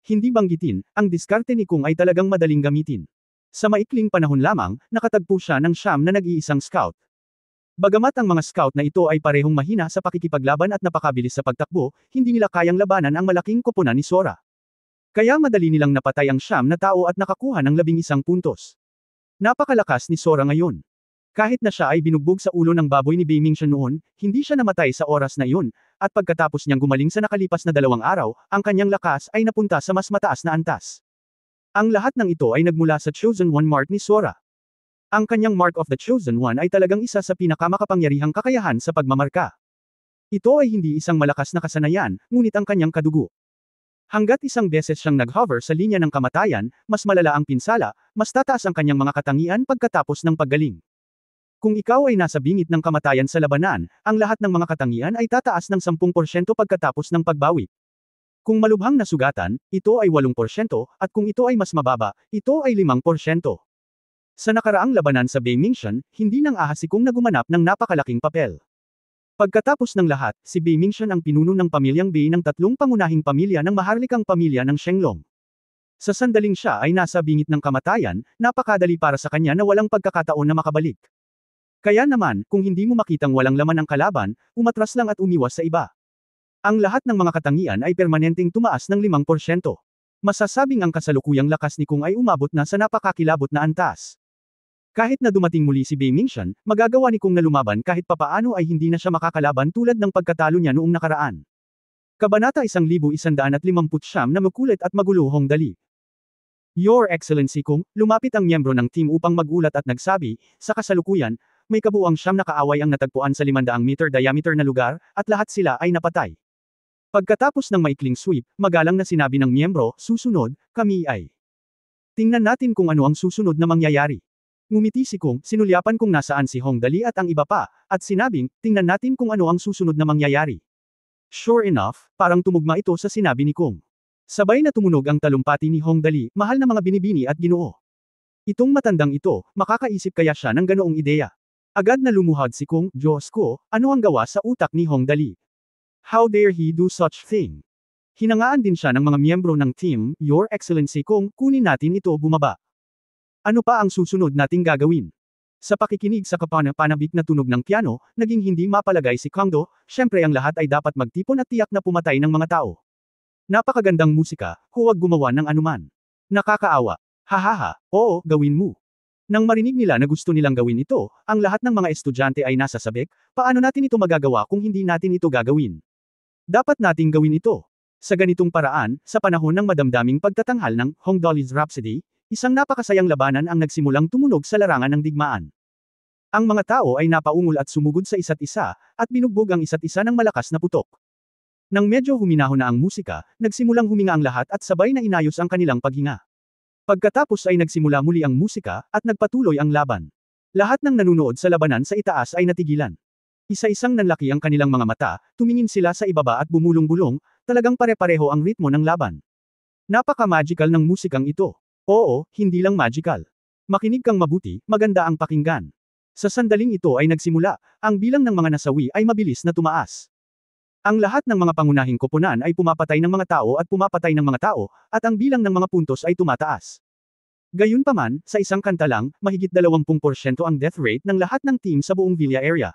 Hindi banggitin, ang diskarte ni Kung ay talagang madaling gamitin. Sa maikling panahon lamang, nakatagpo siya ng 9 na nag-iisang scout. Bagamat ang mga scout na ito ay parehong mahina sa pakikipaglaban at napakabilis sa pagtakbo, hindi nila kayang labanan ang malaking koponan ni Sora. Kaya madali nilang napatay ang 9 na tao at nakakuha ng 11 puntos. Napakalakas ni Sora ngayon. Kahit na siya ay binugbog sa ulo ng baboy ni Beimingtian noon, hindi siya namatay sa oras na iyon, at pagkatapos niyang gumaling sa nakalipas na 2 araw, ang kanyang lakas ay napunta sa mas mataas na antas. Ang lahat ng ito ay nagmula sa Chosen One Mark ni Sora. Ang kanyang Mark of the Chosen One ay talagang isa sa pinakamakapangyarihang kakayahan sa pagmamarka. Ito ay hindi isang malakas na kasanayan, ngunit ang kanyang kadugo. Hanggat isang beses siyang nag-hover sa linya ng kamatayan, mas malala ang pinsala, mas tataas ang kanyang mga katangian pagkatapos ng paggaling. Kung ikaw ay nasa bingit ng kamatayan sa labanan, ang lahat ng mga katangian ay tataas ng 10% pagkatapos ng pagbawi. Kung malubhang na sugatan, ito ay 8%, at kung ito ay mas mababa, ito ay 5%. Sa nakaraang labanan sa Beimingtian, hindi nang ahas si Kung na gumanap ng napakalaking papel. Pagkatapos ng lahat, si Beimingtian ang pinuno ng pamilyang Bei ng 3 pangunahing pamilya ng maharlikang pamilya ng Shenglong. Sa sandaling siya ay nasa bingit ng kamatayan, napakadali para sa kanya na walang pagkakataon na makabalik. Kaya naman, kung hindi mo makitang walang laman ang kalaban, umatras lang at umiwas sa iba. Ang lahat ng mga katangian ay permanenteng tumaas ng 5%. Masasabing ang kasalukuyang lakas ni Kung ay umabot na sa napakakilabot na antas. Kahit na dumating muli si Beimingtian, magagawa ni Kung na lumaban kahit papaano ay hindi na siya makakalaban tulad ng pagkatalo niya noong nakaraan. Kabanata 1159 na makulit at magulo Hongdali. Your Excellency Kung, lumapit ang miyembro ng team upang magulat at nagsabi, sa kasalukuyan, may kabuuang 9 na kaaway ang natagpuan sa 500 meter diameter na lugar, at lahat sila ay napatay. Pagkatapos ng maikling sweep, magalang na sinabi ng miyembro, susunod, kami ay. Tingnan natin kung ano ang susunod na mangyayari. Ngumiti si Kung, sinulyapan kung nasaan si Hongdali at ang iba pa, at sinabing, tingnan natin kung ano ang susunod na mangyayari. Sure enough, parang tumugma ito sa sinabi ni Kung. Sabay na tumunog ang talumpati ni Hongdali, mahal na mga binibini at ginoo. Itong matandang ito, makakaisip kaya siya ng ganoong ideya. Agad na lumuhad si Kung, Diyos ko, ano ang gawa sa utak ni Hongdali? How dare he do such thing? Hinangaan din siya ng mga miyembro ng team, Your Excellency Kung, kunin natin ito bumaba. Ano pa ang susunod nating gagawin? Sa pakikinig sa kapanabik na tunog ng piano, naging hindi mapalagay si Kangdo, syempre ang lahat ay dapat magtipon at tiyak na pumatay ng mga tao. Napakagandang musika, huwag gumawa ng anuman. Nakakaawa. Hahaha, oo, gawin mo. Nang marinig nila na gusto nilang gawin ito, ang lahat ng mga estudyante ay nasa sabik, paano natin ito magagawa kung hindi natin ito gagawin? Dapat nating gawin ito. Sa ganitong paraan, sa panahon ng madamdaming pagtatanghal ng Hongdali's Rhapsody, isang napakasayang labanan ang nagsimulang tumunog sa larangan ng digmaan. Ang mga tao ay napaungol at sumugod sa isa't isa, at binugbog ang isa't isa ng malakas na putok. Nang medyo huminahon na ang musika, nagsimulang huminga ang lahat at sabay na inayos ang kanilang paghinga. Pagkatapos ay nagsimula muli ang musika, at nagpatuloy ang laban. Lahat ng nanunood sa labanan sa itaas ay natigilan. Isa-isang nanlaki ang kanilang mga mata, tumingin sila sa ibaba at bumulong-bulong, talagang pare-pareho ang ritmo ng laban. Napaka-magical ng musikang ito. Oo, hindi lang magical. Makinig kang mabuti, maganda ang pakinggan. Sa sandaling ito ay nagsimula, ang bilang ng mga nasawi ay mabilis na tumaas. Ang lahat ng mga pangunahing koponan ay pumapatay ng mga tao at pumapatay ng mga tao, at ang bilang ng mga puntos ay tumataas. Gayunpaman, sa isang kanta lang, mahigit 20% ang death rate ng lahat ng team sa buong Villa area.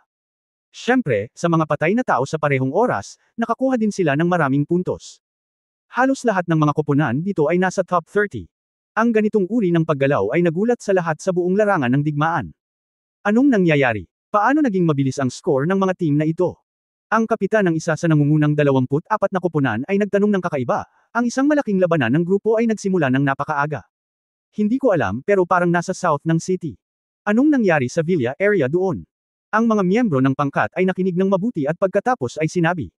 Siyempre, sa mga patay na tao sa parehong oras, nakakuha din sila ng maraming puntos. Halos lahat ng mga koponan dito ay nasa top 30. Ang ganitong uri ng paggalaw ay nagulat sa lahat sa buong larangan ng digmaan. Anong nangyayari? Paano naging mabilis ang score ng mga team na ito? Ang kapitan ng isa sa nangungunang 24 na koponan ay nagtanong ng kakaiba, ang isang malaking labanan ng grupo ay nagsimula ng napakaaga. Hindi ko alam pero parang nasa south ng city. Anong nangyari sa Villa area doon? Ang mga miyembro ng pangkat ay nakinig ng mabuti at pagkatapos ay sinabi.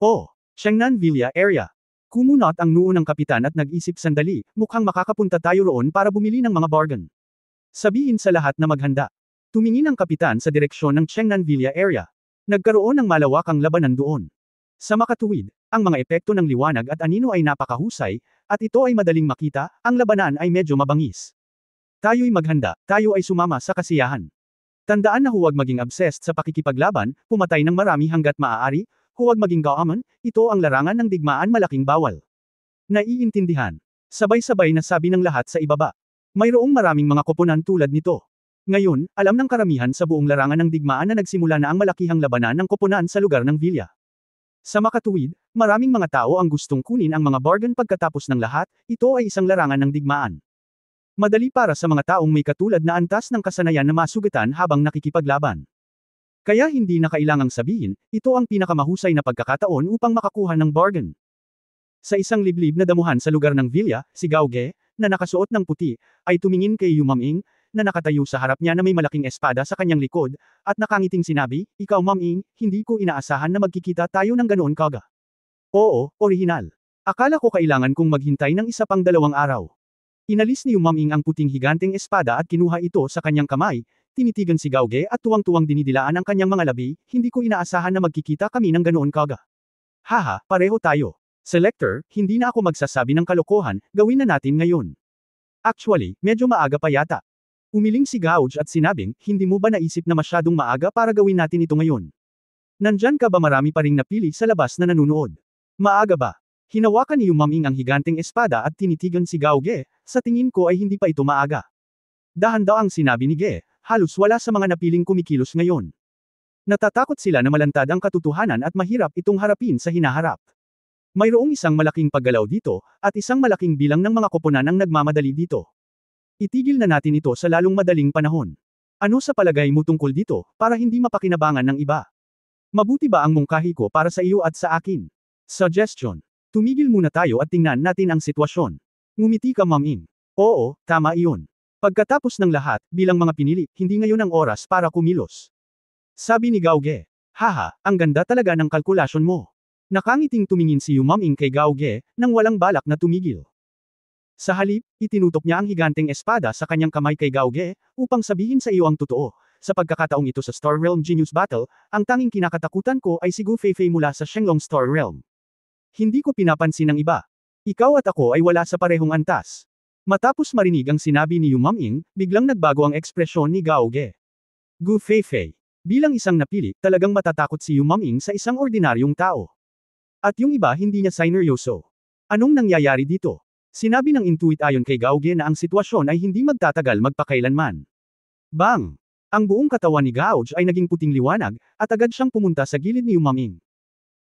Oh, Shangnan Villa area. Kumunot ang noo ng kapitan at nag-isip sandali, mukhang makakapunta tayo roon para bumili ng mga bargain. Sabihin sa lahat na maghanda. Tumingin ang kapitan sa direksyon ng Shangnan Villa area. Nagkaroon ng malawakang labanan doon. Sa makatuwid, ang mga epekto ng liwanag at anino ay napakahusay, at ito ay madaling makita, ang labanan ay medyo mabangis. Tayo'y maghanda, tayo ay sumama sa kasiyahan. Tandaan na huwag maging obsessed sa pakikipaglaban, pumatay ng marami hanggat maaari, huwag maging gaaman, ito ang larangan ng digmaan malaking bawal. Naiintindihan. Sabay-sabay na sabi ng lahat sa ibaba. Mayroong maraming mga koponan tulad nito. Ngayon, alam ng karamihan sa buong larangan ng digmaan na nagsimula na ang malakihang labanan ng koponan sa lugar ng Villa. Sa makatuwid, maraming mga tao ang gustong kunin ang mga bargain pagkatapos ng lahat, ito ay isang larangan ng digmaan. Madali para sa mga taong may katulad na antas ng kasanayan na masugatan habang nakikipaglaban. Kaya hindi na kailangang sabihin, ito ang pinakamahusay na pagkakataon upang makakuha ng bargain. Sa isang liblib na damuhan sa lugar ng Villa, si Gao Ge, na nakasuot ng puti, ay tumingin kay Yu Maming, na nakatayo sa harap niya na may malaking espada sa kanyang likod, at nakangiting sinabi, "Ikaw Maming, hindi ko inaasahan na magkikita tayo ng ganoon kaga." "Oo, orihinal. Akala ko kailangan kong maghintay ng isa pang 2 araw." Inalis ni Yu Maming ang puting higanteng espada at kinuha ito sa kanyang kamay, tinitigan si Gao Ge at tuwang-tuwang dinidilaan ang kanyang mga labi, "Hindi ko inaasahan na magkikita kami ng ganoon kaga." "Haha, pareho tayo. Selector, hindi na ako magsasabi ng kalokohan, gawin na natin ngayon." "Actually, medyo maaga pa yata." Umiling si Gouge at sinabing, "Hindi mo ba naisip na masyadong maaga para gawin natin ito ngayon? Nandyan ka ba marami pa ring napili sa labas na nanunood? Maaga ba?" Hinawakan ni Yu Maming ang higanteng espada at tinitigan si Gao Ge, "Sa tingin ko ay hindi pa ito maaga." Dahan-daang sinabi ni Ge, "Halos wala sa mga napiling kumikilos ngayon. Natatakot sila na malantad ang katotohanan at mahirap itong harapin sa hinaharap. Mayroong isang malaking paggalaw dito, at isang malaking bilang ng mga koponan ang nagmamadali dito. Itigil na natin ito sa lalong madaling panahon. Ano sa palagay mo tungkol dito, para hindi mapakinabangan ng iba? Mabuti ba ang mungkahi ko para sa iyo at sa akin? Suggestion. Tumigil muna tayo at tingnan natin ang sitwasyon. Ngumiti ka Maming. Oo, tama iyon. Pagkatapos ng lahat, bilang mga pinili, hindi ngayon ang oras para kumilos. Sabi ni Gao Ge. Haha, ang ganda talaga ng kalkulasyon mo. Nakangiting tumingin si Yu Maming kay Gao Ge, nang walang balak na tumigil. Sa halip, itinutok niya ang higanteng espada sa kanyang kamay kay Gao Ge, upang sabihin sa iyo ang totoo. Sa pagkakataong ito sa Star Realm Genius Battle, ang tanging kinakatakutan ko ay si Gu Feifei mula sa Shenlong Star Realm. Hindi ko pinapansin ang iba. Ikaw at ako ay wala sa parehong antas. Matapos marinig ang sinabi ni Yu Maming, biglang nagbago ang ekspresyon ni Gao Ge. Gu Feifei. Bilang isang napili, talagang matatakot si Yu Maming sa isang ordinaryong tao. At yung iba hindi niya sineryoso. Anong nangyayari dito? Sinabi ng intuit ayon kay Gao Ge na ang sitwasyon ay hindi magtatagal magpakailanman. Bang! Ang buong katawan ni Gouge ay naging puting liwanag, at agad siyang pumunta sa gilid ni Yu Maming.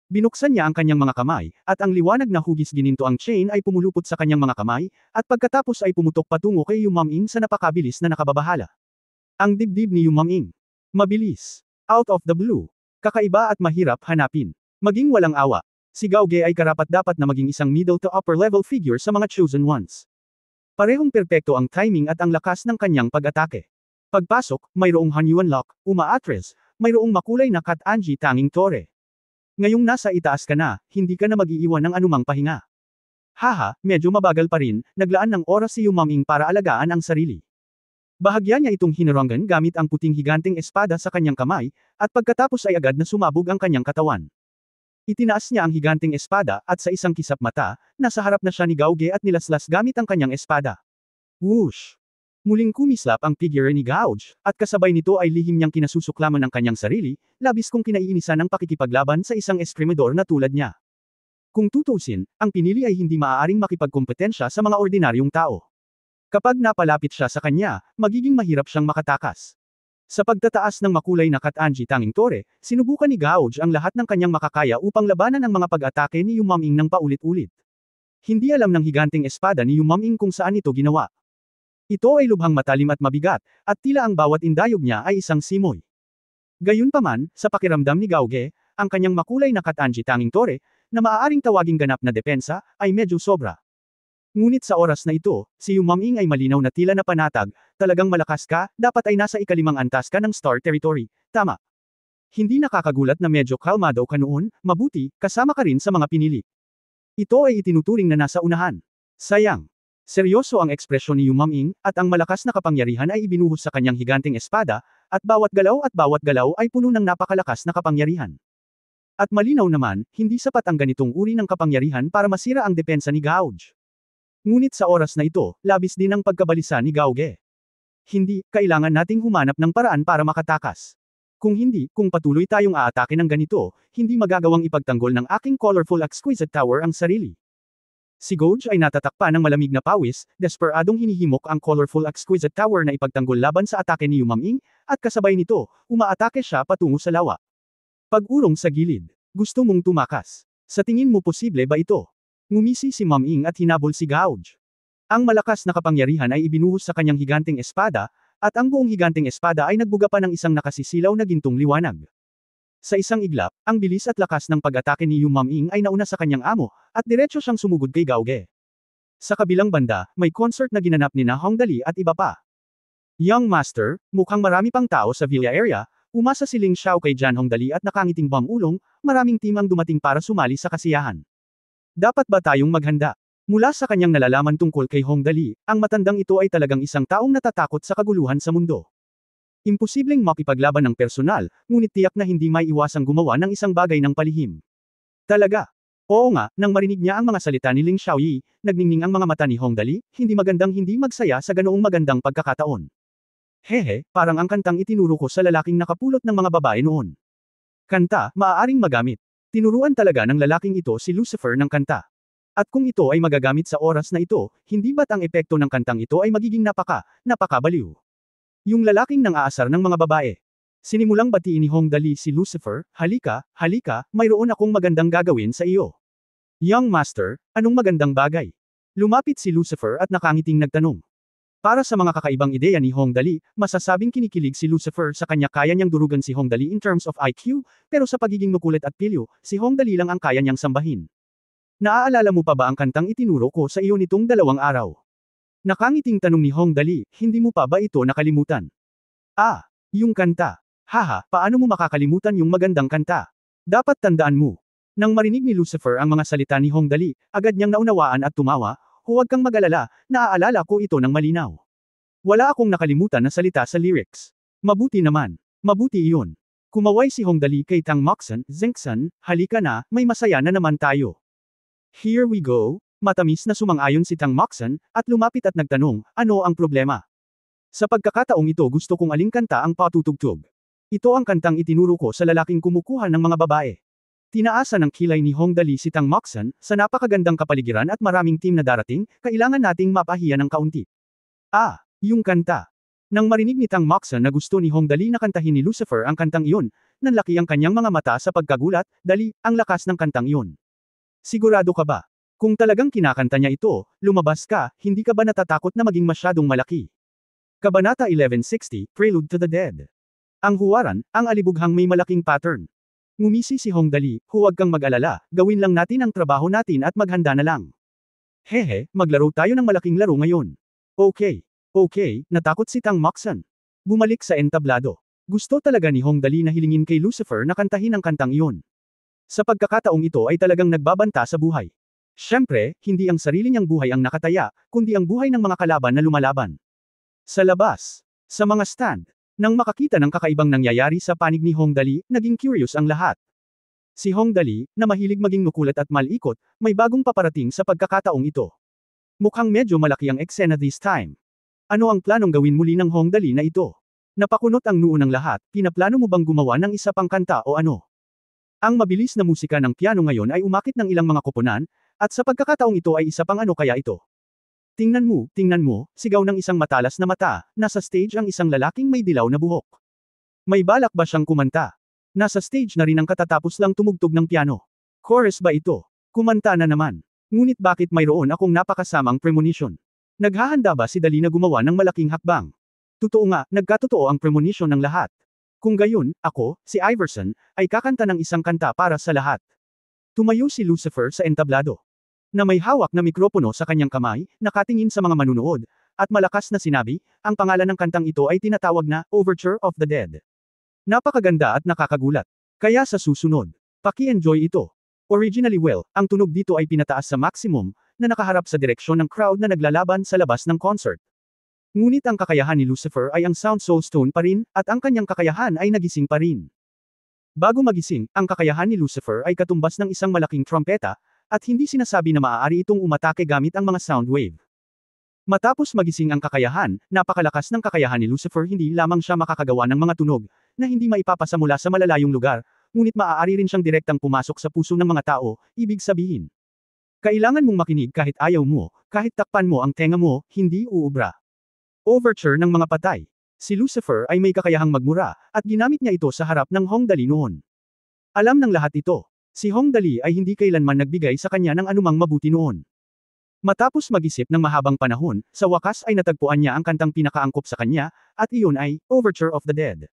Binuksan niya ang kanyang mga kamay, at ang liwanag na hugis gininto ang chain ay pumulupot sa kanyang mga kamay, at pagkatapos ay pumutok patungo kay Yu Maming sa napakabilis na nakababahala. Ang dibdib ni Yu Maming. Mabilis. Out of the blue. Kakaiba at mahirap hanapin. Maging walang awa. Si Gao Ge ay karapat-dapat na maging isang middle to upper level figure sa mga chosen ones. Parehong perpekto ang timing at ang lakas ng kanyang pag-atake. Pagpasok, mayroong Hanyuan Lock, umaatres, mayroong makulay na Kat Anji tanging tore. Ngayong nasa itaas ka na, hindi ka na mag-iiwan ng anumang pahinga. Haha, medyo mabagal pa rin, naglaan ng oras si Yu Maming para alagaan ang sarili. Bahagya niya itong hinarangan gamit ang puting higanteng espada sa kanyang kamay, at pagkatapos ay agad na sumabog ang kanyang katawan. Itinaas niya ang higanteng espada, at sa isang kisap mata, nasa harap na siya ni Gao Ge at nilaslas gamit ang kanyang espada. Whoosh! Muling kumislap ang figure ni Gouge, at kasabay nito ay lihim niyang kinasusuklaman ng kanyang sarili, labis kong kinaiinisan ang pakikipaglaban sa isang eskrimedor na tulad niya. Kung tutuusin, ang pinili ay hindi maaaring makipagkompetensya sa mga ordinaryong tao. Kapag napalapit siya sa kanya, magiging mahirap siyang makatakas. Sa pagtataas ng makulay na Kat Anji tanging tore, sinubukan ni Gouge ang lahat ng kanyang makakaya upang labanan ang mga pag-atake ni Yu Maming ng paulit-ulit. Hindi alam ng higanteng espada ni Yu Maming kung saan ito ginawa. Ito ay lubhang matalim at mabigat, at tila ang bawat indayog niya ay isang simoy. Gayunpaman, sa pakiramdam ni Gao Ge, ang kanyang makulay na Kat Anji tanging tore, na maaaring tawaging ganap na depensa, ay medyo sobra. Ngunit sa oras na ito, si Yu Maming ay malinaw na tila na panatag, talagang malakas ka, dapat ay nasa ikalimang antas ka ng Star Territory, tama. Hindi nakakagulat na medyo kalmado ka noon, mabuti, kasama ka rin sa mga pinili. Ito ay itinuturing na nasa unahan. Sayang. Seryoso ang ekspresyon ni Yu Maming, at ang malakas na kapangyarihan ay ibinuhos sa kanyang higanteng espada, at bawat galaw ay puno ng napakalakas na kapangyarihan. At malinaw naman, hindi sapat ang ganitong uri ng kapangyarihan para masira ang depensa ni Gouge. Ngunit sa oras na ito, labis din ang pagkabalisa ni Gao Ge. Hindi, kailangan nating humanap ng paraan para makatakas. Kung hindi, kung patuloy tayong aatake ng ganito, hindi magagawang ipagtanggol ng aking colorful exquisite tower ang sarili. Si Gouge ay natatakpan ng malamig na pawis, desperadong hinihimok ang colorful exquisite tower na ipagtanggol laban sa atake ni Yumaming, at kasabay nito, umaatake siya patungo sa lawa. Pag-urong sa gilid. Gusto mong tumakas. Sa tingin mo posible ba ito? Ngumisi si Maming at hinabol si Gouge. Ang malakas na kapangyarihan ay ibinuhos sa kanyang higanteng espada, at ang buong higanteng espada ay nagbuga pa ng isang nakasisilaw na gintong liwanag. Sa isang iglap, ang bilis at lakas ng pag-atake ni Yu Maming ay nauna sa kanyang amo, at diretso siyang sumugod kay Gauge. Sa kabilang banda, may concert na ginanap ni na Hongdali at iba pa. Young Master, mukhang marami pang tao sa Villa area, umasa si Ling Xiao kay Jan Hongdali at nakangiting bang-ulong, maraming team ang dumating para sumali sa kasiyahan. Dapat ba tayong maghanda? Mula sa kanyang nalalaman tungkol kay Hongdali, ang matandang ito ay talagang isang taong natatakot sa kaguluhan sa mundo. Imposibleng makipaglaban ng personal, ngunit tiyak na hindi may iwasang gumawa ng isang bagay ng palihim. Talaga. Oo nga, nang marinig niya ang mga salita ni Ling Xiaoyi, nagningning ang mga mata ni Hongdali, hindi magandang hindi magsaya sa ganoong magandang pagkakataon. Hehe, parang ang kantang itinuro ko sa lalaking nakapulot ng mga babae noon. Kanta, maaaring magamit. Tinuruan talaga ng lalaking ito si Lucifer ng kanta. At kung ito ay magagamit sa oras na ito, hindi ba't ang epekto ng kantang ito ay magiging napakabaliw? Yung lalaking nang aasar ng mga babae. Sinimulang batiin ni Hongdali si Lucifer, halika, mayroon akong magandang gagawin sa iyo. Young Master, anong magandang bagay? Lumapit si Lucifer at nakangiting nagtanong. Para sa mga kakaibang ideya ni Hongdali, masasabing kinikilig si Lucifer sa kanya kaya niyang durugan si Hongdali in terms of IQ, pero sa pagiging makulit at pilyo, si Hongdali lang ang kaya niyang sambahin. Naaalala mo pa ba ang kantang itinuro ko sa iyo nitong 2 araw? Nakangiting tanong ni Hongdali, hindi mo pa ba ito nakalimutan? Ah, yung kanta. Haha, paano mo makakalimutan yung magandang kanta? Dapat tandaan mo. Nang marinig ni Lucifer ang mga salita ni Hongdali, agad niyang naunawaan at tumawa, huwag kang mag-alala, naaalala ko ito ng malinaw. Wala akong nakalimutan na salita sa lyrics. Mabuti naman. Mabuti iyon. Kumaway si Hongdali kay Tang Moxon, Zengsan, halika na, may masaya na naman tayo. Here we go. Matamis na sumang-ayon si Tang Moxon, at lumapit at nagtanong, ano ang problema? Sa pagkakataong ito gusto kong aling kanta ang patutugtog. Ito ang kantang itinuro ko sa lalaking kumukuha ng mga babae. Tinaasan ng kilay ni Hongdali si Tang Moxon, sa napakagandang kapaligiran at maraming team na darating, kailangan nating mapahiya ng kaunti. Ah, yung kanta. Nang marinig ni Tang Moxon na gusto ni Hongdali na kantahin ni Lucifer ang kantang iyon, nanlaki ang kanyang mga mata sa pagkagulat, dali, ang lakas ng kantang iyon. Sigurado ka ba? Kung talagang kinakanta niya ito, lumabas ka, hindi ka ba natatakot na maging masyadong malaki? Kabanata 1160, Prelude to the Dead. Ang huwaran, ang alibughang may malaking pattern. Ngumisi si Hongdali, huwag kang mag-alala, gawin lang natin ang trabaho natin at maghanda na lang. Hehe, maglaro tayo ng malaking laro ngayon. Okay, natakot si Tang Moxon. Bumalik sa entablado. Gusto talaga ni Hongdali na hilingin kay Lucifer na kantahin ang kantang iyon. Sa pagkakataong ito ay talagang nagbabanta sa buhay. Siyempre, hindi ang sarili niyang buhay ang nakataya, kundi ang buhay ng mga kalaban na lumalaban. Sa labas, sa mga stand, nang makakita ng kakaibang nangyayari sa panig ni Hongdali, naging curious ang lahat. Si Hongdali, na mahilig maging makulit at malikot, may bagong paparating sa pagkakataong ito. Mukhang medyo malaki ang eksena this time. Ano ang planong gawin muli ng Hongdali na ito? Napakunot ang noo ng lahat, pinaplano mo bang gumawa ng isa pang kanta o ano? Ang mabilis na musika ng piano ngayon ay umakit ng ilang mga koponan, at sa pagkakataong ito ay isa pang ano kaya ito. Tingnan mo, sigaw ng isang matalas na mata, nasa stage ang isang lalaking may dilaw na buhok. May balak ba siyang kumanta? Nasa stage na rin ang katatapos lang tumugtog ng piano. Chorus ba ito? Kumanta na naman. Ngunit bakit mayroon akong napakasamang premonition? Naghahanda ba si Dali na gumawa ng malaking hakbang? Totoo nga, nagkatotoo ang premonition ng lahat. Kung gayon, ako, si Iverson, ay kakanta ng isang kanta para sa lahat. Tumayo si Lucifer sa entablado. Na may hawak na mikropono sa kanyang kamay, nakatingin sa mga manunood, at malakas na sinabi, ang pangalan ng kantang ito ay tinatawag na Overture of the Dead. Napakaganda at nakakagulat. Kaya sa susunod, paki-enjoy ito. Originally ang tunog dito ay pinataas sa maximum, na nakaharap sa direksyon ng crowd na naglalaban sa labas ng concert. Ngunit ang kakayahan ni Lucifer ay ang sound soul stone pa rin, at ang kanyang kakayahan ay nagising pa rin. Bago magising, ang kakayahan ni Lucifer ay katumbas ng isang malaking trompeta, at hindi sinasabi na maaari itong umatake gamit ang mga sound wave. Matapos magising ang kakayahan, napakalakas ng kakayahan ni Lucifer, hindi lamang siya makakagawa ng mga tunog, na hindi maipapasa mula sa malalayong lugar, ngunit maaari rin siyang direktang pumasok sa puso ng mga tao, ibig sabihin. Kailangan mong makinig kahit ayaw mo, kahit takpan mo ang tenga mo, hindi uubra. Overture ng mga patay. Si Lucifer ay may kakayahang magmura, at ginamit niya ito sa harap ng Hongdali noon. Alam ng lahat ito. Si Hongdali ay hindi kailanman nagbigay sa kanya ng anumang mabuti noon. Matapos mag-isip ng mahabang panahon, sa wakas ay natagpuan niya ang kantang pinakaangkop sa kanya, at iyon ay, Overture of the Dead.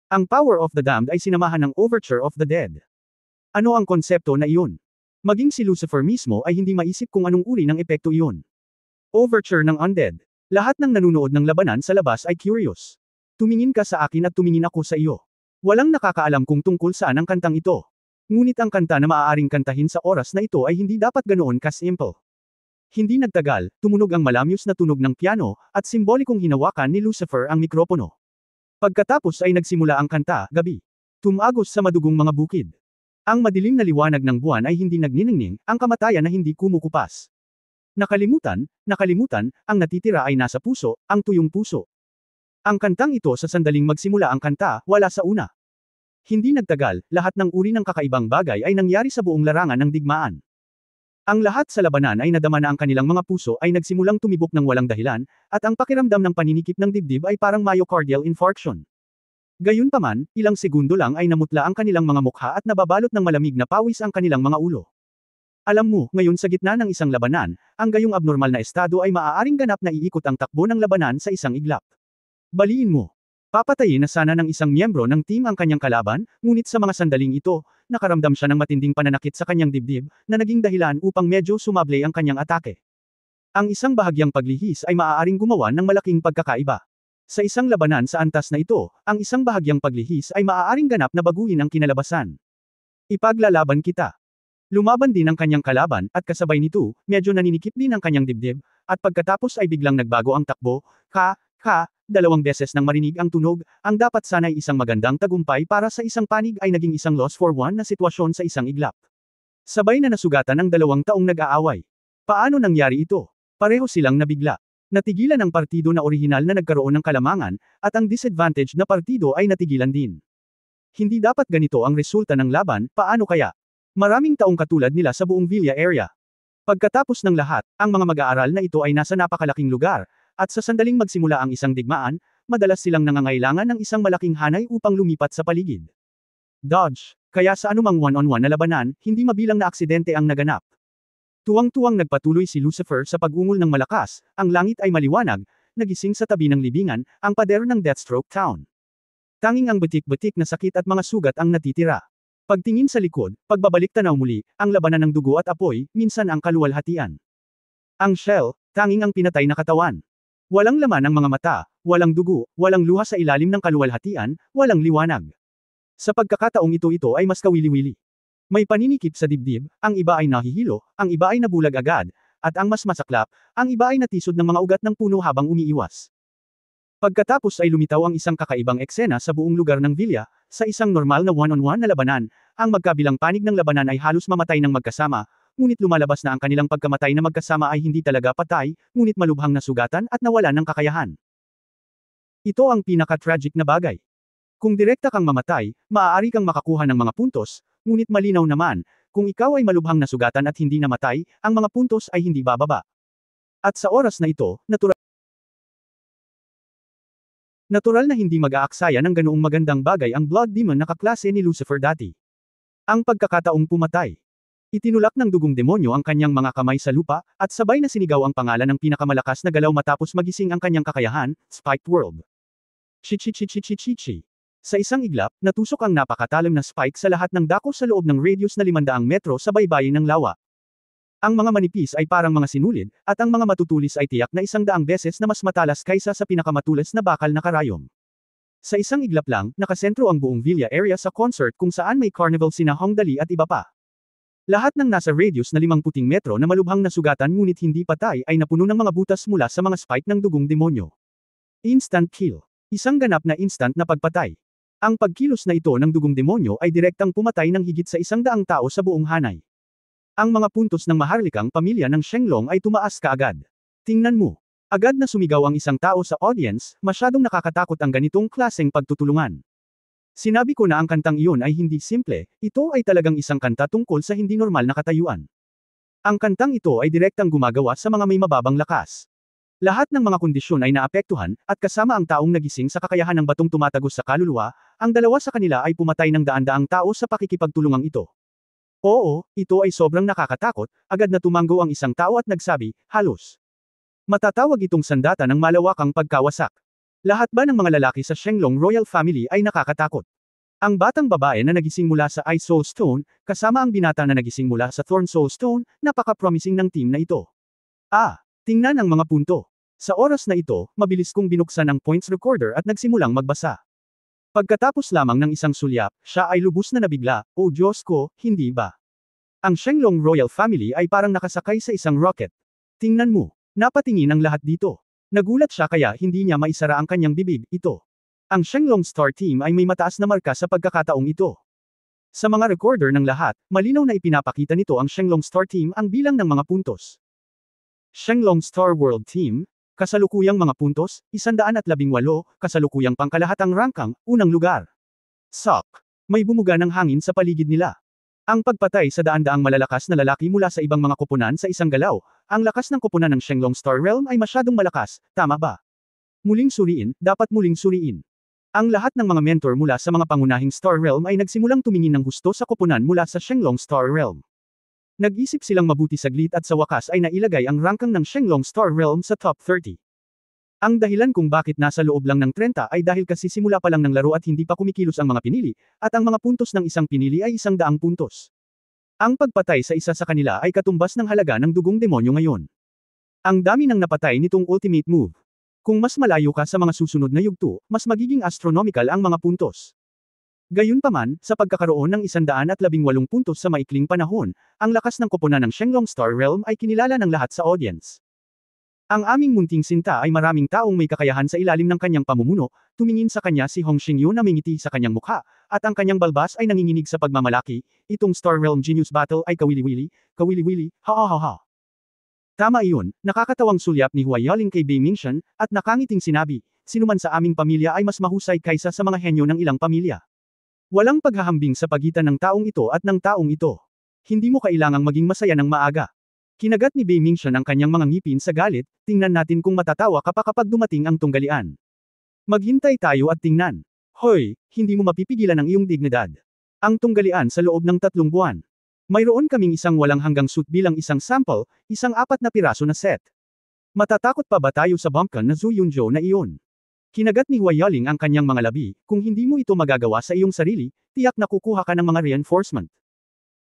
Ang Power of the Damned ay sinamahan ng Overture of the Dead. Ano ang konsepto na iyon? Maging si Lucifer mismo ay hindi maisip kung anong uri ng epekto iyon. Overture ng Undead. Lahat ng nanunood ng labanan sa labas ay curious. Tumingin ka sa akin at tumingin ako sa iyo. Walang nakakaalam kung tungkol saan ang kantang ito. Ngunit ang kanta na maaaring kantahin sa oras na ito ay hindi dapat ganoon ka-simple. Hindi nagtagal, tumunog ang malamyos na tunog ng piano, at simbolikong hinawakan ni Lucifer ang mikropono. Pagkatapos ay nagsimula ang kanta, gabi. Tumagos sa madugong mga bukid. Ang madilim na liwanag ng buwan ay hindi nagniningning, ang kamatayan na hindi kumukupas. Nakalimutan, ang natitira ay nasa puso, ang tuyong puso. Ang kantang ito sa sandaling magsimula ang kanta, wala sa una. Hindi nagtagal, lahat ng uri ng kakaibang bagay ay nangyari sa buong larangan ng digmaan. Ang lahat sa labanan ay nadama na ang kanilang mga puso ay nagsimulang tumibok ng walang dahilan, at ang pakiramdam ng paninikip ng dibdib ay parang myocardial infarction. Gayunpaman, ilang segundo lang ay namutla ang kanilang mga mukha at nababalot ng malamig na pawis ang kanilang mga ulo. Alam mo, ngayon sa gitna ng isang labanan, ang gayong abnormal na estado ay maaaring ganap na iikot ang takbo ng labanan sa isang iglap. Baliin mo. Papatayin na sana ng isang miyembro ng team ang kanyang kalaban, ngunit sa mga sandaling ito, nakaramdam siya ng matinding pananakit sa kanyang dibdib, na naging dahilan upang medyo sumable ang kanyang atake. Ang isang bahagyang paglihis ay maaaring gumawa ng malaking pagkakaiba. Sa isang labanan sa antas na ito, ang isang bahagyang paglihis ay maaaring ganap na baguhin ang kinalabasan. Ipaglalaban kita. Lumaban din ang kanyang kalaban, at kasabay nito, medyo naninikip din ang kanyang dibdib, at pagkatapos ay biglang nagbago ang takbo, dalawang beses nang marinig ang tunog, ang dapat sana'y isang magandang tagumpay para sa isang panig ay naging isang loss for one na sitwasyon sa isang iglap. Sabay na nasugatan ang 2 taong nag-aaway. Paano nangyari ito? Pareho silang nabigla. Natigilan ang partido na orihinal na nagkaroon ng kalamangan, at ang disadvantage na partido ay natigilan din. Hindi dapat ganito ang resulta ng laban, paano kaya? Maraming taong katulad nila sa buong Villa area. Pagkatapos ng lahat, ang mga mag-aaral na ito ay nasa napakalaking lugar, at sa sandaling magsimula ang isang digmaan, madalas silang nangangailangan ng isang malaking hanay upang lumipat sa paligid. Dodge. Kaya sa anumang one-on-one na labanan, hindi mabilang na aksidente ang naganap. Tuwang-tuwang nagpatuloy si Lucifer sa pag-ungol ng malakas, ang langit ay maliwanag, nagising sa tabi ng libingan, ang pader ng Deathstroke Town. Tanging ang batik-batik na sakit at mga sugat ang natitira. Pagtingin sa likod, pagbabalik tanaw muli, ang labanan ng dugo at apoy, minsan ang kaluwalhatian. Ang shell, tanging ang pinatay na katawan. Walang laman ang mga mata, walang dugo, walang luha sa ilalim ng kaluwalhatian, walang liwanag. Sa pagkakataong ito ay mas kawili-wili. May paninikip sa dibdib, ang iba ay nahihilo, ang iba ay nabulag agad, at ang mas masaklap, ang iba ay natisod ng mga ugat ng puno habang umiiwas. Pagkatapos ay lumitaw ang isang kakaibang eksena sa buong lugar ng Villa, sa isang normal na one-on-one na labanan, ang magkabilang panig ng labanan ay halos mamatay ng magkasama, ngunit lumalabas na ang kanilang pagkamatay na magkasama ay hindi talaga patay, ngunit malubhang nasugatan at nawalan ng kakayahan. Ito ang pinaka-tragic na bagay. Kung direkta kang mamatay, maaari kang makakuha ng mga puntos, ngunit malinaw naman, kung ikaw ay malubhang nasugatan at hindi namatay, ang mga puntos ay hindi bababa. At sa oras na ito, natural na hindi mag-aaksaya ng ganoong magandang bagay ang Blood Demon na kaklase ni Lucifer dati. Ang pagkakataong pumatay. Itinulak ng dugong demonyo ang kanyang mga kamay sa lupa, at sabay na sinigaw ang pangalan ng pinakamalakas na galaw matapos magising ang kanyang kakayahan, Spiked World. Chi-chi-chi-chi-chi-chi-chi. Sa isang iglap, natusok ang napakatalim na spike sa lahat ng dako sa loob ng radius na 500 metro sa baybayin ng lawa. Ang mga manipis ay parang mga sinulid, at ang mga matutulis ay tiyak na 100 beses na mas matalas kaysa sa pinakamatulis na bakal na karayom. Sa isang iglap lang, nakasentro ang buong Villa area sa concert kung saan may carnival sina Hongdali at iba pa. Lahat ng nasa radius na 50 metro na malubhang nasugatan ngunit hindi patay ay napuno ng mga butas mula sa mga spike ng dugong demonyo. Instant kill. Isang ganap na instant na pagpatay. Ang pagkilos na ito ng dugong demonyo ay direktang pumatay ng higit sa 100 tao sa buong hanay. Ang mga puntos ng maharlikang pamilya ng Shenlong ay tumaas kaagad. Tingnan mo. Agad na sumigaw ang isang tao sa audience, masyadong nakakatakot ang ganitong klaseng pagtutulungan. Sinabi ko na ang kantang iyon ay hindi simple, ito ay talagang isang kanta tungkol sa hindi normal na katayuan. Ang kantang ito ay direktang gumagawa sa mga may mababang lakas. Lahat ng mga kondisyon ay naapektuhan, at kasama ang taong nagising sa kakayahan ng batong tumatagos sa kaluluwa, ang dalawa sa kanila ay pumatay ng daan-daang tao sa pakikipagtulungang ito. Oo, ito ay sobrang nakakatakot, agad na tumanggo ang isang tao at nagsabi, halos. Matatawag itong sandata ng malawakang pagkawasak. Lahat ba ng mga lalaki sa Shenlong Royal Family ay nakakatakot? Ang batang babae na nagising mula sa Ice Soul Stone, kasama ang binata na nagising mula sa Thorn Soul Stone, napaka-promising ng team na ito. Tingnan ang mga punto. Sa oras na ito, mabilis kong binuksan ang points recorder at nagsimulang magbasa. Pagkatapos lamang ng isang sulyap, siya ay lubos na nabigla, oh Diyos ko, hindi ba? Ang Shenlong Royal Family ay parang nakasakay sa isang rocket. Tingnan mo, napatingin ang lahat dito. Nagulat siya kaya hindi niya maisara ang kanyang bibig, ito. Ang Shenlong Star Team ay may mataas na marka sa pagkakataong ito. Sa mga recorder ng lahat, malinaw na ipinapakita nito ang Shenlong Star Team ang bilang ng mga puntos. Shenlong Star World Team, kasalukuyang mga puntos, 118, kasalukuyang pangkalahatang rangkang, unang lugar. Sok. May bumuga ng hangin sa paligid nila. Ang pagpatay sa daan-daang malalakas na lalaki mula sa ibang mga koponan sa isang galaw, ang lakas ng koponan ng Shenlong Star Realm ay masyadong malakas, tama ba? Muling suriin, dapat muling suriin. Ang lahat ng mga mentor mula sa mga pangunahing Star Realm ay nagsimulang tumingin ng gusto sa koponan mula sa Shenlong Star Realm. Nag-isip silang mabuti saglit at sa wakas ay nailagay ang rangkang ng Shenlong Star Realm sa top 30. Ang dahilan kung bakit nasa loob lang ng 30 ay dahil kasi simula pa lang ng laro at hindi pa kumikilos ang mga pinili, at ang mga puntos ng isang pinili ay 100 puntos. Ang pagpatay sa isa sa kanila ay katumbas ng halaga ng dugong demonyo ngayon. Ang dami ng napatay nitong ultimate move. Kung mas malayo ka sa mga susunod na yugto, mas magiging astronomical ang mga puntos. Gayunpaman, sa pagkakaroon ng 118 puntos sa maikling panahon, ang lakas ng koponan ng Shenlong Star Realm ay kinilala ng lahat sa audience. Ang aming munting sinta ay maraming taong may kakayahan sa ilalim ng kanyang pamumuno, tumingin sa kanya si Hong Xingyu na mingiti sa kanyang mukha, at ang kanyang balbas ay nanginginig sa pagmamalaki, itong Star Realm Genius Battle ay kawili-wili, ha ha ha ha. Tama iyon, nakakatawang sulyap ni Hua Yaling kay Bei Mingxian, at nakangiting sinabi, sinuman sa aming pamilya ay mas mahusay kaysa sa mga henyo ng ilang pamilya. Walang paghahambing sa pagitan ng taong ito at ng taong ito. Hindi mo kailangang maging masaya ng maaga. Kinagat ni Bei Mingxian ang kanyang mga ngipin sa galit, tingnan natin kung matatawa ka pa kapag dumating ang tunggalian. Maghintay tayo at tingnan. Hoy, hindi mo mapipigilan ang iyong dignidad. Ang tunggalian sa loob ng 3 buwan. Mayroon kaming isang walang hanggang suit bilang isang sample, isang 4 na piraso na set. Matatakot pa ba tayo sa bumpkin na Zhu Yunzhou na iyon? Kinagat ni Hua Yaling ang kanyang mga labi, kung hindi mo ito magagawa sa iyong sarili, tiyak na kukuha ka ng mga reinforcement.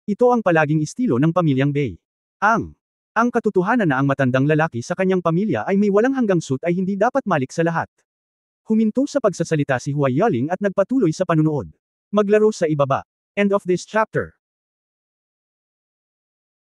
Ito ang palaging estilo ng pamilyang Bei. Ang katotohanan na ang matandang lalaki sa kanyang pamilya ay may walang hanggang suit ay hindi dapat malik sa lahat. Huminto sa pagsasalita si Hua Yaling at nagpatuloy sa panunood. Maglaro sa ibaba. End of this chapter.